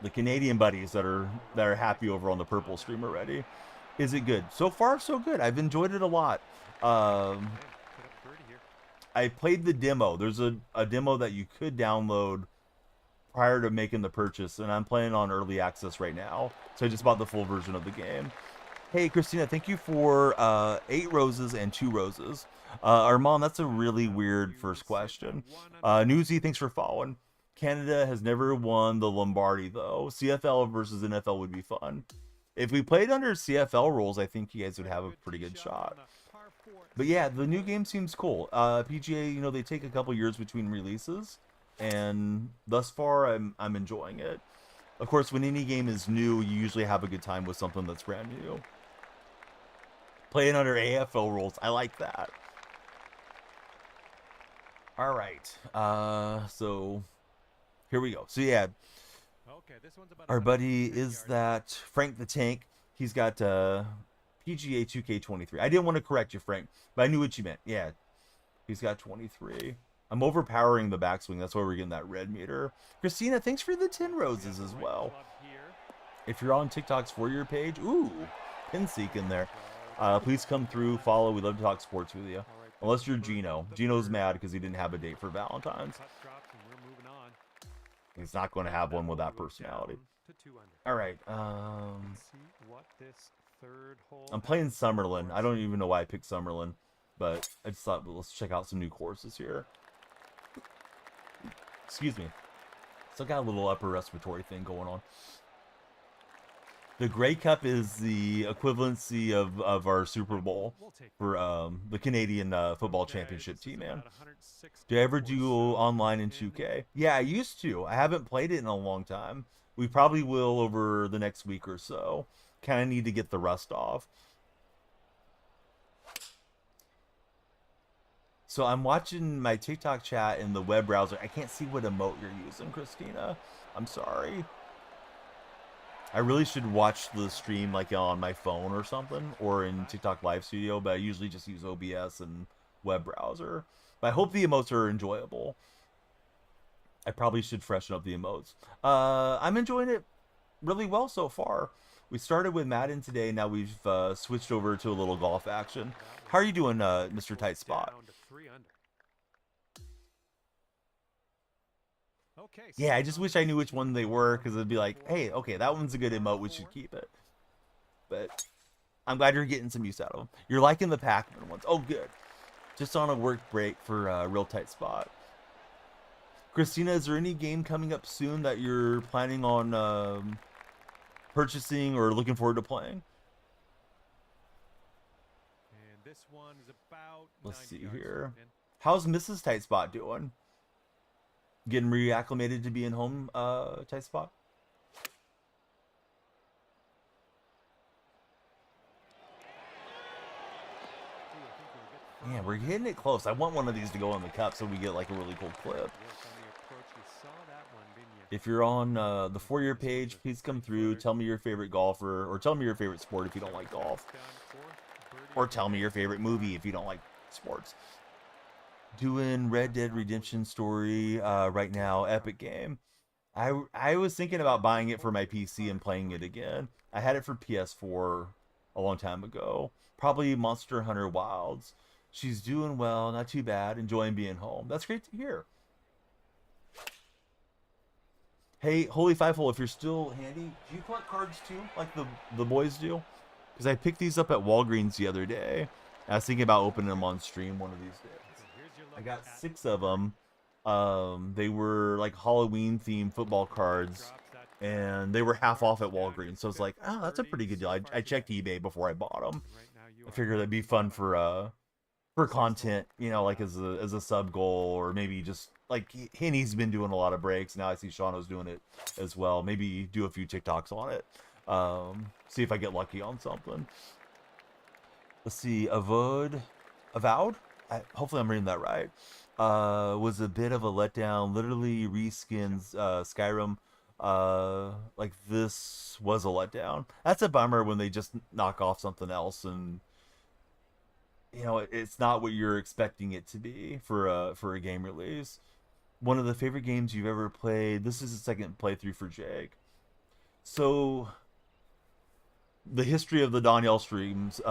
The Canadian buddies that are happy over on the purple stream already. Is it good? So far, so good. I've enjoyed it a lot. I played the demo. There's a demo that you could download prior to making the purchase, and I'm playing on early access right now. So I just bought the full version of the game. Hey, Christina, thank you for 8 roses and 2 roses. Armand, that's a really weird first question. Newsy, thanks for following. Canada has never won the Lombardi, though. CFL versus NFL would be fun. If we played under CFL rules, I think you guys would have a pretty good shot. But yeah, the new game seems cool. PGA, you know, they take a couple years between releases, and thus far, I'm enjoying it. Of course, when any game is new, you usually have a good time with something that's brand new. Playing under AFL rules, I like that. All right, so here we go. So yeah, our buddy is that Frank the Tank. He's got PGA 2K23. I didn't want to correct you, Frank, but I knew what you meant. Yeah, he's got 23. I'm overpowering the backswing. That's why we're getting that red meter. Christina, thanks for the 10 roses as well. If you're on TikTok's For Your page, ooh, Pinseek in there. Please come through, follow. We love to talk sports with you. Unless you're Gino. Gino's mad because he didn't have a date for Valentine's. He's not going to have one with that personality. All right. I'm playing Summerlin. I don't even know why I picked Summerlin. But I just thought, well, let's check out some new courses here. Excuse me. Still got a little upper respiratory thing going on. The Grey Cup is the equivalency of our Super Bowl for the Canadian football championship team, man. Do you ever do online in 2K? Yeah, I used to. I haven't played it in a long time. We probably will over the next week or so. Kind of need to get the rust off. So I'm watching my TikTok chat in the web browser. I can't see what emote you're using, Christina. I'm sorry. I really should watch the stream like on my phone or something, or in TikTok Live Studio, but I usually just use OBS and web browser. But I hope the emotes are enjoyable. I probably should freshen up the emotes. I'm enjoying it really well so far. We started with Madden today, now we've switched over to a little golf action. How are you doing, Mr. Tight Spot? Yeah, I just wish I knew which one they were, because it'd be like, hey, okay, that one's a good emote, we should keep it. But I'm glad you're getting some use out of them. You're liking the Pac-Man ones. Oh, good. Just on a work break for a real tight spot. Christina, is there any game coming up soon that you're planning on purchasing or looking forward to playing? And this one is about Let's see here. How's Mrs. Tight Spot doing? Getting reacclimated to being home, Tight Spot? Yeah, we're hitting it close. I want one of these to go in the cup so we get like a really cool clip. If you're on the For Your page, please come through. Tell me your favorite golfer, or tell me your favorite sport if you don't like golf. Or tell me your favorite movie if you don't like sports. Doing Red Dead Redemption story right now, epic game. I was thinking about buying it for my PC and playing it again. I had it for PS4 a long time ago. Probably Monster Hunter Wilds. She's doing well, not too bad, enjoying being home. That's great to hear. Hey, Holy Fifehole, if you're still handy, do you collect cards too, like the boys do? Because I picked these up at Walgreens the other day. I was thinking about opening them on stream one of these days. I got 6 of them. They were like Halloween themed football cards, and they were half off at Walgreens. So it's like, oh, that's a pretty good deal. I checked eBay before I bought them. I figured that'd be fun for content, you know, like as a sub goal, or maybe just like Henny's been doing a lot of breaks. Now I see Shauno's doing it as well. Maybe do a few TikToks on it. See if I get lucky on something. Let's see, Avowed. Hopefully I'm reading that right. Was a bit of a letdown. Literally reskins Skyrim. Like this was a letdown. That's a bummer when they just knock off something else, and you know it's not what you're expecting it to be for a game release. One of the favorite games you've ever played. This is the second playthrough for Jake. So the history of the Donyell streams,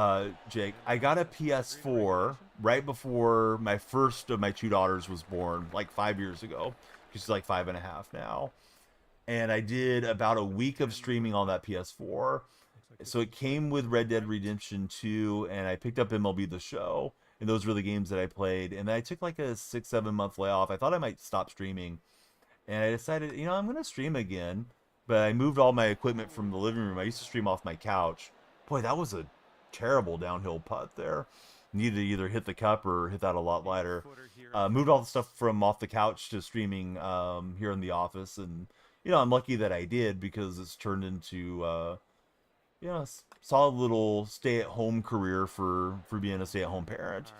Jake. I got a PS4 right before my first of my 2 daughters was born, like 5 years ago. She's like 5.5 now. And I did about a week of streaming on that PS4. So it came with Red Dead Redemption 2, and I picked up MLB The Show. And those were the games that I played. And then I took like a 6-7 month layoff. I thought I might stop streaming. And I decided, you know, I'm going to stream again. But I moved all my equipment from the living room. I used to stream off my couch. Boy, that was a terrible downhill putt there. Needed to either hit the cup or hit that a lot lighter. Moved all the stuff from off the couch to streaming here in the office. And, you know, I'm lucky that I did, because it's turned into, you know, a solid little stay-at-home career for being a stay-at-home parent.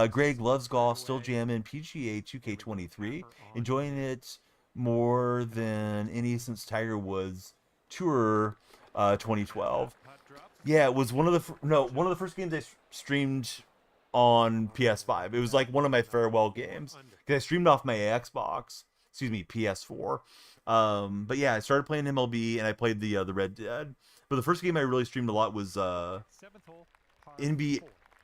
Greg loves golf, still jamming PGA 2K23. Enjoying it more than any since Tiger Woods Tour 2012. Yeah, it was one of the first games I streamed on PS5. It was like one of my farewell games, because I streamed off my PS4. But yeah, I started playing MLB, and I played the Red Dead. But the first game I really streamed a lot was NBA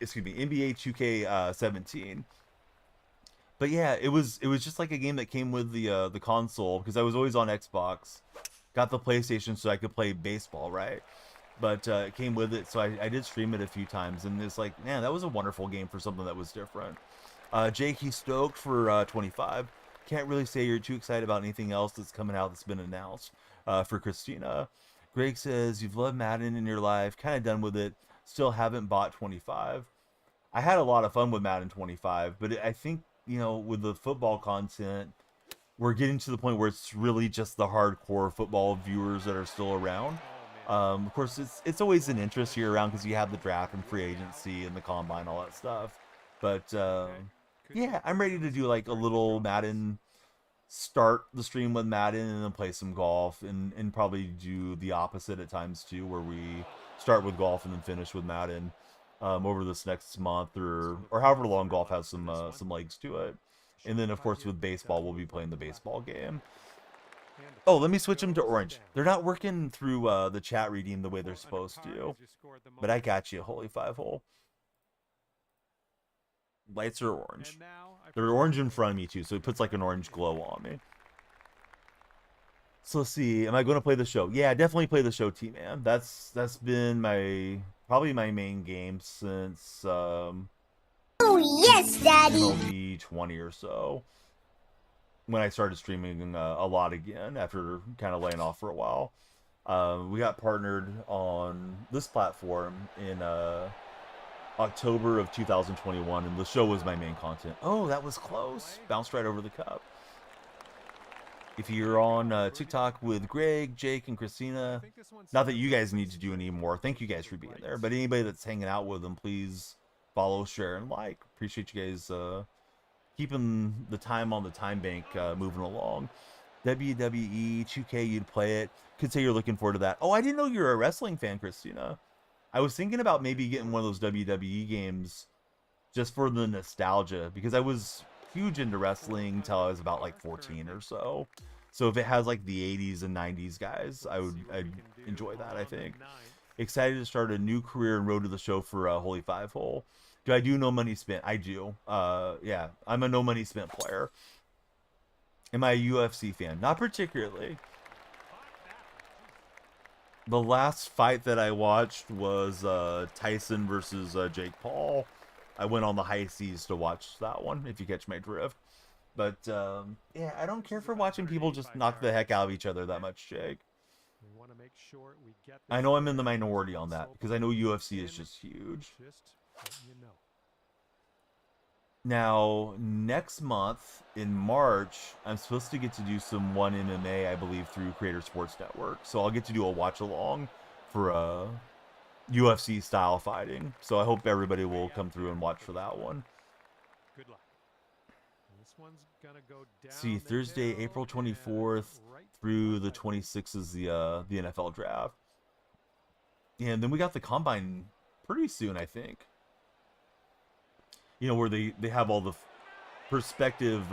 2K17. But yeah, it was just like a game that came with the console, because I was always on Xbox. Got the PlayStation so I could play baseball, right? but it came with it, so I did stream it a few times, and it's like, man, that was a wonderful game for something that was different. Jake, he's stoked for 25. Can't really say you're too excited about anything else that's coming out that's been announced. For Christina, Greg says you've loved Madden in your life, kind of done with it, still haven't bought 25. I had a lot of fun with Madden 25, but I think, with the football content, we're getting to the point where it's really just the hardcore football viewers that are still around. Of course, it's always an interest year round because you have the draft and free agency and the combine, all that stuff. But yeah, I'm ready to do like a little Madden, start the stream with Madden and then play some golf, and probably do the opposite at times too, where we start with golf and then finish with Madden over this next month or however long golf has some legs to it. And then of course with baseball, we'll be playing the baseball game. Oh, let me switch them to orange. They're not working through the chat reading the way they're supposed to. But I got you. Holy five hole. Lights are orange. They're orange in front of me too, so it puts like an orange glow on me. So let's see. Am I going to play the show? Yeah, definitely play the show, T-Man. That's been probably my main game since Oh yes, Daddy. MLB 20 or so. When I started streaming a lot again after kind of laying off for a while. We got partnered on this platform in October of 2021, and the show was my main content. Oh, that was close. Bounced right over the cup. If you're on TikTok with Greg, Jake, and Christina, not that you guys need to do anymore. Thank you guys for being there. But anybody that's hanging out with them, please follow, share, and like. Appreciate you guys keeping the time on the time bank moving along. WWE 2K, you'd play it. Could say you're looking forward to that. Oh, I didn't know you were a wrestling fan, Christina. I was thinking about maybe getting one of those WWE games just for the nostalgia, because I was huge into wrestling until I was about like 14 or so. So if it has like the 80s and 90s guys, I'd enjoy that, I think. Excited to start a new career and road to the show for Holy Five Hole. Do I do no money spent? I do. Yeah, I'm a no money spent player. Am I a UFC fan? Not particularly. The last fight that I watched was Tyson versus Jake Paul. I went on the high seas to watch that one, if you catch my drift. But, yeah, I don't care for watching people just knock the heck out of each other that much, Jake. I know I'm in the minority on that, because I know UFC is just huge. Now, next month, in March, I'm supposed to get to do some 1MMA, I believe, through Creator Sports Network. So I'll get to do a watch-along for UFC-style fighting. So I hope everybody will come through and watch for that one. Good luck. This one's gonna go down. See, Thursday, April 24th through the 26th is the NFL draft. And then we got the Combine pretty soon, I think. Where they have all the prospective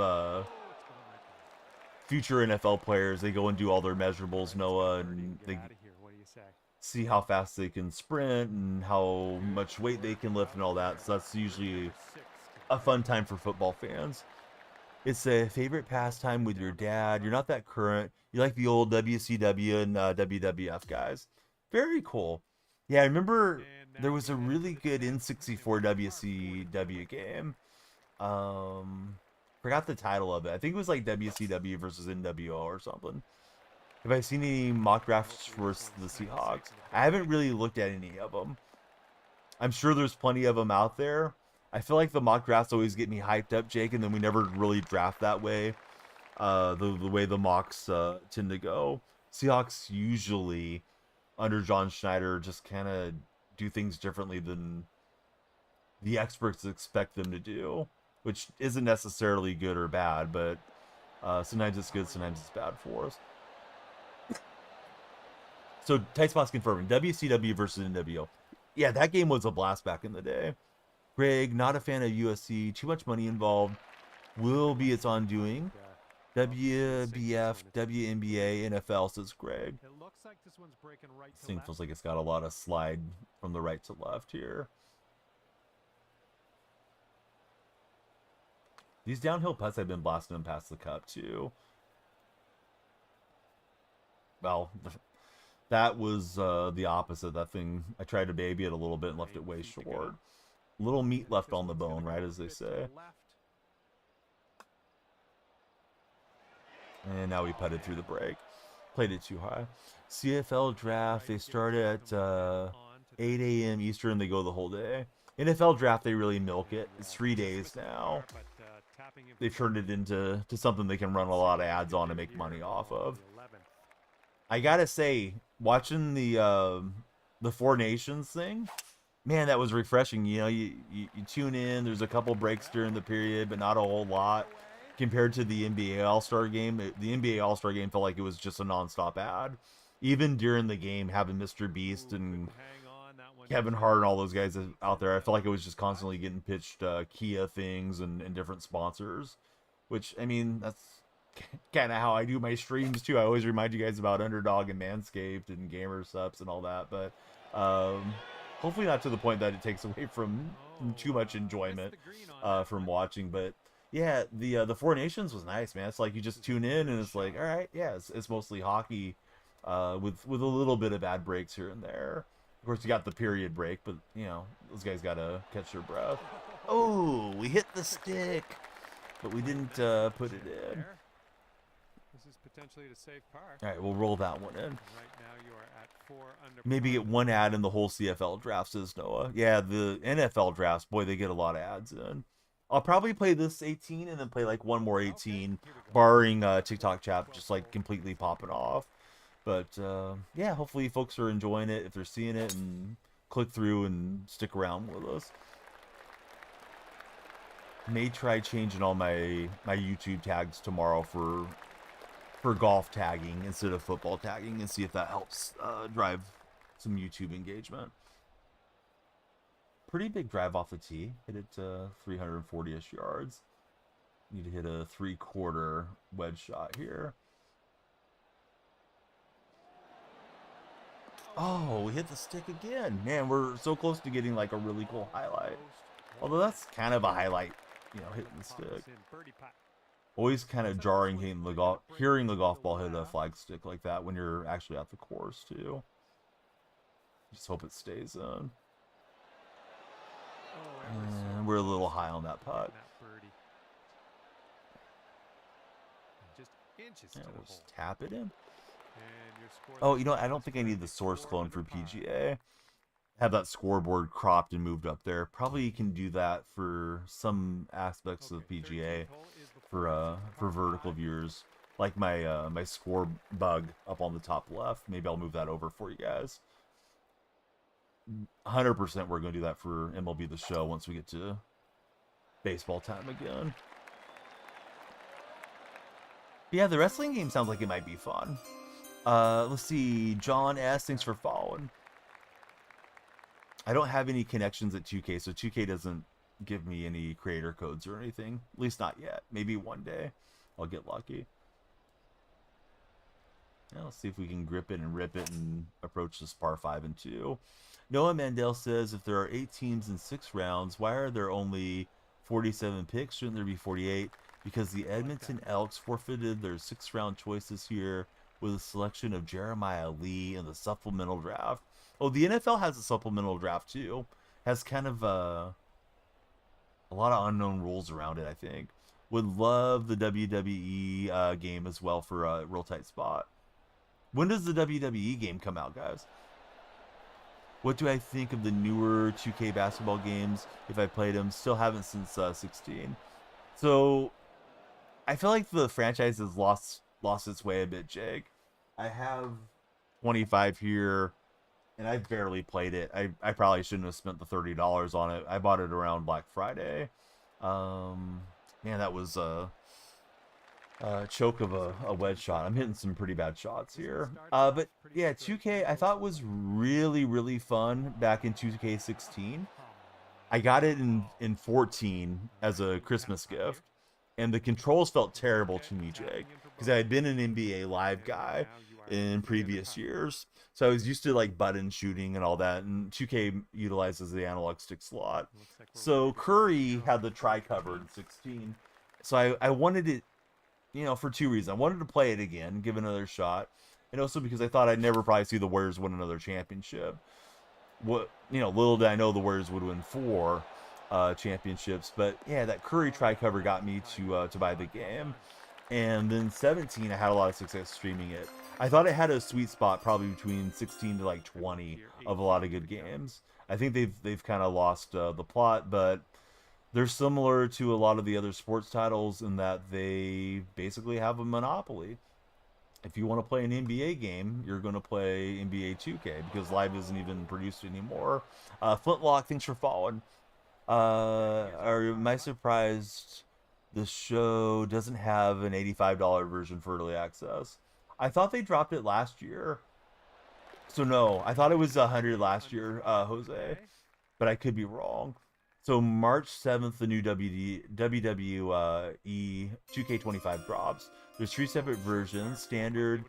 future NFL players. They go and do all their measurables, Noah, and they see how fast they can sprint and how much weight they can lift and all that. So that's usually a fun time for football fans. It's a favorite pastime with your dad. You're not that current. You like the old WCW and WWF guys. Very cool. Yeah, I remember there was a really good N64 WCW game. Forgot the title of it. I think it was like WCW versus NWO or something. Have I seen any mock drafts for the Seahawks? I haven't really looked at any of them. I'm sure there's plenty of them out there. I feel like the mock drafts always get me hyped up, Jake, and then we never really draft that way. The way the mocks tend to go. Seahawks usually, under John Schneider, just kind of do things differently than the experts expect them to do, which isn't necessarily good or bad, but sometimes it's good, sometimes it's bad for us. So, Tight Spots confirming, WCW versus NWO. Yeah, that game was a blast back in the day. Greg, not a fan of USC, too much money involved. Will be its undoing. WBF, WNBA, NFL, says Greg. This thing feels like it's got a lot of slide from the right to left here. These downhill putts, I've been blasting them past the cup too. Well, That was the opposite. That thing, I tried to baby it a little bit and left it way short. Little meat left on the bone, right, as they say. And now we putted through the break. Played it too high. CFL draft, they start at 8 a.m. Eastern. They go the whole day. NFL draft, they really milk it. It's 3 days now. They've turned it into something they can run a lot of ads on and make money off of. I gotta say, watching the Four Nations thing, man, that was refreshing. You know, you tune in. There's a couple breaks during the period, but not a whole lot. Compared to the NBA All-Star Game, the NBA All-Star Game felt like it was just a non-stop ad. Even during the game, having Mr. Beast and Kevin Hart and all those guys out there, I felt like it was just constantly getting pitched Kia things and different sponsors. Which, I mean, that's kind of how I do my streams too. I always remind you guys about Underdog and Manscaped and Gamer Subs and all that. But hopefully not to the point that it takes away from too much enjoyment from watching. But yeah, the Four Nations was nice, man. It's like you just tune in and it's like, all right, yeah, it's mostly hockey with a little bit of ad breaks here and there. Of course, you got the period break, but you know those guys gotta catch their breath. Oh, we hit the stick, but we didn't put it in. This is potentially to save par. All right, we'll roll that one in. Right now you are at 4 under. Maybe get one ad in the whole CFL draft, says Noah. Yeah, the NFL drafts, boy, they get a lot of ads in. I'll probably play this 18 and then play like one more 18, barring TikTok chat just like completely popping off. But yeah, hopefully folks are enjoying it if they're seeing it and click through and stick around with us. May try changing all my YouTube tags tomorrow for golf tagging instead of football tagging and see if that helps drive some YouTube engagement. Pretty big drive off the tee. Hit it 340-ish yards. Need to hit a 3/4 wedge shot here. Oh, we hit the stick again. Man, we're so close to getting like a really cool highlight. Although that's kind of a highlight, you know, hitting the stick. Always kind of jarring hearing the golf ball hit a flag stick like that when you're actually at the course too. Just hope it stays in. And we're a little high on that putt. Yeah, we'll just tap it in. Oh, you know what? I don't think I need the source clone for PGA. Have that scoreboard cropped and moved up there. Probably can do that for some aspects of PGA for vertical viewers, like my my score bug up on the top left. Maybe I'll move that over for you guys. 100% we're going to do that for MLB The Show once we get to baseball time again. But yeah, the wrestling game sounds like it might be fun. Let's see. John S., thanks for following. I don't have any connections at 2K, so 2K doesn't give me any creator codes or anything. At least not yet. Maybe one day I'll get lucky. Yeah, let's see if we can grip it and rip it and approach this par 5 and 2. Noah Mandel says, if there are 8 teams in 6 rounds, why are there only 47 picks? Shouldn't there be 48? Because the Edmonton Elks forfeited their 6th-round choices here with a selection of Jeremiah Lee in the supplemental draft. Oh, the NFL has a supplemental draft too. Has kind of a lot of unknown rules around it, I think. Would love the WWE game as well for a real tight spot. When does the WWE game come out, guys? What do I think of the newer 2K basketball games? If I played them, still haven't since 16. So I feel like the franchise has lost its way a bit, Jake. I have 25 here, and I've barely played it. I probably shouldn't have spent the $30 on it. I bought it around Black Friday. Man, that was a choke of a wedge shot. I'm hitting some pretty bad shots here. But yeah, 2K I thought was really, really fun back in 2K16. I got it in 14 as a Christmas gift, and the controls felt terrible to me, Jake, because I had been an NBA Live guy in previous years. So I was used to like button shooting and all that, and 2K utilizes the analog stick slot. So Curry had the tri-cover in 16. So I wanted it, you know, for 2 reasons. I wanted to play it again, give it another shot. and also because I thought I'd never probably see the Warriors win another championship. What, little did I know the Warriors would win 4 championships, but yeah, that Curry try-cover got me to buy the game. And then 17, I had a lot of success streaming it. I thought it had a sweet spot probably between 16 to like 20 of a lot of good games. I think they've kind of lost the plot, but they're similar to a lot of the other sports titles in that they basically have a monopoly. If you want to play an NBA game, you're going to play NBA 2K because Live isn't even produced anymore. Flintlock, thanks for following. Am I surprised the show doesn't have an $85 version for early access? I thought they dropped it last year. So no, I thought it was 100 last year, Jose, but I could be wrong. So March 7th, the new WWE 2K25 drops. There's 3 separate versions: Standard,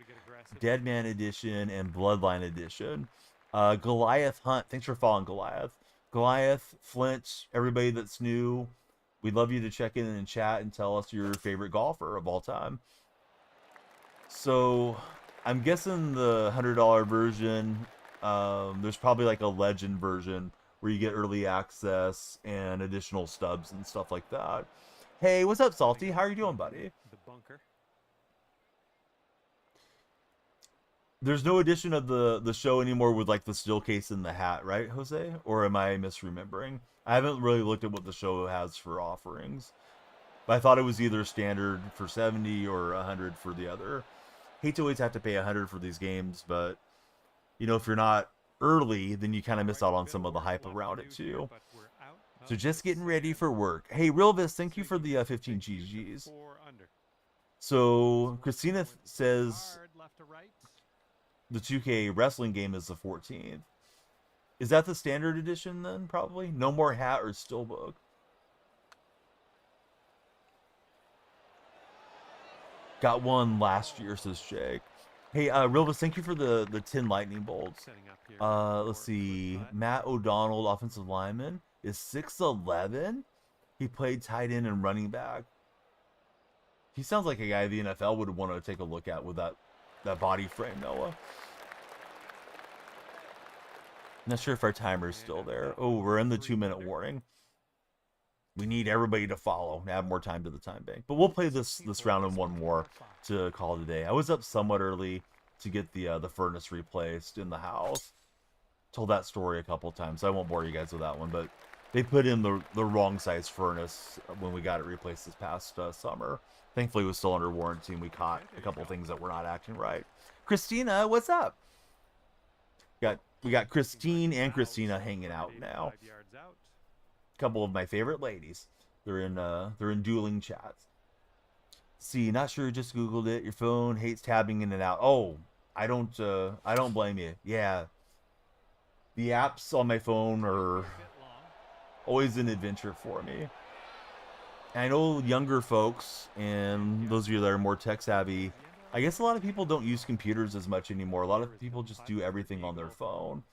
Deadman Edition, and Bloodline Edition. Goliath Hunt, thanks for following Goliath. Goliath, Flint, everybody that's new, we'd love you to check in and chat and tell us your favorite golfer of all time. So I'm guessing the $100 version, there's probably like a legend version where you get early access and additional stubs and stuff like that. Hey, what's up, Salty? How are you doing, buddy? The bunker. There's no edition of the show anymore with like the still case in the hat, right, Jose? Or am I misremembering? I haven't really looked at what the show has for offerings, but I thought it was either standard for 70 or 100 for the other. Hate to always have to pay 100 for these games, but if you're not early, then you kind of miss out on some of the hype around it too. So just getting ready for work. Hey, Realvis, thank you for the 15 GGs. So Christina says the 2K wrestling game is the 14th. Is that the standard edition then? Probably. No more hat or steelbook. Got one last year, says Jake. Hey, Realvis, thank you for the 10 lightning bolts. Let's see. Matt O'Donnell, offensive lineman, is 6'11". He played tight end and running back. He sounds like a guy the NFL would want to take a look at with that body frame, Noah. Not sure if our timer is still there. Oh, we're in the 2-minute warning. We need everybody to follow and add more time to the time bank. But we'll play this round and one more to call it a day. I was up somewhat early to get the furnace replaced in the house. Told that story a couple times. So I won't bore you guys with that one, but they put in the wrong size furnace when we got it replaced this past summer. Thankfully, it was still under warranty, and we caught a couple things that were not acting right. Christina, what's up? We got Christine and Christina hanging out now. Couple of my favorite ladies. They're in dueling chats. See, not sure, just Googled it. Your phone hates tabbing in and out. Oh, I don't blame you. Yeah. The apps on my phone are always an adventure for me. And I know younger folks and those of you that are more tech savvy, I guess a lot of people don't use computers as much anymore. A lot of people just do everything on their phone.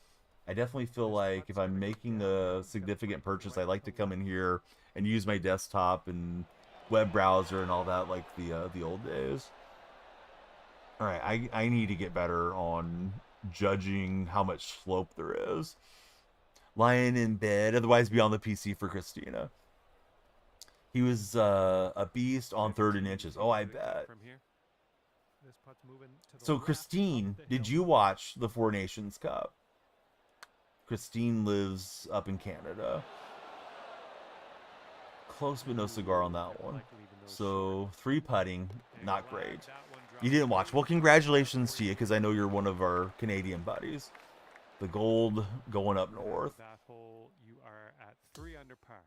I definitely feel like if I'm making a significant purchase, I like to come in here and use my desktop and web browser and all that like the old days. All right, I need to get better on judging how much slope there is. Lying in bed, otherwise be on the PC for Christina. He was a beast on 3rd and inches. Oh, I bet. So Christine, did you watch the Four Nations Cup? Christine lives up in Canada. Close but no cigar on that one. So 3 putting, not great. You didn't watch. Well, congratulations to you, because I know you're one of our Canadian buddies. The gold going up north. That hole, you are at 3 under par.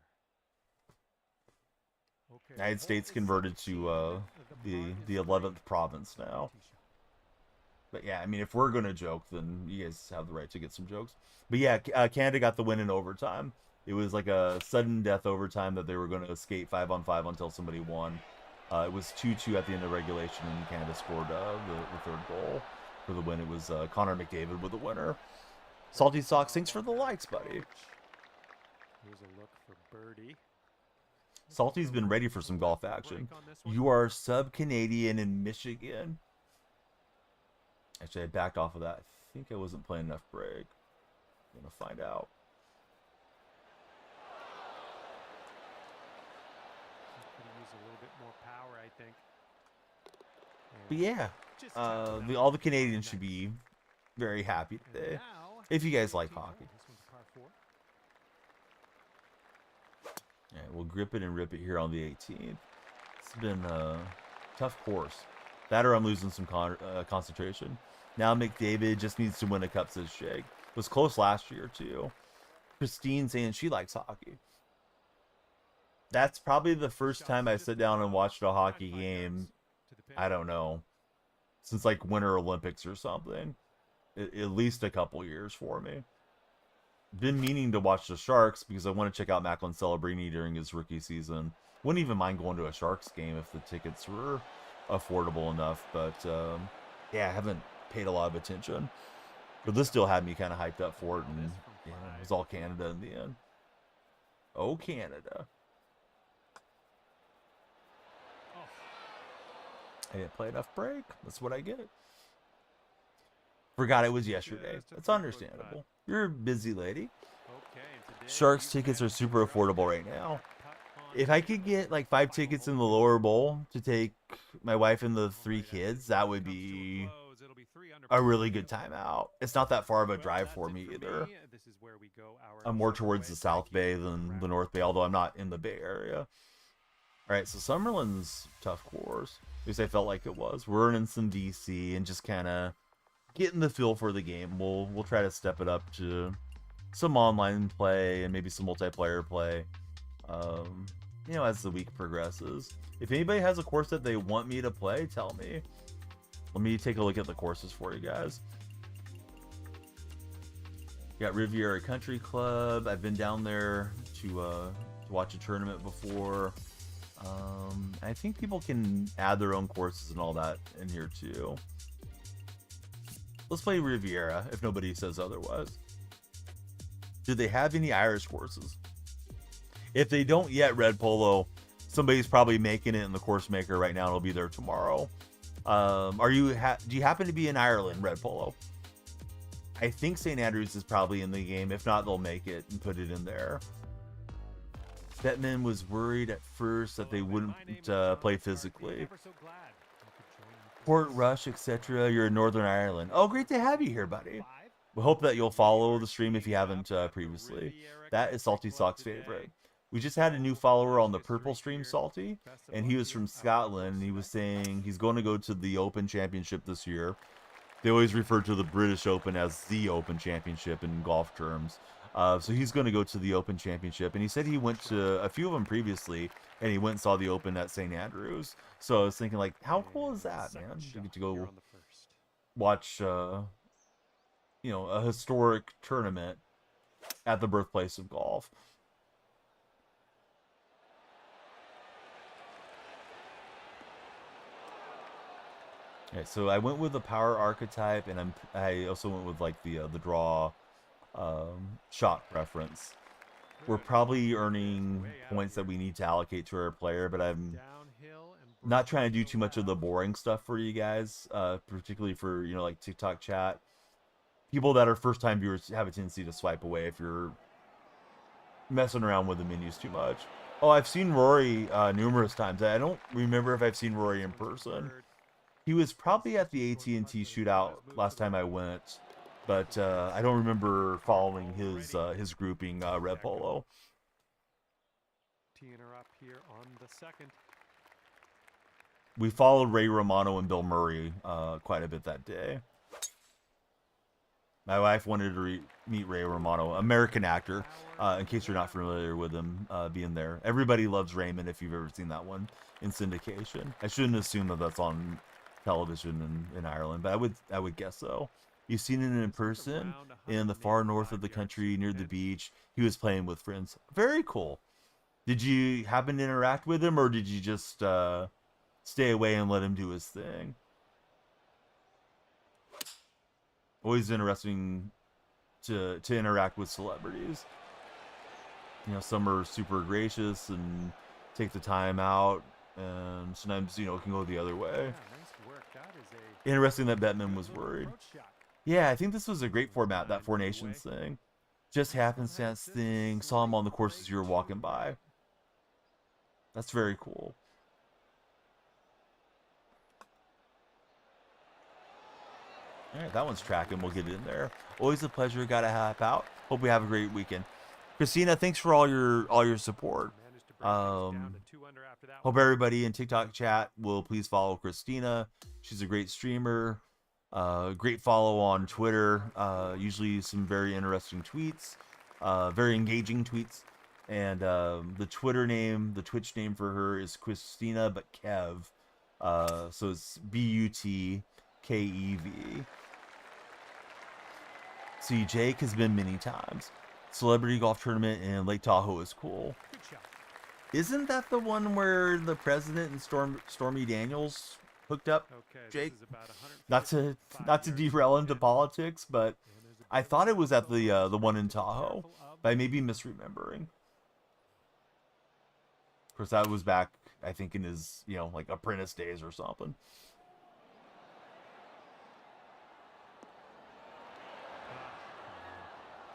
Okay. United States converted to the 11th province now. But yeah, I mean, if we're going to joke, then you guys have the right to get some jokes. But yeah, Canada got the win in overtime. It was like a sudden death overtime that they were going to skate 5-on-5 until somebody won. It was 2-2 at the end of regulation, and Canada scored the 3rd goal for the win. It was Connor McDavid with the winner. Salty Socks, thanks for the likes, buddy. Here's a look for birdie. Salty's been ready for some golf action. You are sub-Canadian in Michigan. Actually, I backed off of that. I think I wasn't playing enough break. I'm gonna find out. Could use a little bit more power, I think. But yeah, all the Canadians should be very happy today. If you guys like hockey. Alright, we'll grip it and rip it here on the 18th. It's been a tough course. That or I'm losing some concentration. Now McDavid just needs to win a cup, says Shake. Was close last year too. Christine saying she likes hockey. That's probably the first time I sit down and watched a hockey game, I don't know, since like Winter Olympics or something. At least a couple years for me. Been meaning to watch the Sharks because I want to check out Macklin Celebrini during his rookie season. Wouldn't even mind going to a Sharks game if the tickets were affordable enough, but yeah, I haven't paid a lot of attention. But this still had me kind of hyped up for it, and yeah, it was all Canada in the end. Oh, Canada. I didn't play enough break. That's what I get. Forgot it was yesterday. That's understandable. You're a busy lady. Sharks tickets are super affordable right now. If I could get like 5 tickets in the lower bowl to take my wife and the 3 kids, that would be a really good time out. It's not that far of a drive for me either. I'm more towards the South Bay than the North Bay, although I'm not in the Bay Area. Alright, so Summerlin's tough course. At least I felt like it was. We're running some DC and just kind of getting the feel for the game. We'll try to step it up to some online play and maybe some multiplayer play. You know, as the week progresses. If anybody has a course that they want me to play, tell me. Let me take a look at the courses for you guys. Got Riviera Country Club. I've been down there to watch a tournament before. I think people can add their own courses and all that in here too. Let's play Riviera if nobody says otherwise. Do they have any Irish courses? If they don't yet, Red Polo, somebody's probably making it in the course maker right now. It'll be there tomorrow. Do you happen to be in Ireland, Red Polo? I think St. Andrews is probably in the game. If not, they'll make it and put it in there. Bettman was worried at first that they wouldn't play physically. Port Rush, etc. You're in Northern Ireland. Oh, great to have you here, buddy. We hope that you'll follow the stream if you haven't previously. That is Salty Sock's favorite. We just had a new follower on the Purple stream, Salty, and he was from Scotland. And he was saying he's going to go to the Open Championship this year. They always refer to the British Open as the Open Championship in golf terms. So he's going to go to the Open Championship, and he said he went to a few of them previously, and he went and saw the Open at St. Andrews. So I was thinking, like, how cool is that, man? You get to go watch, you know, a historic tournament at the birthplace of golf. Okay, so I went with the power archetype, and I also went with like the draw shot preference. We're probably earning points that we need to allocate to our player, but I'm not trying to do too much of the boring stuff for you guys, particularly for, you know, like TikTok chat. People that are first-time viewers have a tendency to swipe away if you're messing around with the menus too much. Oh, I've seen Rory numerous times. I don't remember if I've seen Rory in person. He was probably at the AT&T shootout last time I went, but I don't remember following his grouping, Red Polo. Teeing her up here on the second. We followed Ray Romano and Bill Murray quite a bit that day. My wife wanted to meet Ray Romano, American actor, in case you're not familiar with him being there. Everybody Loves Raymond, if you've ever seen that one in syndication. I shouldn't assume that that's on television in Ireland, but I would guess so. You've seen it in person in the far north of the country near the beach. He was playing with friends. Very cool. Did you happen to interact with him, or did you just stay away and let him do his thing? Always interesting to interact with celebrities. You know, some are super gracious and take the time out, and sometimes, you know, it can go the other way. Interesting that Bettman was worried. Yeah, I think this was a great format, that Four Nations thing. Just happenstance thing. Saw him on the course as you were walking by. That's very cool. All right, that one's tracking. We'll get it in there. Always a pleasure. Got to hop out. Hope we have a great weekend. Christina, thanks for all your support. Hope everybody in TikTok chat will please follow Christina. She's a great streamer. Great follow on Twitter. Usually some very interesting tweets. Very engaging tweets. And the Twitter name, the Twitch name for her is Christina but Kev. So it's BUTKEV. See, Jake has been many times. Celebrity golf tournament in Lake Tahoe is cool. Isn't that the one where the president and Stormy Daniels hooked up, Jake? Not to derail into politics, but I thought it was at the one in Tahoe, but I may be misremembering. Of course, that was back, I think, in his, like apprentice days or something.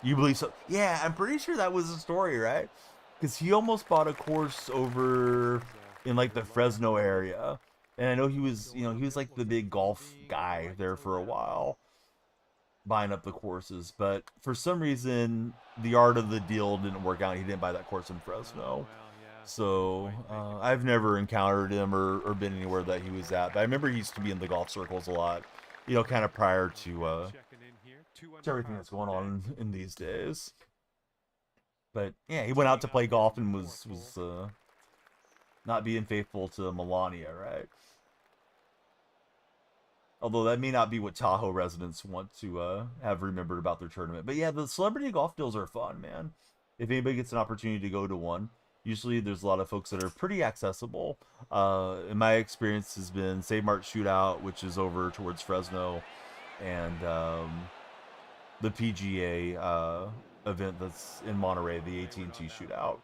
You believe so? Yeah, I'm pretty sure that was the story, right? Because he almost bought a course over in like the Fresno area, and I know he was, he was like the big golf guy there for a while, buying up the courses. But for some reason, the art of the deal didn't work out. He didn't buy that course in Fresno, so I've never encountered him or been anywhere that he was at. But I remember he used to be in the golf circles a lot, kind of prior to everything that's going on in these days. But yeah, he went out to play golf and was not being faithful to Melania, right? Although that may not be what Tahoe residents want to have remembered about their tournament. But yeah, the celebrity golf deals are fun, man. If anybody gets an opportunity to go to one, usually there's a lot of folks that are pretty accessible. In my experience has been Save Mart Shootout, which is over towards Fresno, and the PGA event that's in Monterey, the AT&T Shootout.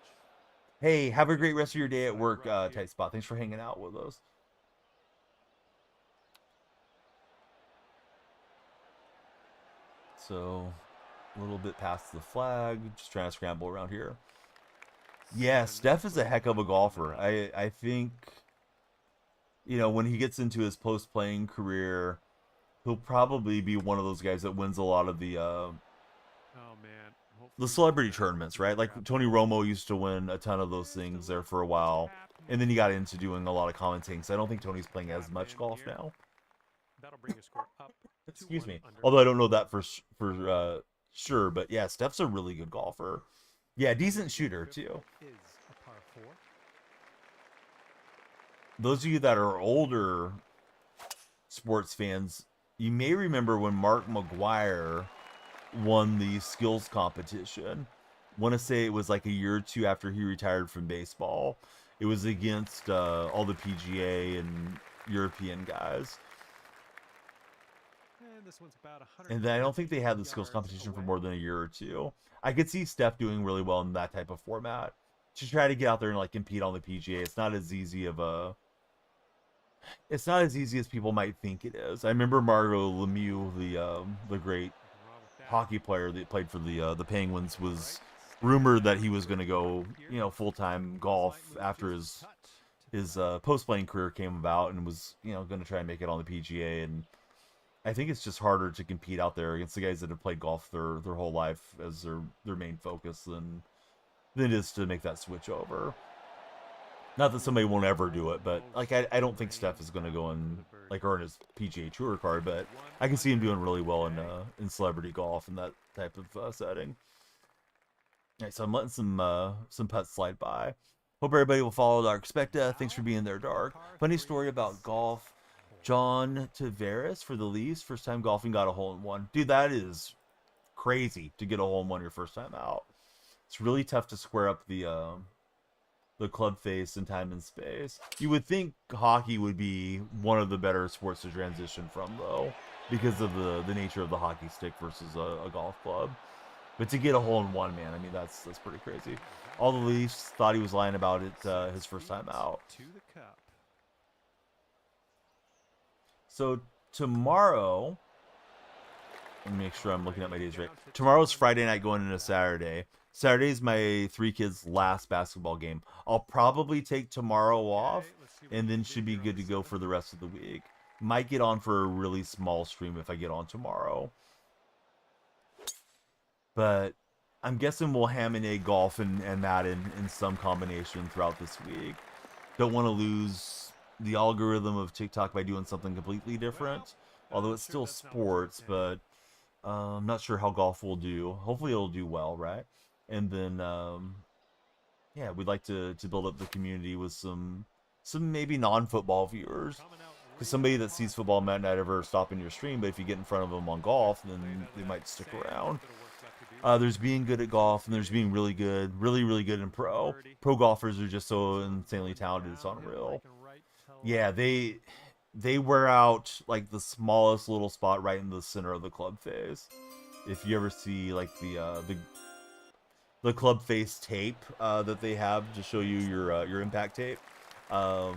Hey, have a great rest of your day at work, Tight Spot. Thanks for hanging out with us. So, a little bit past the flag, just trying to scramble around here. Yeah, Steph is a heck of a golfer. I think, when he gets into his post-playing career, he'll probably be one of those guys that wins a lot of the celebrity tournaments, right? Like Tony Romo used to win a ton of those things there for a while, and then he got into doing a lot of commentating. So I don't think Tony's playing as much golf now. Excuse me. Although I don't know that for sure, but yeah, Steph's a really good golfer. Yeah, decent shooter too. Those of you that are older sports fans, you may remember when Mark McGuire won the skills competition. Want to say it was like a year or two after he retired from baseball. It was against all the PGA and European guys. And then I don't think they had the skills competition for more than a year or two. I could see Steph doing really well in that type of format. To try to get out there and like compete on the PGA, it's not as easy as people might think it is. I remember Mario Lemieux, the great hockey player that played for the Penguins, was rumored that he was going to go, full-time golf after his post-playing career came about, and was, going to try and make it on the PGA. And I think it's just harder to compete out there against the guys that have played golf their whole life as their main focus than it is to make that switch over. Not that somebody won't ever do it, but like I don't think Steph is going to go and like earn his PGA Tour card, but I can see him doing really well in celebrity golf in that type of setting. All right, so I'm letting some putts slide by. Hope everybody will follow Dark Specta. Thanks for being there, Dark. Funny story about golf. John Tavares for the Leafs, first time golfing, got a hole-in-one. Dude, that is crazy to get a hole-in-one your first time out. It's really tough to square up the club face in time and space. You would think hockey would be one of the better sports to transition from, though, because of the nature of the hockey stick versus a golf club. But to get a hole-in-one, man, I mean, that's pretty crazy. All the Leafs thought he was lying about it his first time out. So tomorrow, let me make sure I'm looking at my days right. Tomorrow's Friday night going into Saturday. Saturday's my 3 kids' last basketball game. I'll probably take tomorrow off and then should be good to go for the rest of the week. Might get on for a really small stream if I get on tomorrow. But I'm guessing we'll ham and egg golf and Madden in some combination throughout this week. Don't want to lose the algorithm of TikTok by doing something completely different. Although it's still sports, but I'm not sure how golf will do. Hopefully it'll do well, right? And then, yeah, we'd like to build up the community with some maybe non-football viewers. Because somebody that sees football might not ever stop in your stream, but if you get in front of them on golf, then they might stick around. There's being good at golf, and there's being really good in pro. Pro golfers are just so insanely talented, it's unreal. Yeah, they wear out like the smallest little spot right in the center of the club face. If you ever see like the club face tape that they have to show you your impact tape, yeah,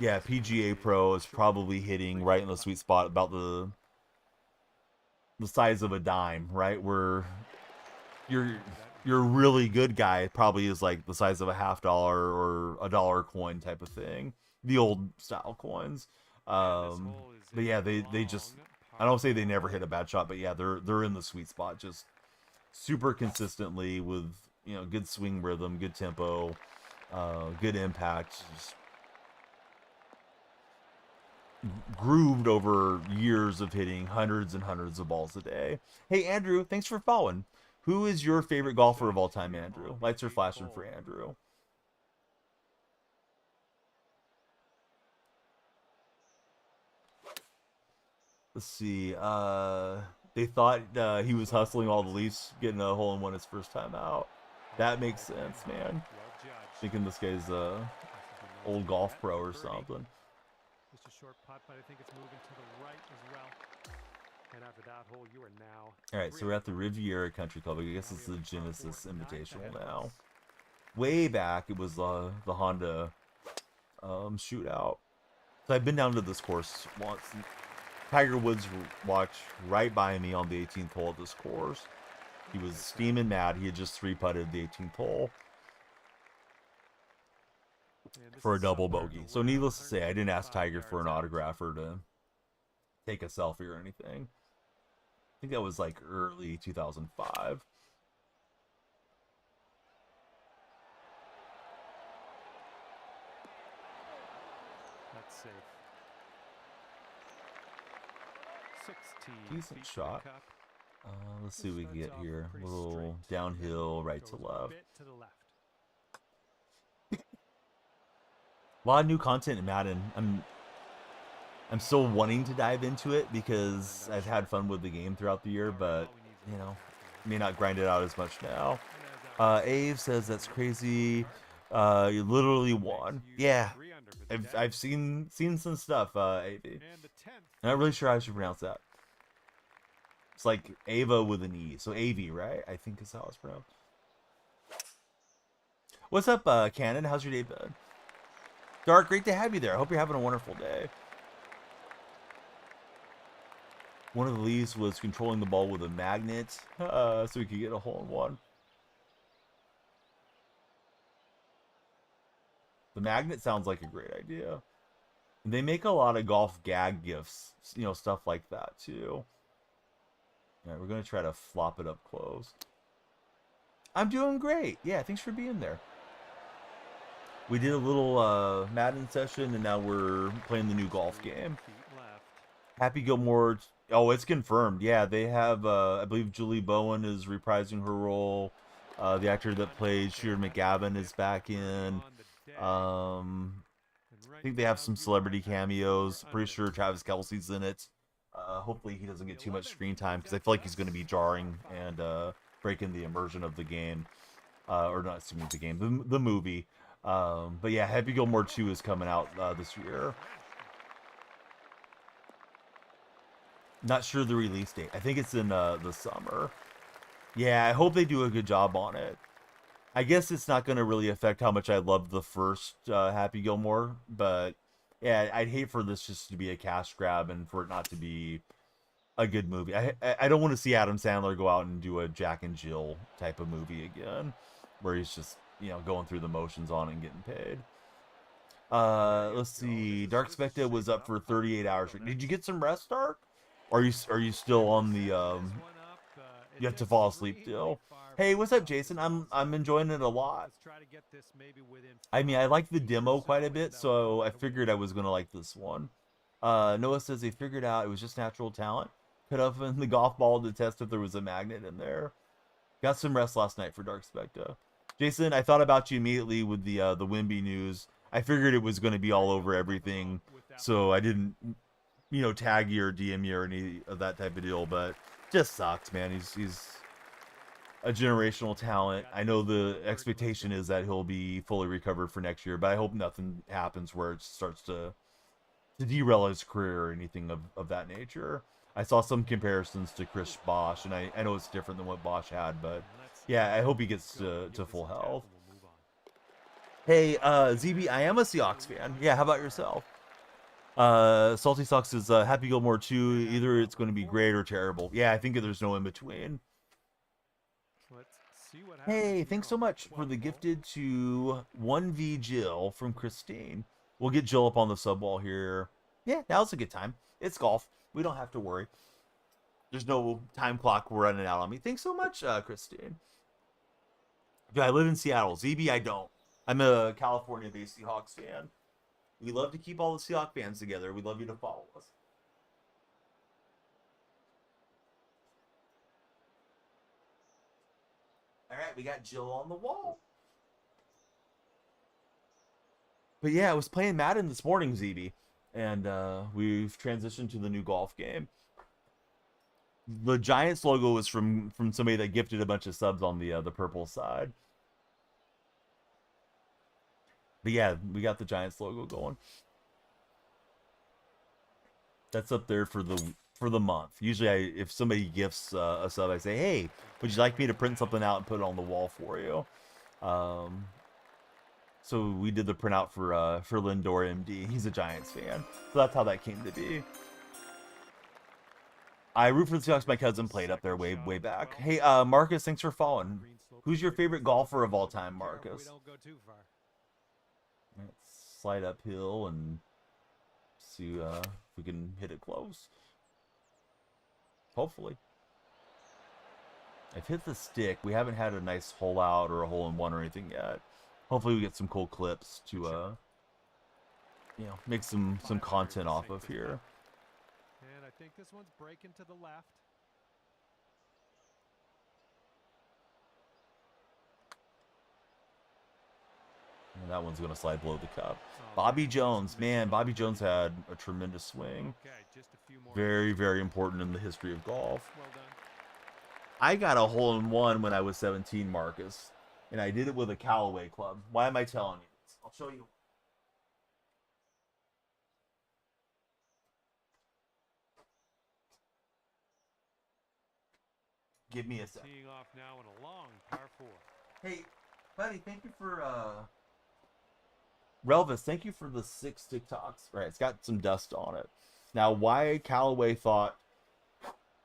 PGA Pro is probably hitting right in the sweet spot about the size of a dime, right? Where your really good guy probably is like the size of a $50 or a dollar coin type of thing, the old style coins. But yeah, they just, I don't say they never hit a bad shot, but yeah, they're in the sweet spot just super consistently with, you know, good swing rhythm, good tempo, good impact, just grooved over years of hitting hundreds and hundreds of balls a day. Hey Andrew, thanks for following. Who is your favorite golfer of all time, Andrew? Lights are flashing for Andrew. Let's see. They thought he was hustling all the Leafs, getting a hole-in-one his first time out. That makes sense, man. Thinking this guy's old golf pro or something. Just a short putt, but I think it's moving to the right as well. And after that hole, you are now. All right, so we're at the Riviera Country Club. I guess it's the Genesis Invitational now. Way back, it was the Honda shootout. So I've been down to this course once. Tiger Woods walked right by me on the 18th hole of this course. He was steaming mad. He had just 3-putted the 18th hole for a double bogey. So needless to say, I didn't ask Tiger for an autograph or to take a selfie or anything. I think that was like early 2005. That's safe. 16 Decent feet shot. cup. Let's see what we can get here. A little downhill, right to left. A lot of new content in Madden. I'm still wanting to dive into it because I've had fun with the game throughout the year, but you know, may not grind it out as much now. Ave says that's crazy. You literally won. Yeah, I've seen some stuff. Ave. I'm not really sure how I should pronounce that. It's like Ava with an E, so AV, right? I think is how it's pronounced. What's up, Cannon? How's your day been? Dark, great to have you there. I hope you're having a wonderful day. One of the leads was controlling the ball with a magnet, so we could get a hole-in-one. The magnet sounds like a great idea. They make a lot of golf gag gifts, you know, stuff like that too. All right, we're gonna try to flop it up close. I'm doing great. Yeah, thanks for being there. We did a little Madden session, and now we're playing the new golf game. Happy Gilmore. Oh, it's confirmed. Yeah, they have, I believe Julie Bowen is reprising her role. The actor that played Sheer McGavin is back in. I think they have some celebrity cameos. Pretty sure Travis Kelce's in it. Hopefully he doesn't get too much screen time, because I feel like he's going to be jarring and breaking the immersion of the game. Or not, excuse me, the game, the movie. But yeah, Happy Gilmore 2 is coming out this year. Not sure the release date. I think it's in the summer. Yeah, I hope they do a good job on it. I guess it's not going to really affect how much I love the first Happy Gilmore, but yeah, I'd hate for this just to be a cash grab and for it not to be a good movie. I don't want to see Adam Sandler go out and do a Jack and Jill type of movie again, where he's just, you know, going through the motions on it and getting paid. Let's see. Dark Spectre was up for 38 hours. Did you get some rest, Dark? Or are you still on the you have to fall asleep still? Hey, what's up, Jason? I'm enjoying it a lot. I mean, I like the demo quite a bit, so I figured I was gonna like this one. Noah says they figured out it was just natural talent. Cut open the golf ball to test if there was a magnet in there. Got some rest last night for Dark Spectre. Jason, I thought about you immediately with the Wimby news. I figured it was going to be all over everything, so I didn't, you know, tag you or DM you or any of that type of deal. But just sucks, man. He's a generational talent. I know the expectation is that he'll be fully recovered for next year, but I hope nothing happens where it starts to derail his career or anything of that nature. I saw some comparisons to Chris Bosch, and I know it's different than what Bosch had, but yeah, I hope he gets to full health. Hey, ZB, I am a Seahawks fan. Yeah, how about yourself? Salty Sox is Happy Gilmore 2. Either it's going to be great or terrible. Yeah, I think there's no in between. Hey, thanks so much for the gifted to 1v Jill from Christine. We'll get Jill up on the sub wall here. Yeah, now's a good time. It's golf. We don't have to worry. There's no time clock running out on me. Thanks so much, Christine. Do I live in Seattle? ZB, I don't. I'm a California-based Seahawks fan. We love to keep all the Seahawks fans together. We'd love you to follow us. All right, we got Jill on the wall. But yeah, I was playing Madden this morning, ZB, and we've transitioned to the new golf game. The Giants logo was from somebody that gifted a bunch of subs on the purple side. But yeah, we got the Giants logo going. That's up there for the month. Usually, if somebody gifts a sub, I say, "Hey, would you like me to print something out and put it on the wall for you?" So we did the printout for Lindor MD. He's a Giants fan, so that's how that came to be. I root for the Seahawks. My cousin played up there way back. Hey, Marcus, thanks for following. Who's your favorite golfer of all time, Marcus? Let's slide uphill and see if we can hit it close. Hopefully. I've hit the stick. We haven't had a nice hole out or a hole in one or anything yet. Hopefully we get some cool clips to you know, make some content off of here. And I think this one's breaking to the left. And that one's going to slide below the cup. Bobby Jones. Man, Bobby Jones had a tremendous swing. Very, very important in the history of golf. I got a hole-in-one when I was 17, Marcus. And I did it with a Callaway club. Why am I telling you this? I'll show you. Give me a second. Teeing off now in a long par 4. Hey, buddy, thank you for Relvis, thank you for the 6 TikToks. Right, it's got some dust on it. Now, why Callaway thought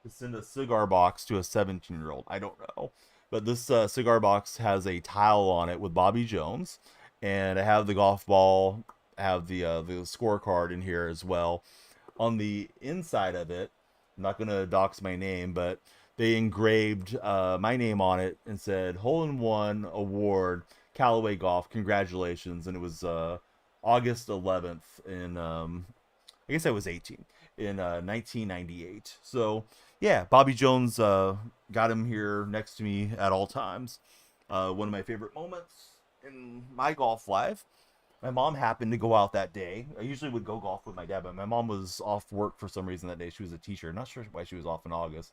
to send a cigar box to a 17-year-old, I don't know. But this cigar box has a tile on it with Bobby Jones, and I have the golf ball, I have the scorecard in here as well. On the inside of it, I'm not going to dox my name, but they engraved my name on it and said, Hole-in-One Award, Callaway Golf, congratulations. And it was August 11th in, I guess I was 18, in 1998. So, yeah, Bobby Jones got him here next to me at all times. One of my favorite moments in my golf life. My mom happened to go out that day. I usually would go golf with my dad, but my mom was off work for some reason that day. She was a teacher. Not sure why she was off in August.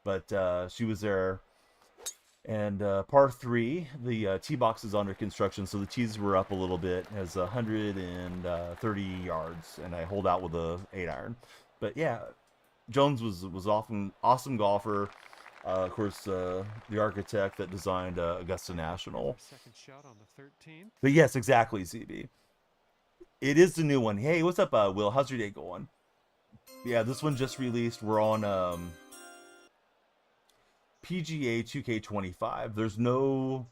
But she was there. And par 3, the tee box is under construction, so the tees were up a little bit. It has 130 yards, and I hold out with a 8-iron. But yeah, Jones was often awesome golfer. Of course, the architect that designed Augusta National. Second shot on the 13th. But yes, exactly, ZB. It is the new one. Hey, what's up, Will? How's your day going? Yeah, this one just released. We're on PGA 2K25. There's no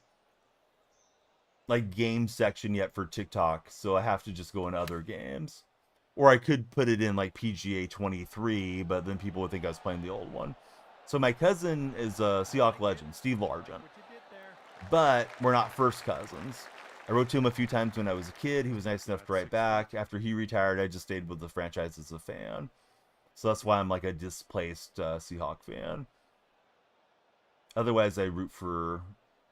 like game section yet for TikTok, so I have to just go in other games. Or I could put it in like PGA 23, but then people would think I was playing the old one. So my cousin is a Seahawk legend, Steve Largent. But we're not first cousins. I wrote to him a few times when I was a kid. He was nice enough to write back. After he retired, I just stayed with the franchise as a fan. So that's why I'm like a displaced Seahawk fan. Otherwise, I root for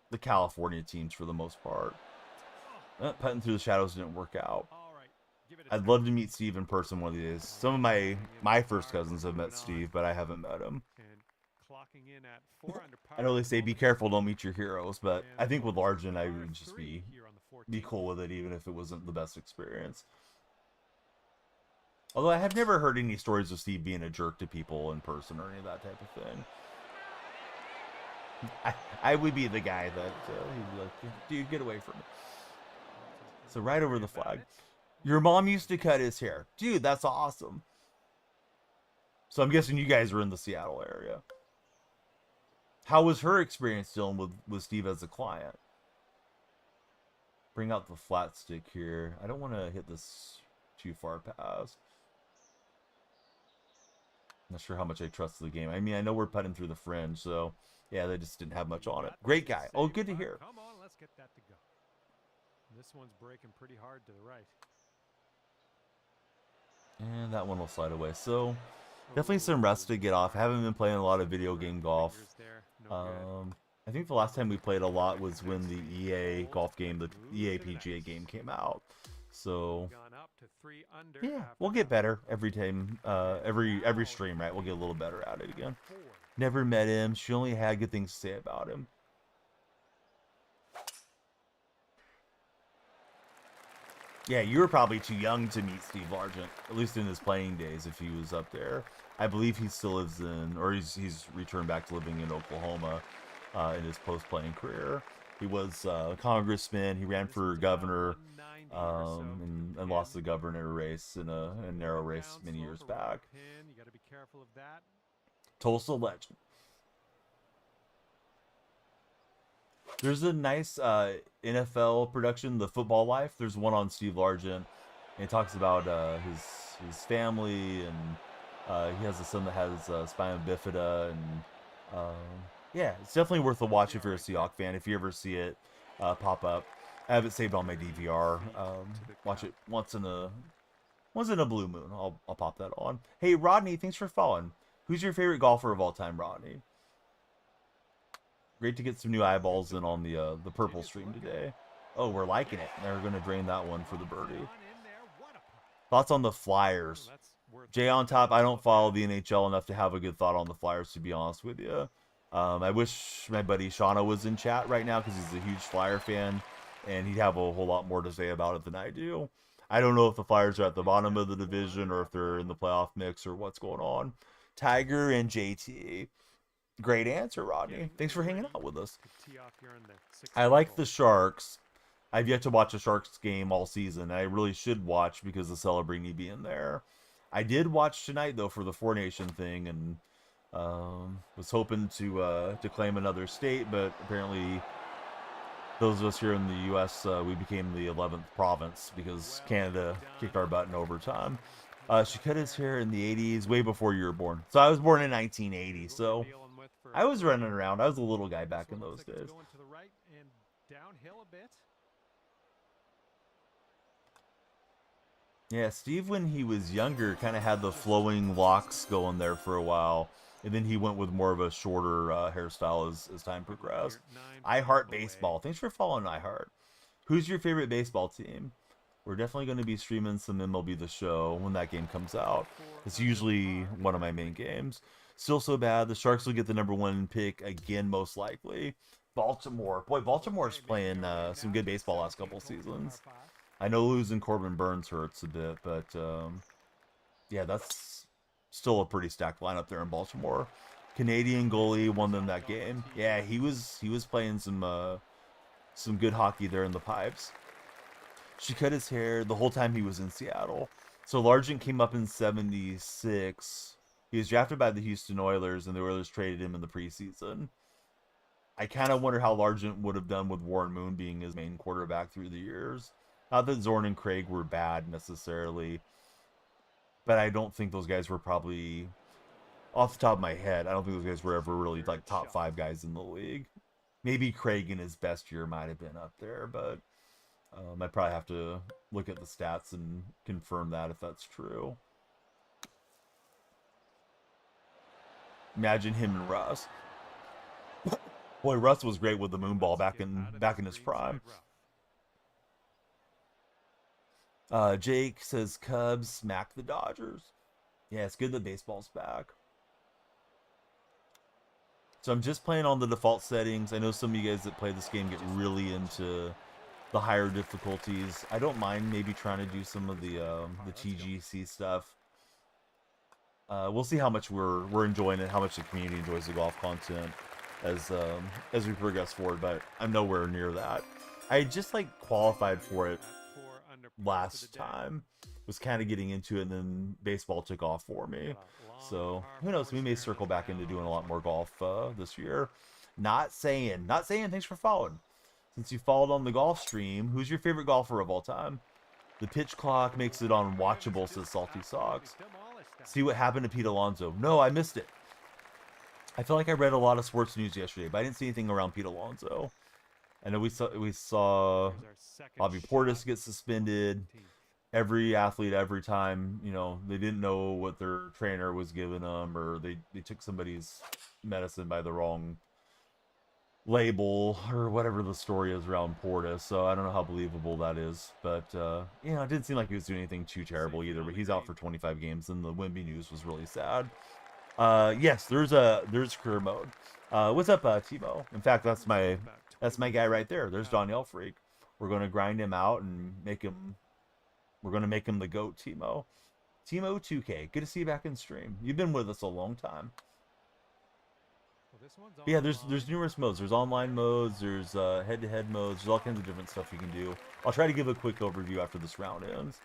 the California teams for the most part. Putting through the shadows didn't work out. I'd love to meet Steve in person one of these days. Some of my first cousins have met Steve, but I haven't met him. I know they say be careful, don't meet your heroes, but I think with Largent, I would just be cool with it, even if it wasn't the best experience. Although I have never heard any stories of Steve being a jerk to people in person or any of that type of thing. I would be the guy that he'd be like, dude, get away from me. So right over the flag. Your mom used to cut his hair. Dude, that's awesome. So I'm guessing you guys are in the Seattle area. How was her experience dealing with Steve as a client? Bring out the flat stick here. I don't want to hit this too far past. Not sure how much I trust the game. I mean, I know we're putting through the fringe, so yeah, they just didn't have much on it. Great guy. Oh, good to hear. Come on, let's get that to go. This one's breaking pretty hard to the right. And that one will slide away. So definitely some rest to get off. I haven't been playing a lot of video game golf. I think the last time we played a lot was when the EA golf game, the EA PGA game came out. So yeah, we'll get better every time, every stream, right? We'll get a little better at it again. Never met him. She only had good things to say about him. Yeah, you were probably too young to meet Steve Largent, at least in his playing days, if he was up there. I believe he still lives in, or he's returned back to living in Oklahoma in his post-playing career. He was a congressman. He ran for governor and lost the governor race in a narrow race many years back. Tulsa legend. There's a nice NFL production, The Football Life. There's one on Steve Largent. And it talks about his family, and he has a son that has spina bifida, and yeah, it's definitely worth a watch if you're a Seahawk fan. If you ever see it pop up, I have it saved on my DVR. Watch it once in a blue moon. I'll pop that on. Hey Rodney, thanks for following. Who's your favorite golfer of all time, Rodney? Great to get some new eyeballs in on the purple stream today. Oh, we're liking it. They're going to drain that one for the birdie. Thoughts on the Flyers? Jay on top. I don't follow the NHL enough to have a good thought on the Flyers, to be honest with you. I wish my buddy Shauna was in chat right now because he's a huge Flyer fan, and he'd have a whole lot more to say about it than I do. I don't know if the Flyers are at the bottom of the division or if they're in the playoff mix or what's going on. Tiger and JT. Great answer, Rodney. Thanks for hanging out with us. I like the Sharks. I've yet to watch a Sharks game all season. I really should watch because of Celebrini being there. I did watch tonight, though, for the Four Nation thing, and was hoping to claim another state, but apparently those of us here in the U.S., we became the 11th province because Canada kicked our butt in overtime. She cut his hair in the 80s, way before you were born. So I was born in 1980, so I was running around. I was a little guy back in those days. Yeah, Steve, when he was younger, kind of had the flowing locks going there for a while. And then he went with more of a shorter hairstyle as time progressed. I Heart Baseball. Thanks for following I Heart. Who's your favorite baseball team? We're definitely going to be streaming some MLB The Show when that game comes out. It's usually one of my main games. Still so bad. The Sharks will get the #1 pick again, most likely. Baltimore. Boy, Baltimore's playing some good baseball last couple seasons. I know losing Corbin Burns hurts a bit, but yeah, that's still a pretty stacked lineup there in Baltimore. Canadian goalie won them that game. Yeah, he was playing some good hockey there in the pipes. She cut his hair the whole time he was in Seattle. So Largent came up in 76. He was drafted by the Houston Oilers, and the Oilers traded him in the preseason. I kind of wonder how Largent would have done with Warren Moon being his main quarterback through the years. Not that Zorn and Craig were bad necessarily, but I don't think those guys were probably, off the top of my head, I don't think those guys were ever really like top 5 guys in the league. Maybe Craig in his best year might have been up there, but I probably have to look at the stats and confirm that if that's true. Imagine him and Russ. Boy, Russ was great with the moon ball back in his prime. Jake says Cubs smack the Dodgers. Yeah, it's good that baseball's back. So I'm just playing on the default settings. I know some of you guys that play this game get really into the higher difficulties. I don't mind maybe trying to do some of the TGC stuff. We'll see how much we're enjoying it, how much the community enjoys the golf content as we progress forward. But I'm nowhere near that. I just like qualified for it last time. Was kind of getting into it, and then baseball took off for me. So who knows? We may circle back into doing a lot more golf this year. Not saying. Thanks for following. Since you followed on the golf stream, who's your favorite golfer of all time? The pitch clock makes it unwatchable, says Salty Socks. See what happened to Pete Alonso? No, I missed it. I feel like I read a lot of sports news yesterday, but I didn't see anything around Pete Alonso. I know we saw Bobby Portis get suspended. Every athlete, every time, you know, they didn't know what their trainer was giving them, or they took somebody's medicine by the wrong label, or whatever the story is around Portis. So I don't know how believable that is, but you know, it didn't seem like he was doing anything too terrible either. But he's out for 25 games, and the Wemby news was really sad. Yes, there's career mode. What's up, Timo? In fact, that's my guy right there. There's DonyellFreak. We're gonna grind him out and make him. We're going to make him the GOAT, Timo. Timo 2K. Good to see you back in stream. You've been with us a long time. Yeah, there's numerous modes. There's online modes. There's head-to-head modes. There's all kinds of different stuff you can do. I'll try to give a quick overview after this round ends.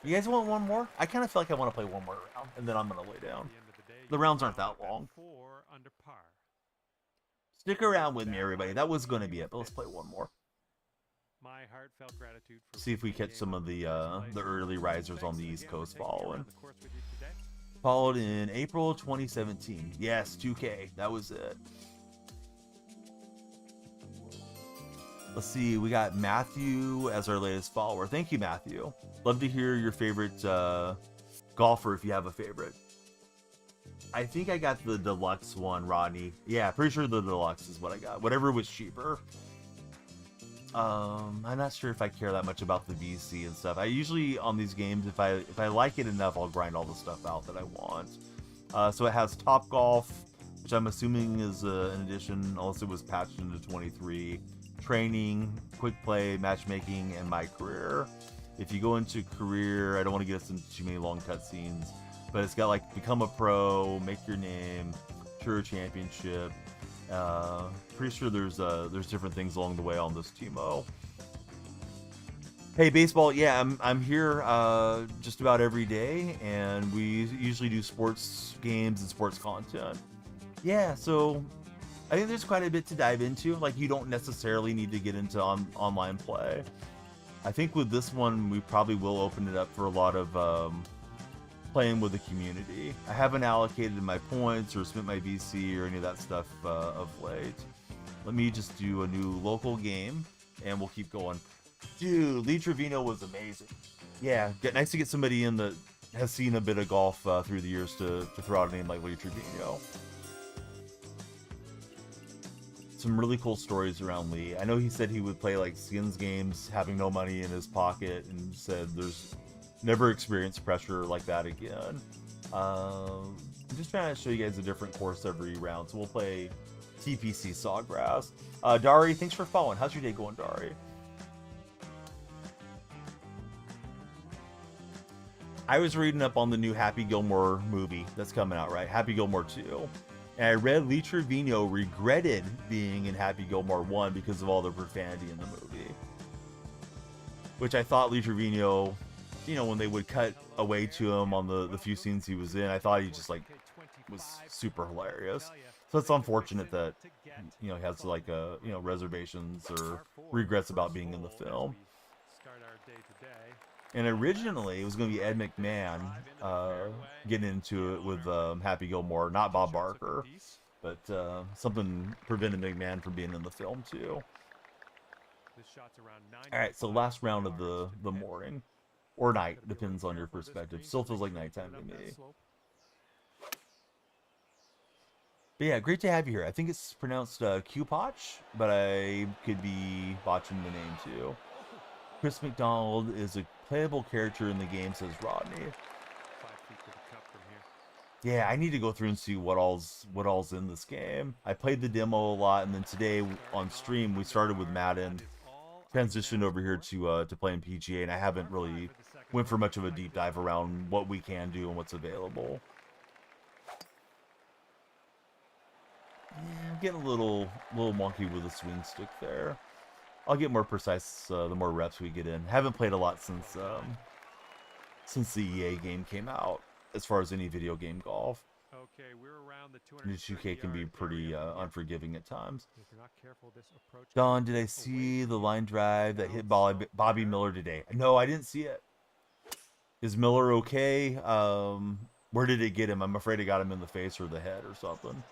You guys want one more? I kind of feel like I want to play one more round, and then I'm going to lay down. The rounds aren't that long. Stick around with me, everybody. That was going to be it, but let's play one more. My heartfelt gratitude for see if we catch some of the early risers on the East Coast following. Followed in April 2017. Yes, 2K. That was it. Let's see. We got Matthew as our latest follower. Thank you, Matthew. Love to hear your favorite golfer if you have a favorite. I think I got the deluxe one, Rodney. Yeah, pretty sure the deluxe is what I got. Whatever was cheaper. I'm not sure if I care that much about the VC and stuff. I usually on these games, if I like it enough, I'll grind all the stuff out that I want. So it has Top Golf, which I'm assuming is an addition, unless it was patched into 23. Training, Quick Play, Matchmaking, and My Career. If you go into Career, I don't want to get us into too many long cutscenes, but it's got like Become a Pro, Make Your Name, Tour Championship. Pretty sure there's different things along the way on this Timo. Hey, baseball. Yeah, I'm here just about every day, and we usually do sports games and sports content. Yeah, so I think there's quite a bit to dive into. Like, you don't necessarily need to get into online play. I think with this one, we probably will open it up for a lot of playing with the community. I haven't allocated my points or spent my VC or any of that stuff of late. Let me just do a new local game, and we'll keep going. Dude, Lee Trevino was amazing. Yeah, nice to get somebody in that has seen a bit of golf through the years to throw out a name like Lee Trevino. Some really cool stories around Lee. I know he said he would play like skins games having no money in his pocket, and said there's never experienced pressure like that again. I'm just trying to show you guys a different course every round. So we'll play TPC Sawgrass. Dari, thanks for following. How's your day going, Dari? I was reading up on the new Happy Gilmore movie that's coming out, right? Happy Gilmore 2. And I read Lee Trevino regretted being in Happy Gilmore 1 because of all the profanity in the movie. which I thought Lee Trevino, you know, when they would cut away to him on the few scenes he was in, I thought he just like was super hilarious. So it's unfortunate that, you know, he has like you know, reservations or regrets about being in the film. And originally it was going to be Ed McMahon getting into it with Happy Gilmore, not Bob Barker, but something prevented McMahon from being in the film too. All right, so last round of the morning or night, depends on your perspective. Still feels like nighttime to me. But yeah, great to have you here. I think it's pronounced Q-Poch, but I could be botching the name too. Chris McDonald is a playable character in the game, says Rodney. Yeah, I need to go through and see what all's in this game. I played the demo a lot, and then today on stream we started with Madden, transitioned over here to playing PGA, and I haven't really went for much of a deep dive around what we can do and what's available. Yeah, I'm getting a little wonky with the swing stick there. I'll get more precise the more reps we get in. Haven't played a lot since the EA game came out, as far as any video game golf. Okay, we're around the 2K can be pretty unforgiving at times. If you're not careful, this approach Don, did I see the line drive that hit Bobby Miller today? No, I didn't see it. Is Miller okay? Where did it get him? I'm afraid it got him in the face or the head or something.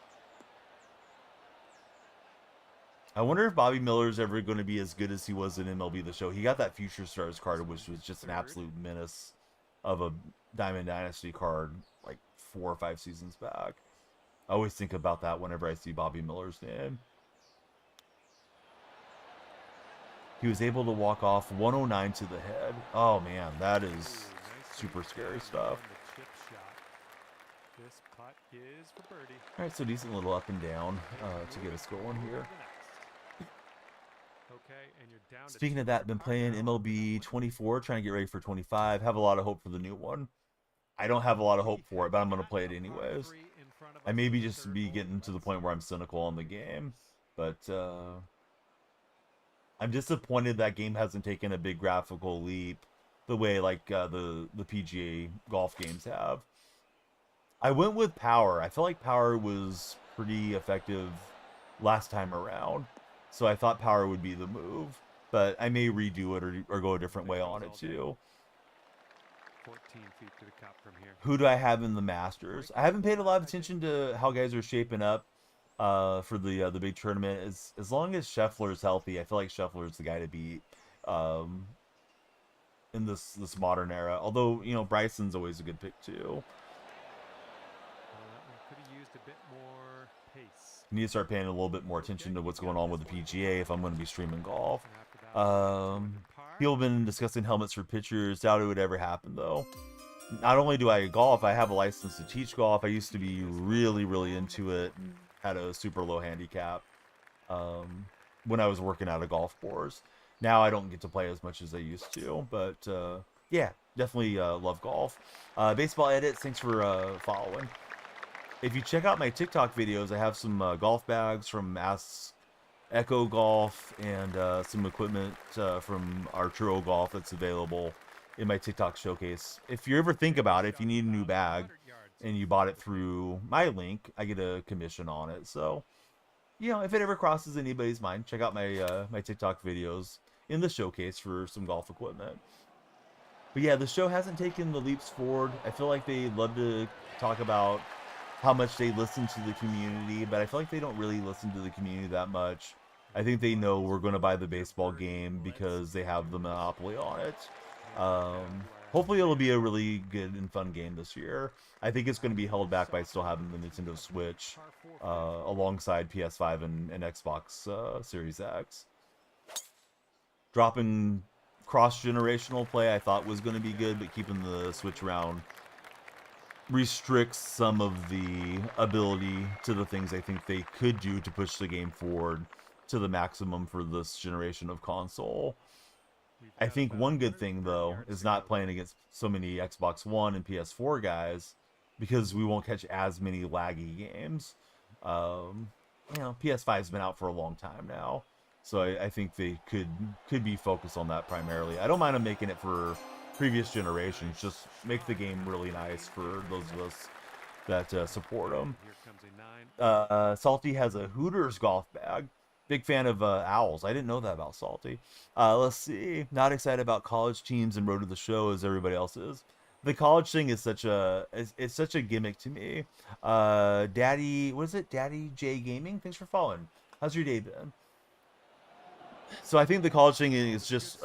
I wonder if Bobby Miller's ever going to be as good as he was in MLB The Show. He got that Future Stars card, which was just an absolute menace of a Diamond Dynasty card like 4 or 5 seasons back. I always think about that whenever I see Bobby Miller's name. He was able to walk off 109 to the head. Oh man, that is super scary stuff. Alright, so decent little up and down to get us going here. Speaking of that, been playing MLB 24, trying to get ready for 25. Have a lot of hope for the new one. I don't have a lot of hope for it, but I'm going to play it anyways. I maybe just be getting to the point where I'm cynical on the game, but I'm disappointed that game hasn't taken a big graphical leap the way like the PGA golf games have. I went with Power. I felt like Power was pretty effective last time around, so I thought Power would be the move, but I may redo it or go a different way on it too. 14 feet to the cup from here. Who do I have in the Masters? I haven't paid a lot of attention to how guys are shaping up for the big tournament. As long as Scheffler's healthy, I feel like Scheffler's the guy to beat in this modern era. Although, you know, Bryson's always a good pick too. Could have used a bit more pace. I need to start paying a little bit more attention to what's going on with the PGA if I'm going to be streaming golf. People have been discussing helmets for pitchers. Doubt it would ever happen though. Not only do I golf, I have a license to teach golf. I used to be really into it and had a super low handicap when I was working out of golf course. Now I don't get to play as much as I used to, but yeah, definitely love golf. Baseball Edits, thanks for following. If you check out my TikTok videos, I have some golf bags from Ask Echo Golf and some equipment from Arturo Golf that's available in my TikTok showcase. If you ever think about it, if you need a new bag and you bought it through my link, I get a commission on it. So, you know, if it ever crosses anybody's mind, check out my my TikTok videos in the showcase for some golf equipment. But yeah, the show hasn't taken the leaps forward. I feel like they love to talk about how much they listen to the community, but I feel like they don't really listen to the community that much. I think they know we're going to buy the baseball game because they have the monopoly on it. Hopefully it'll be a really good and fun game this year. I think it's going to be held back by still having the Nintendo Switch alongside PS5 and Xbox Series X. Dropping cross-generational play I thought was going to be good, but keeping the Switch around restricts some of the ability to the things I think they could do to push the game forward to the maximum for this generation of console. I think one good thing though is not playing against so many Xbox One and PS4 guys, because we won't catch as many laggy games. You know, PS5's been out for a long time now, So I think they could be focused on that primarily. I don't mind them making it for previous generations. Just make the game really nice for those of us that support them. Here comes a 9. Salty has a Hooters golf bag. Big fan of owls. I didn't know that about Salty. Let's see. Not excited about college teams and Road to the Show as everybody else is. The college thing is it's such a gimmick to me. Daddy, what is it? Daddy J Gaming. Thanks for following. How's your day been? So I think the college thing is just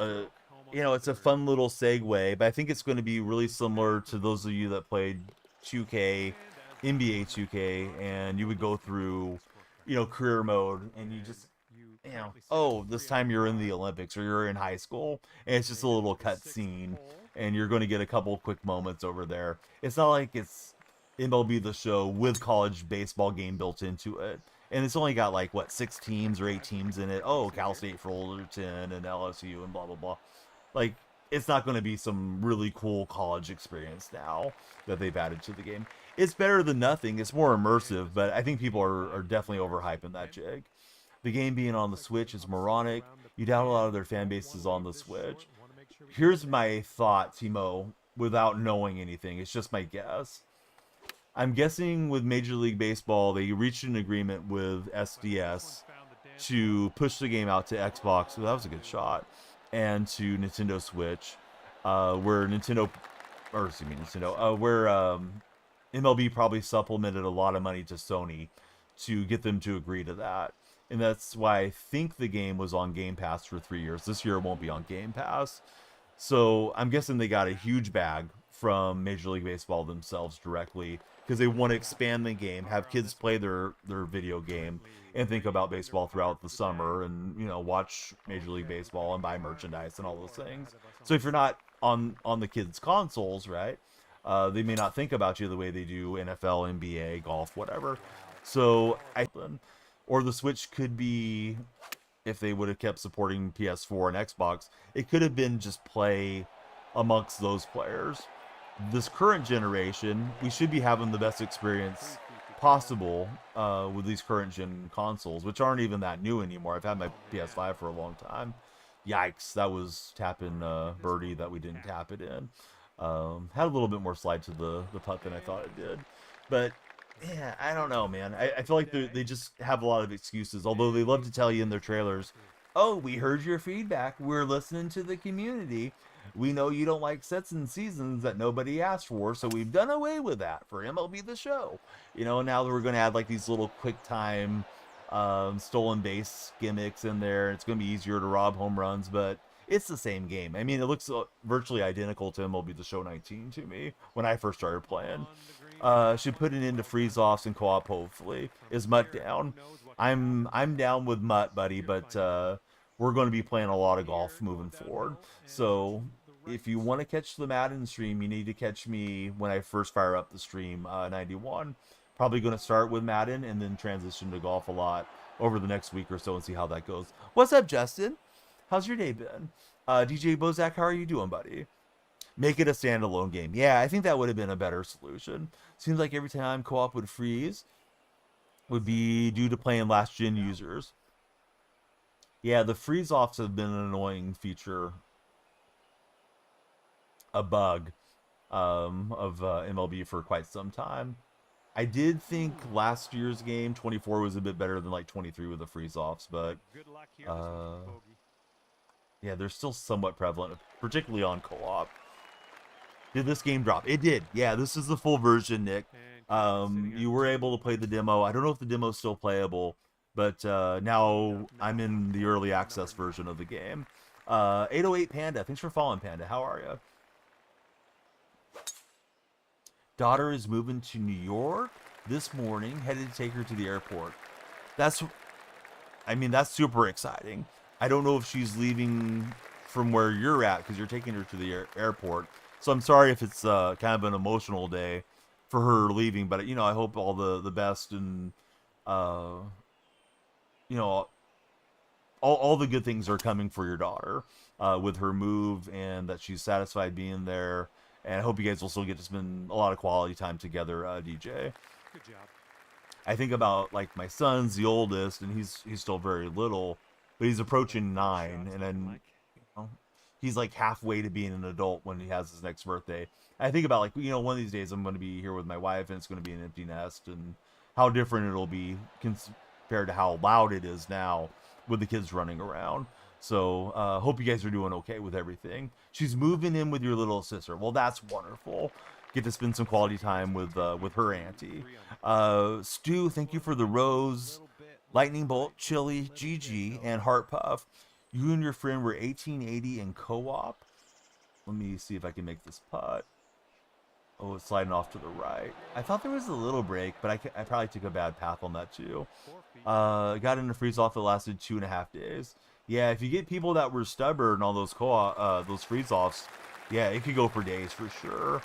it's a fun little segue, but I think it's going to be really similar to those of you that played 2K, NBA 2K, and you would go through, career mode, and you just, oh, this time you're in the Olympics or you're in high school, and it's just a little cut scene, and you're going to get a couple quick moments over there. It's not like it's MLB The Show with college baseball game built into it. And it's only got like, what, 6 teams or 8 teams in it. Oh, Cal State Fullerton and LSU and blah, blah, blah. Like, it's not going to be some really cool college experience now that they've added to the game. It's better than nothing. It's more immersive, but I think people are definitely overhyping that jig. The game being on the Switch is moronic. You doubt a lot of their fan bases on the Switch. Here's my thought, Timo, without knowing anything. It's just my guess. I'm guessing with Major League Baseball, they reached an agreement with SDS to push the game out to Xbox. So that was a good shot. And to Nintendo Switch, where MLB probably supplemented a lot of money to Sony to get them to agree to that. And that's why I think the game was on Game Pass for 3 years. This year it won't be on Game Pass. So I'm guessing they got a huge bag from Major League Baseball themselves directly, because they want to expand the game, have kids play their video game, and think about baseball throughout the summer, and watch Major League Baseball and buy merchandise and all those things. So if you're not on the kids' consoles, right, they may not think about you the way they do NFL, NBA, golf, whatever. So or the Switch could be, if they would have kept supporting PS4 and Xbox, it could have been just play amongst those players. This current generation, we should be having the best experience possible with these current gen consoles, which aren't even that new anymore. I've had my PS5 for a long time. Yikes, that was tapping birdie that we didn't tap it in. Had a little bit more slide to the putt than I thought it did. But yeah, I don't know, man. I feel like they just have a lot of excuses, although they love to tell you in their trailers, oh, we heard your feedback. We're listening to the community. We know you don't like sets and seasons that nobody asked for, so we've done away with that for MLB The Show. Now that we're going to add like these little quick time stolen base gimmicks in there. It's going to be easier to rob home runs, but it's the same game. I mean, it looks virtually identical to MLB The Show 19 to me when I first started playing. Should put it into freeze-offs and co-op, hopefully. Is Mutt down? I'm down with Mutt, buddy, but we're going to be playing a lot of golf moving forward. So if you want to catch the Madden stream, you need to catch me when I first fire up the stream, 91. Probably going to start with Madden and then transition to golf a lot over the next week or so and see how that goes. What's up, Justin? How's your day been? DJ Bozak, how are you doing, buddy? Make it a standalone game. Yeah, I think that would have been a better solution. Seems like every time co-op would freeze would be due to playing last-gen users. Yeah, the freeze-offs have been an annoying feature, a bug of MLB for quite some time. I did think last year's game, 24, was a bit better than like 23 with the freeze-offs, but yeah, they're still somewhat prevalent, particularly on co-op. Did this game drop? It did. Yeah, this is the full version, Nick. You were able to play the demo. I don't know if the demo's still playable, but now I'm in the early access version of the game. 808 Panda, thanks for following, Panda. How are you? Daughter is moving to New York this morning, headed to take her to the airport. That's super exciting. I don't know if she's leaving from where you're at because you're taking her to the airport. So I'm sorry if it's kind of an emotional day for her leaving, but I hope all the best and all the good things are coming for your daughter with her move, and that she's satisfied being there. And I hope you guys will still get to spend a lot of quality time together, DJ. Good job. I think about like my son's the oldest, and he's still very little. but he's approaching 9, and then he's like halfway to being an adult when he has his next birthday. I think about, like, one of these days I'm going to be here with my wife, and it's going to be an empty nest, and how different it'll be compared to how loud it is now with the kids running around. So hope you guys are doing okay with everything. She's moving in with your little sister. Well, that's wonderful. Get to spend some quality time with her auntie. Stu, thank you for the rose, lightning bolt, chili, GG, and heart puff. You and your friend were 1880 in co-op. Let me see if I can make this putt. Oh, it's sliding off to the right. I thought there was a little break, but I probably took a bad path on that too. Got in a freeze off that lasted 2.5 days. Yeah, if you get people that were stubborn on those those freeze offs, yeah, it could go for days for sure.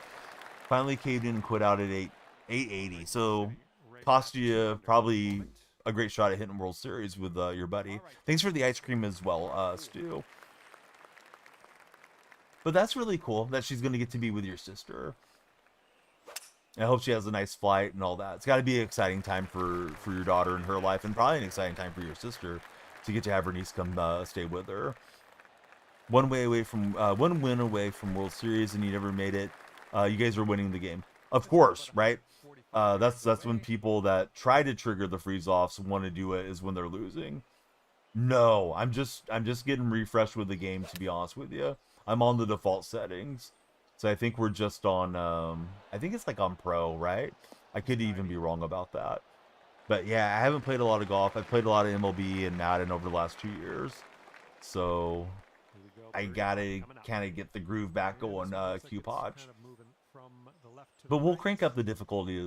Finally caved in and quit out at 880. So cost you probably a great shot at hitting World Series with your buddy. Thanks for the ice cream as well, Stu. But that's really cool that she's going to get to be with your sister. I hope she has a nice flight and all that. It's got to be an exciting time for your daughter and her life, and probably an exciting time for your sister to get to have her niece come stay with her. One win away from World Series, and you never made it. You guys are winning the game, of course, right? That's when people that try to trigger the freeze offs want to do it is when they're losing. No, I'm just getting refreshed with the game, to be honest with you. I'm on the default settings. So I think we're just on, I think it's like on pro, right? I could even be wrong about that. But yeah, I haven't played a lot of golf. I've played a lot of MLB and Madden over the last 2 years. So I gotta kind of get the groove back going, Q-Podge. But we'll crank up the difficulty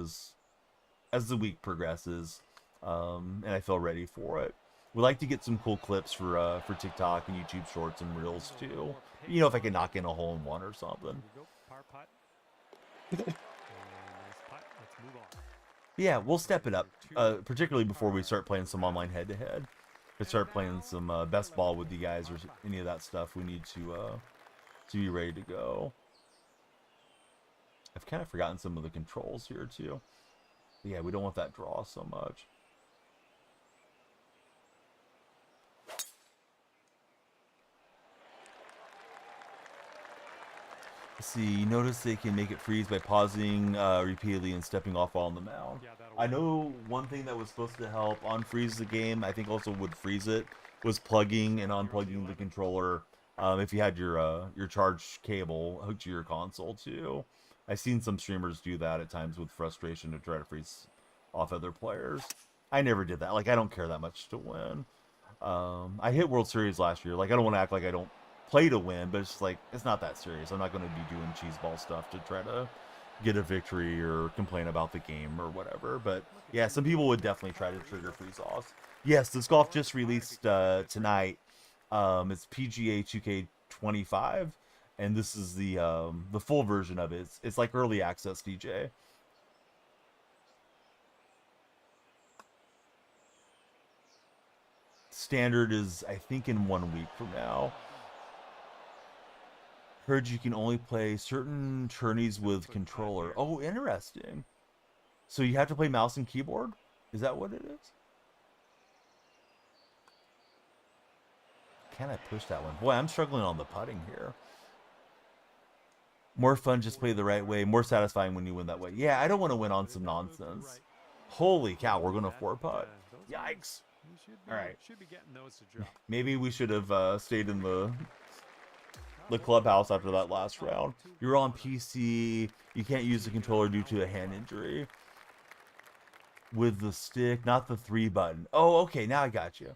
as the week progresses. And I feel ready for it. We like to get some cool clips for TikTok and YouTube Shorts and Reels too. If I can knock in a hole-in-one or something. Yeah, we'll step it up, particularly before we start playing some online head-to-head. We start playing some best ball with you guys or any of that stuff. We need to be ready to go. I've kind of forgotten some of the controls here too. But yeah, we don't want that draw so much. See, notice they can make it freeze by pausing repeatedly and stepping off while on the mound. I know one thing that was supposed to help unfreeze the game, I think also would freeze it, was plugging and unplugging the controller if you had your charged cable hooked to your console too. I've seen some streamers do that at times with frustration to try to freeze off other players. I never did that. Like, I don't care that much to win. I hit World Series last year. Like, I don't want to act like I don't play to win, but it's just like, it's not that serious. I'm not going to be doing cheeseball stuff to try to get a victory or complain about the game or whatever. But yeah, some people would definitely try to trigger freeze offs. Yes, this golf just released tonight. It's PGA 2K25, and this is the full version of it. It's like early access, DJ. Standard is, I think, in 1 week from now. Heard you can only play certain tourneys with controller. Oh, interesting. So you have to play mouse and keyboard? Is that what it is? Can I push that one? Boy, I'm struggling on the putting here. More fun, just play the right way. More satisfying when you win that way. Yeah, I don't want to win on some nonsense. Holy cow, we're going to 4-putt. Yikes. All right. Maybe we should have stayed in the clubhouse after that last round. You're on PC. You can't use the controller due to a hand injury. With the stick, not the 3 button. Oh, okay. Now I got you.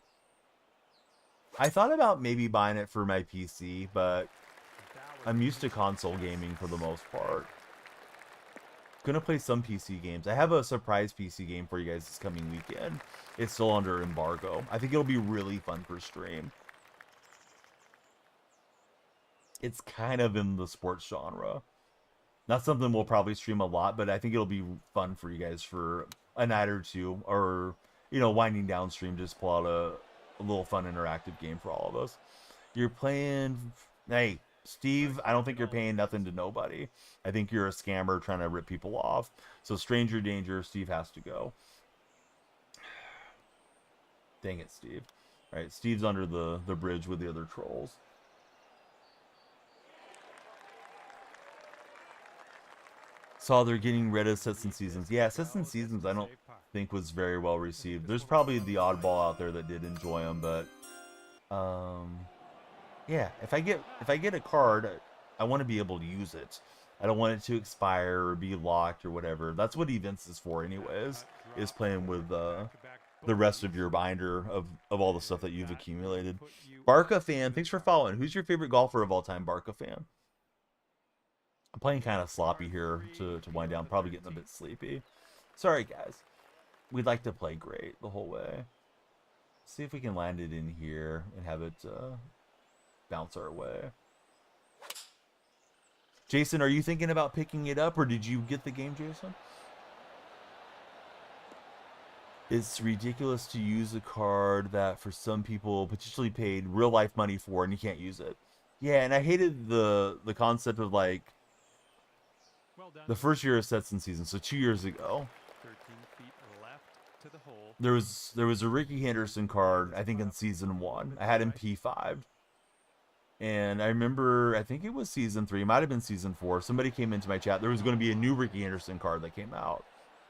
I thought about maybe buying it for my PC, but I'm used to console gaming for the most part. Gonna play some PC games. I have a surprise PC game for you guys this coming weekend. It's still under embargo. I think it'll be really fun for stream. It's kind of in the sports genre. Not something we'll probably stream a lot, but I think it'll be fun for you guys for a night or two, or, winding down stream, just pull out a little fun interactive game for all of us. You're playing, hey, Steve, I don't think you're paying nothing to nobody. I think you're a scammer trying to rip people off. So stranger danger, Steve has to go. Dang it, Steve. All right, Steve's under the bridge with the other trolls. Saw they're getting rid of Sets and Seasons. Yeah, Sets and Seasons I don't think was very well received. There's probably the oddball out there that did enjoy them, but yeah, if I get a card, I want to be able to use it. I don't want it to expire or be locked or whatever. That's what events is for anyways, is playing with the rest of your binder of all the stuff that you've accumulated. Barca fan, thanks for following. Who's your favorite golfer of all time, Barca fan? I'm playing kind of sloppy here to wind down. Probably getting a bit sleepy. Sorry, guys. We'd like to play great the whole way. See if we can land it in here and have it bounce our way. Jason, are you thinking about picking it up, or did you get the game, Jason? It's ridiculous to use a card that for some people potentially paid real life money for and you can't use it. Yeah, and I hated the concept of like the first year of Sets and Seasons, so 2 years ago. 13 feet left to the hole. There was a Ricky Henderson card, I think in season 1. I had him P5'd. And I remember, I think it was season 3, it might have been season 4. Somebody came into my chat. There was going to be a new Ricky Henderson card that came out.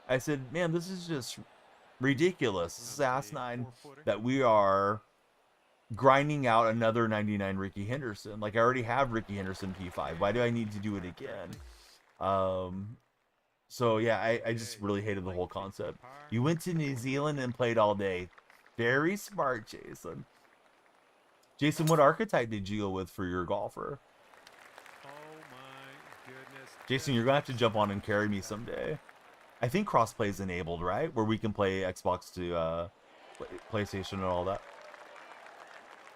I said, man, this is just ridiculous. This is asinine that we are grinding out another 99 Ricky Henderson. Like, I already have Ricky Henderson P5. Why do I need to do it again? So yeah, I just really hated the whole concept. You went to New Zealand and played all day. Very smart, Jason. Jason, what archetype did you go with for your golfer? Oh my goodness. Jason, you're gonna have to jump on and carry me someday. I think crossplay is enabled, right? Where we can play Xbox to PlayStation and all that.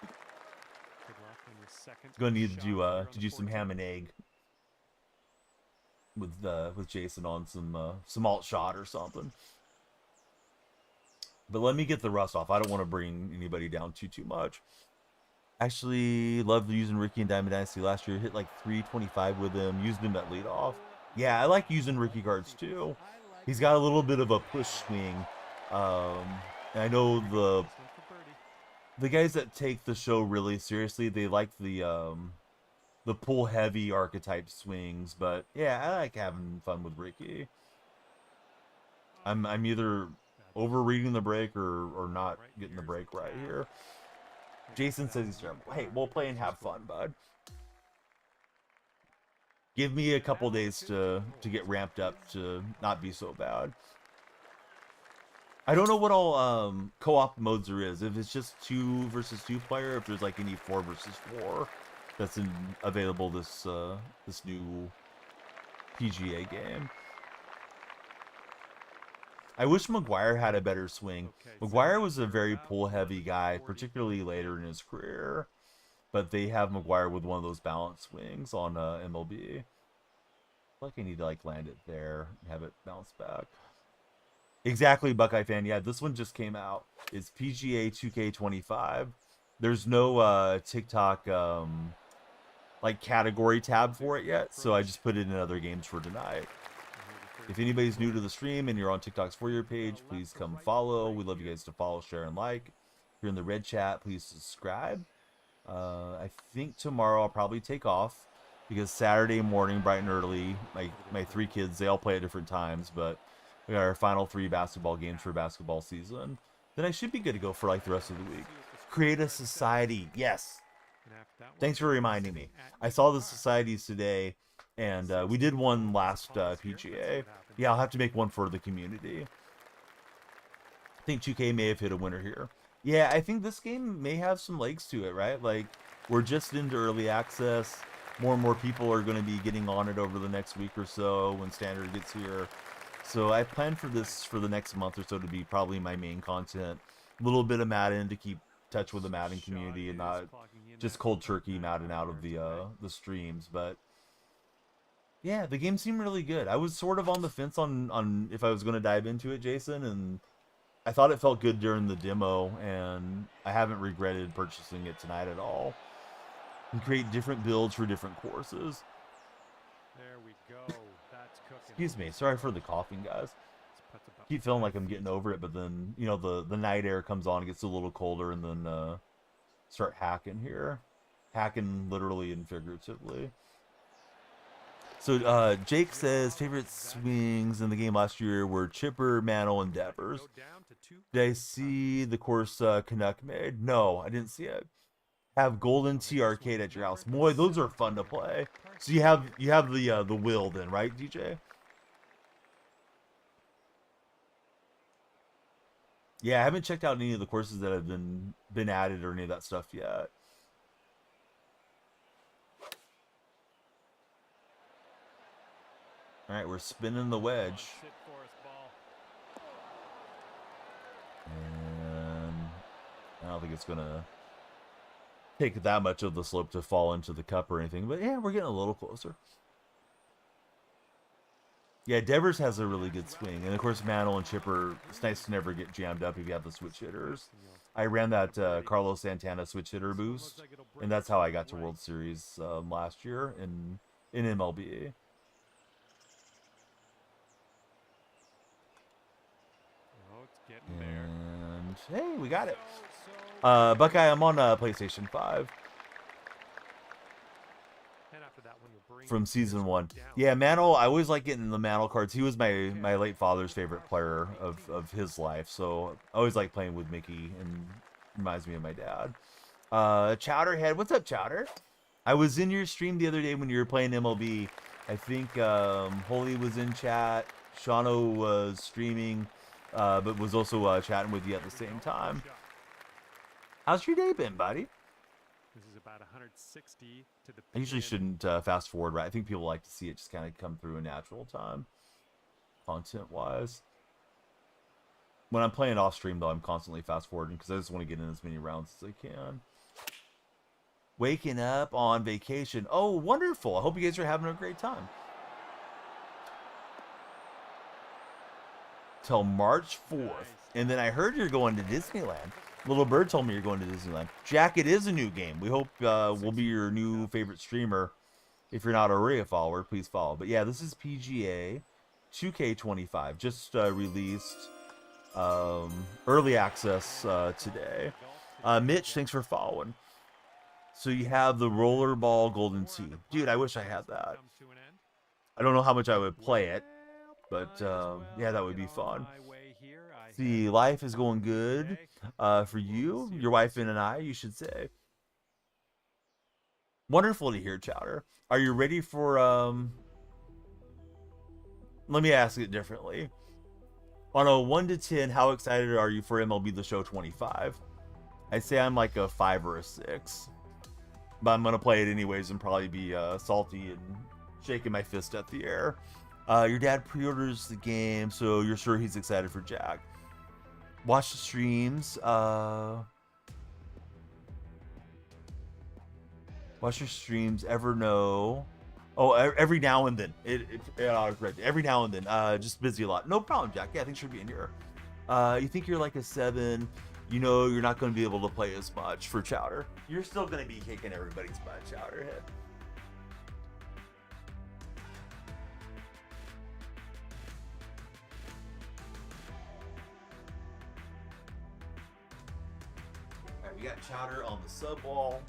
Good luck on your second Gonna need shot to do some ham and egg with Jason on some alt shot or something. But let me get the rust off. I don't want to bring anybody down too much. Actually, loved using Ricky in Diamond Dynasty last year. Hit like 325 with him. Used him at leadoff. Yeah, I like using Ricky cards too. He's got a little bit of a push swing. And I know the guys that take the show really seriously, they like the pull heavy archetype swings. But yeah, I like having fun with Ricky. I'm either overreading the break or not getting the break right here. Jason says he's terrible. Hey, we'll play and have fun, bud. Give me a couple days to get ramped up to not be so bad. I don't know what all co-op modes there is. If it's just 2 versus 2 player, if there's like any 4 versus 4 that's available this new PGA game. I wish McGuire had a better swing. McGuire was a very pull-heavy guy, particularly later in his career. But they have McGuire with one of those balance swings on MLB. I feel like I need to like land it there and have it bounce back. Exactly, Buckeye fan. Yeah, this one just came out. It's PGA 2K25. There's no TikTok like category tab for it yet, so I just put it in other games for tonight. If anybody's new to the stream and you're on TikTok's For You page, please come follow. We'd love you guys to follow, share, and like. If you're in the red chat, please subscribe. I think tomorrow I'll probably take off because Saturday morning, bright and early, my 3 kids, they all play at different times, but we got our final 3 basketball games for basketball season. Then I should be good to go for like the rest of the week. Create a society. Yes. Thanks for reminding me. I saw the societies today. And we did one last PGA. Yeah, I'll have to make one for the community. I think 2K may have hit a winner here. Yeah, I think this game may have some legs to it, right? Like, we're just into early access. More and more people are going to be getting on it over the next week or so when Standard gets here. So I plan for this for the next month or so to be probably my main content. A little bit of Madden to keep touch with the Madden community and not just cold turkey Madden out of the streams. But yeah, the game seemed really good. I was sort of on the fence on if I was going to dive into it, Jason, and I thought it felt good during the demo, and I haven't regretted purchasing it tonight at all. And create different builds for different courses. There we go. That's cooking. Excuse me. Sorry for the coughing, guys. keep feeling like I'm getting over it, but then, you know, the night air comes on, it gets a little colder, and then start hacking here. Hacking literally and figuratively. So Jake says favorite swings in the game last year were Chipper, Mantle, and Devers. Did I see the course Canuck made? No, I didn't see it. Have Golden Tee Arcade at your house. Boy, those are fun to play. So you have the will then, right, DJ? Yeah, I haven't checked out any of the courses that have been added or any of that stuff yet. All right, we're spinning the wedge. And I don't think it's gonna take that much of the slope to fall into the cup or anything, but yeah, we're getting a little closer. Yeah, Devers has a really good swing, and of course Mantle and Chipper, it's nice to never get jammed up if you have the switch hitters. I ran that Carlos Santana switch hitter boost, and that's how I got to World Series last year in MLB. And hey, we got it. Buckeye, I'm on PlayStation 5 from season 1. Yeah, Mantle, I always like getting the Mantle cards. He was my late father's favorite player of his life, so I always like playing with Mickey, and reminds me of my dad. Chowderhead, what's up, Chowder? I was in your stream the other day when you were playing MLB. I think Holy was in chat, Shano was streaming, but was also chatting with you at the same time. How's your day been, buddy? This is about 160 to the. I usually shouldn't fast forward, right? I think people like to see it just kind of come through in natural time, content-wise. When I'm playing off stream, though, I'm constantly fast forwarding because I just want to get in as many rounds as I can. Waking up on vacation. Oh, wonderful! I hope you guys are having a great time. Till March 4th. And then I heard you're going to Disneyland. Little Bird told me you're going to Disneyland. Jack, it is a new game. We hope we'll be your new favorite streamer. If you're not already a follower, please follow. But yeah, this is PGA 2K25. Just released early access today. Mitch, thanks for following. So you have the Rollerball Golden Tee. Dude, I wish I had that. I don't know how much I would play it, but yeah, that would be fun. See, life is going good for you, your wife, and I, you should say. Wonderful to hear, Chowder. Are you ready for, let me ask it differently. On a 1 to 10, how excited are you for MLB The Show 25? I'd say I'm like a 5 or a 6. But I'm going to play it anyways and probably be salty and shaking my fist at the air. Your dad pre-orders the game, so you're sure he's excited for Jack. Watch the streams. Watch your streams. Ever know? Oh, every now and then. Every now and then. Just busy a lot. No problem, Jack. Yeah, thanks for being here. You think you're like a 7. You know you're not going to be able to play as much for Chowder. You're still going to be kicking everybody's butt, Chowderhead. We got Chowder on the sub wall.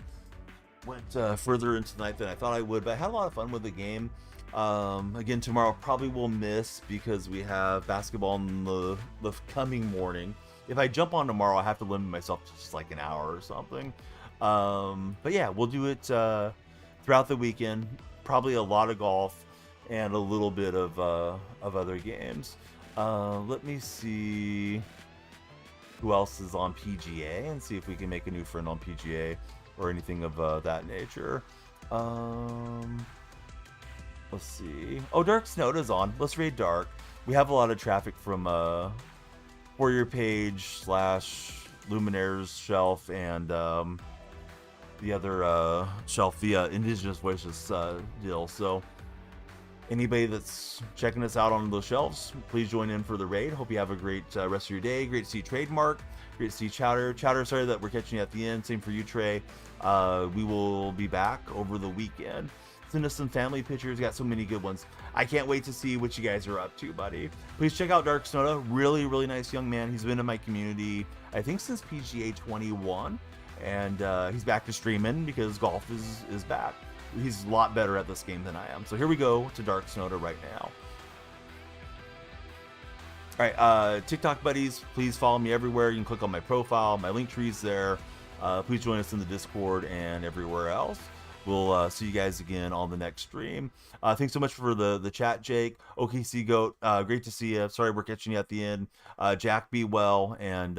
Went further into the night than I thought I would, but I had a lot of fun with the game. Again, tomorrow probably will miss because we have basketball in the coming morning. If I jump on tomorrow, I have to limit myself to just like an hour or something. But yeah, we'll do it throughout the weekend. Probably a lot of golf and a little bit of other games. Let me see who else is on PGA and see if we can make a new friend on PGA or anything of that nature. Let's see. Oh, Dark Snowda's on. Let's raid Dark. We have a lot of traffic from For Your Page / Luminaire's shelf and the other shelf via Indigenous Voices deal. So anybody that's checking us out on those shelves, please join in for the raid. Hope you have a great rest of your day. Great to see Trademark. Great to see Chowder. Chowder, sorry that we're catching you at the end. Same for you, Trey. We will be back over the weekend. Send us some family pictures. Got so many good ones. I can't wait to see what you guys are up to, buddy. Please check out Dark Sonoda. Really, really nice young man. He's been in my community, I think, since PGA 21. And he's back to streaming because golf is back. He's a lot better at this game than I am. So here we go to Dark Sonoda right now. All right, TikTok buddies, please follow me everywhere. You can click on my profile. My link tree's there. Please join us in the Discord and everywhere else. We'll see you guys again on the next stream. Thanks so much for the chat, Jake. OKC Goat, great to see you. Sorry we're catching you at the end. Jack, be well. And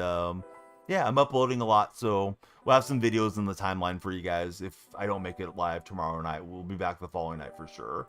yeah, I'm uploading a lot, so we'll have some videos in the timeline for you guys. If I don't make it live tomorrow night, we'll be back the following night for sure.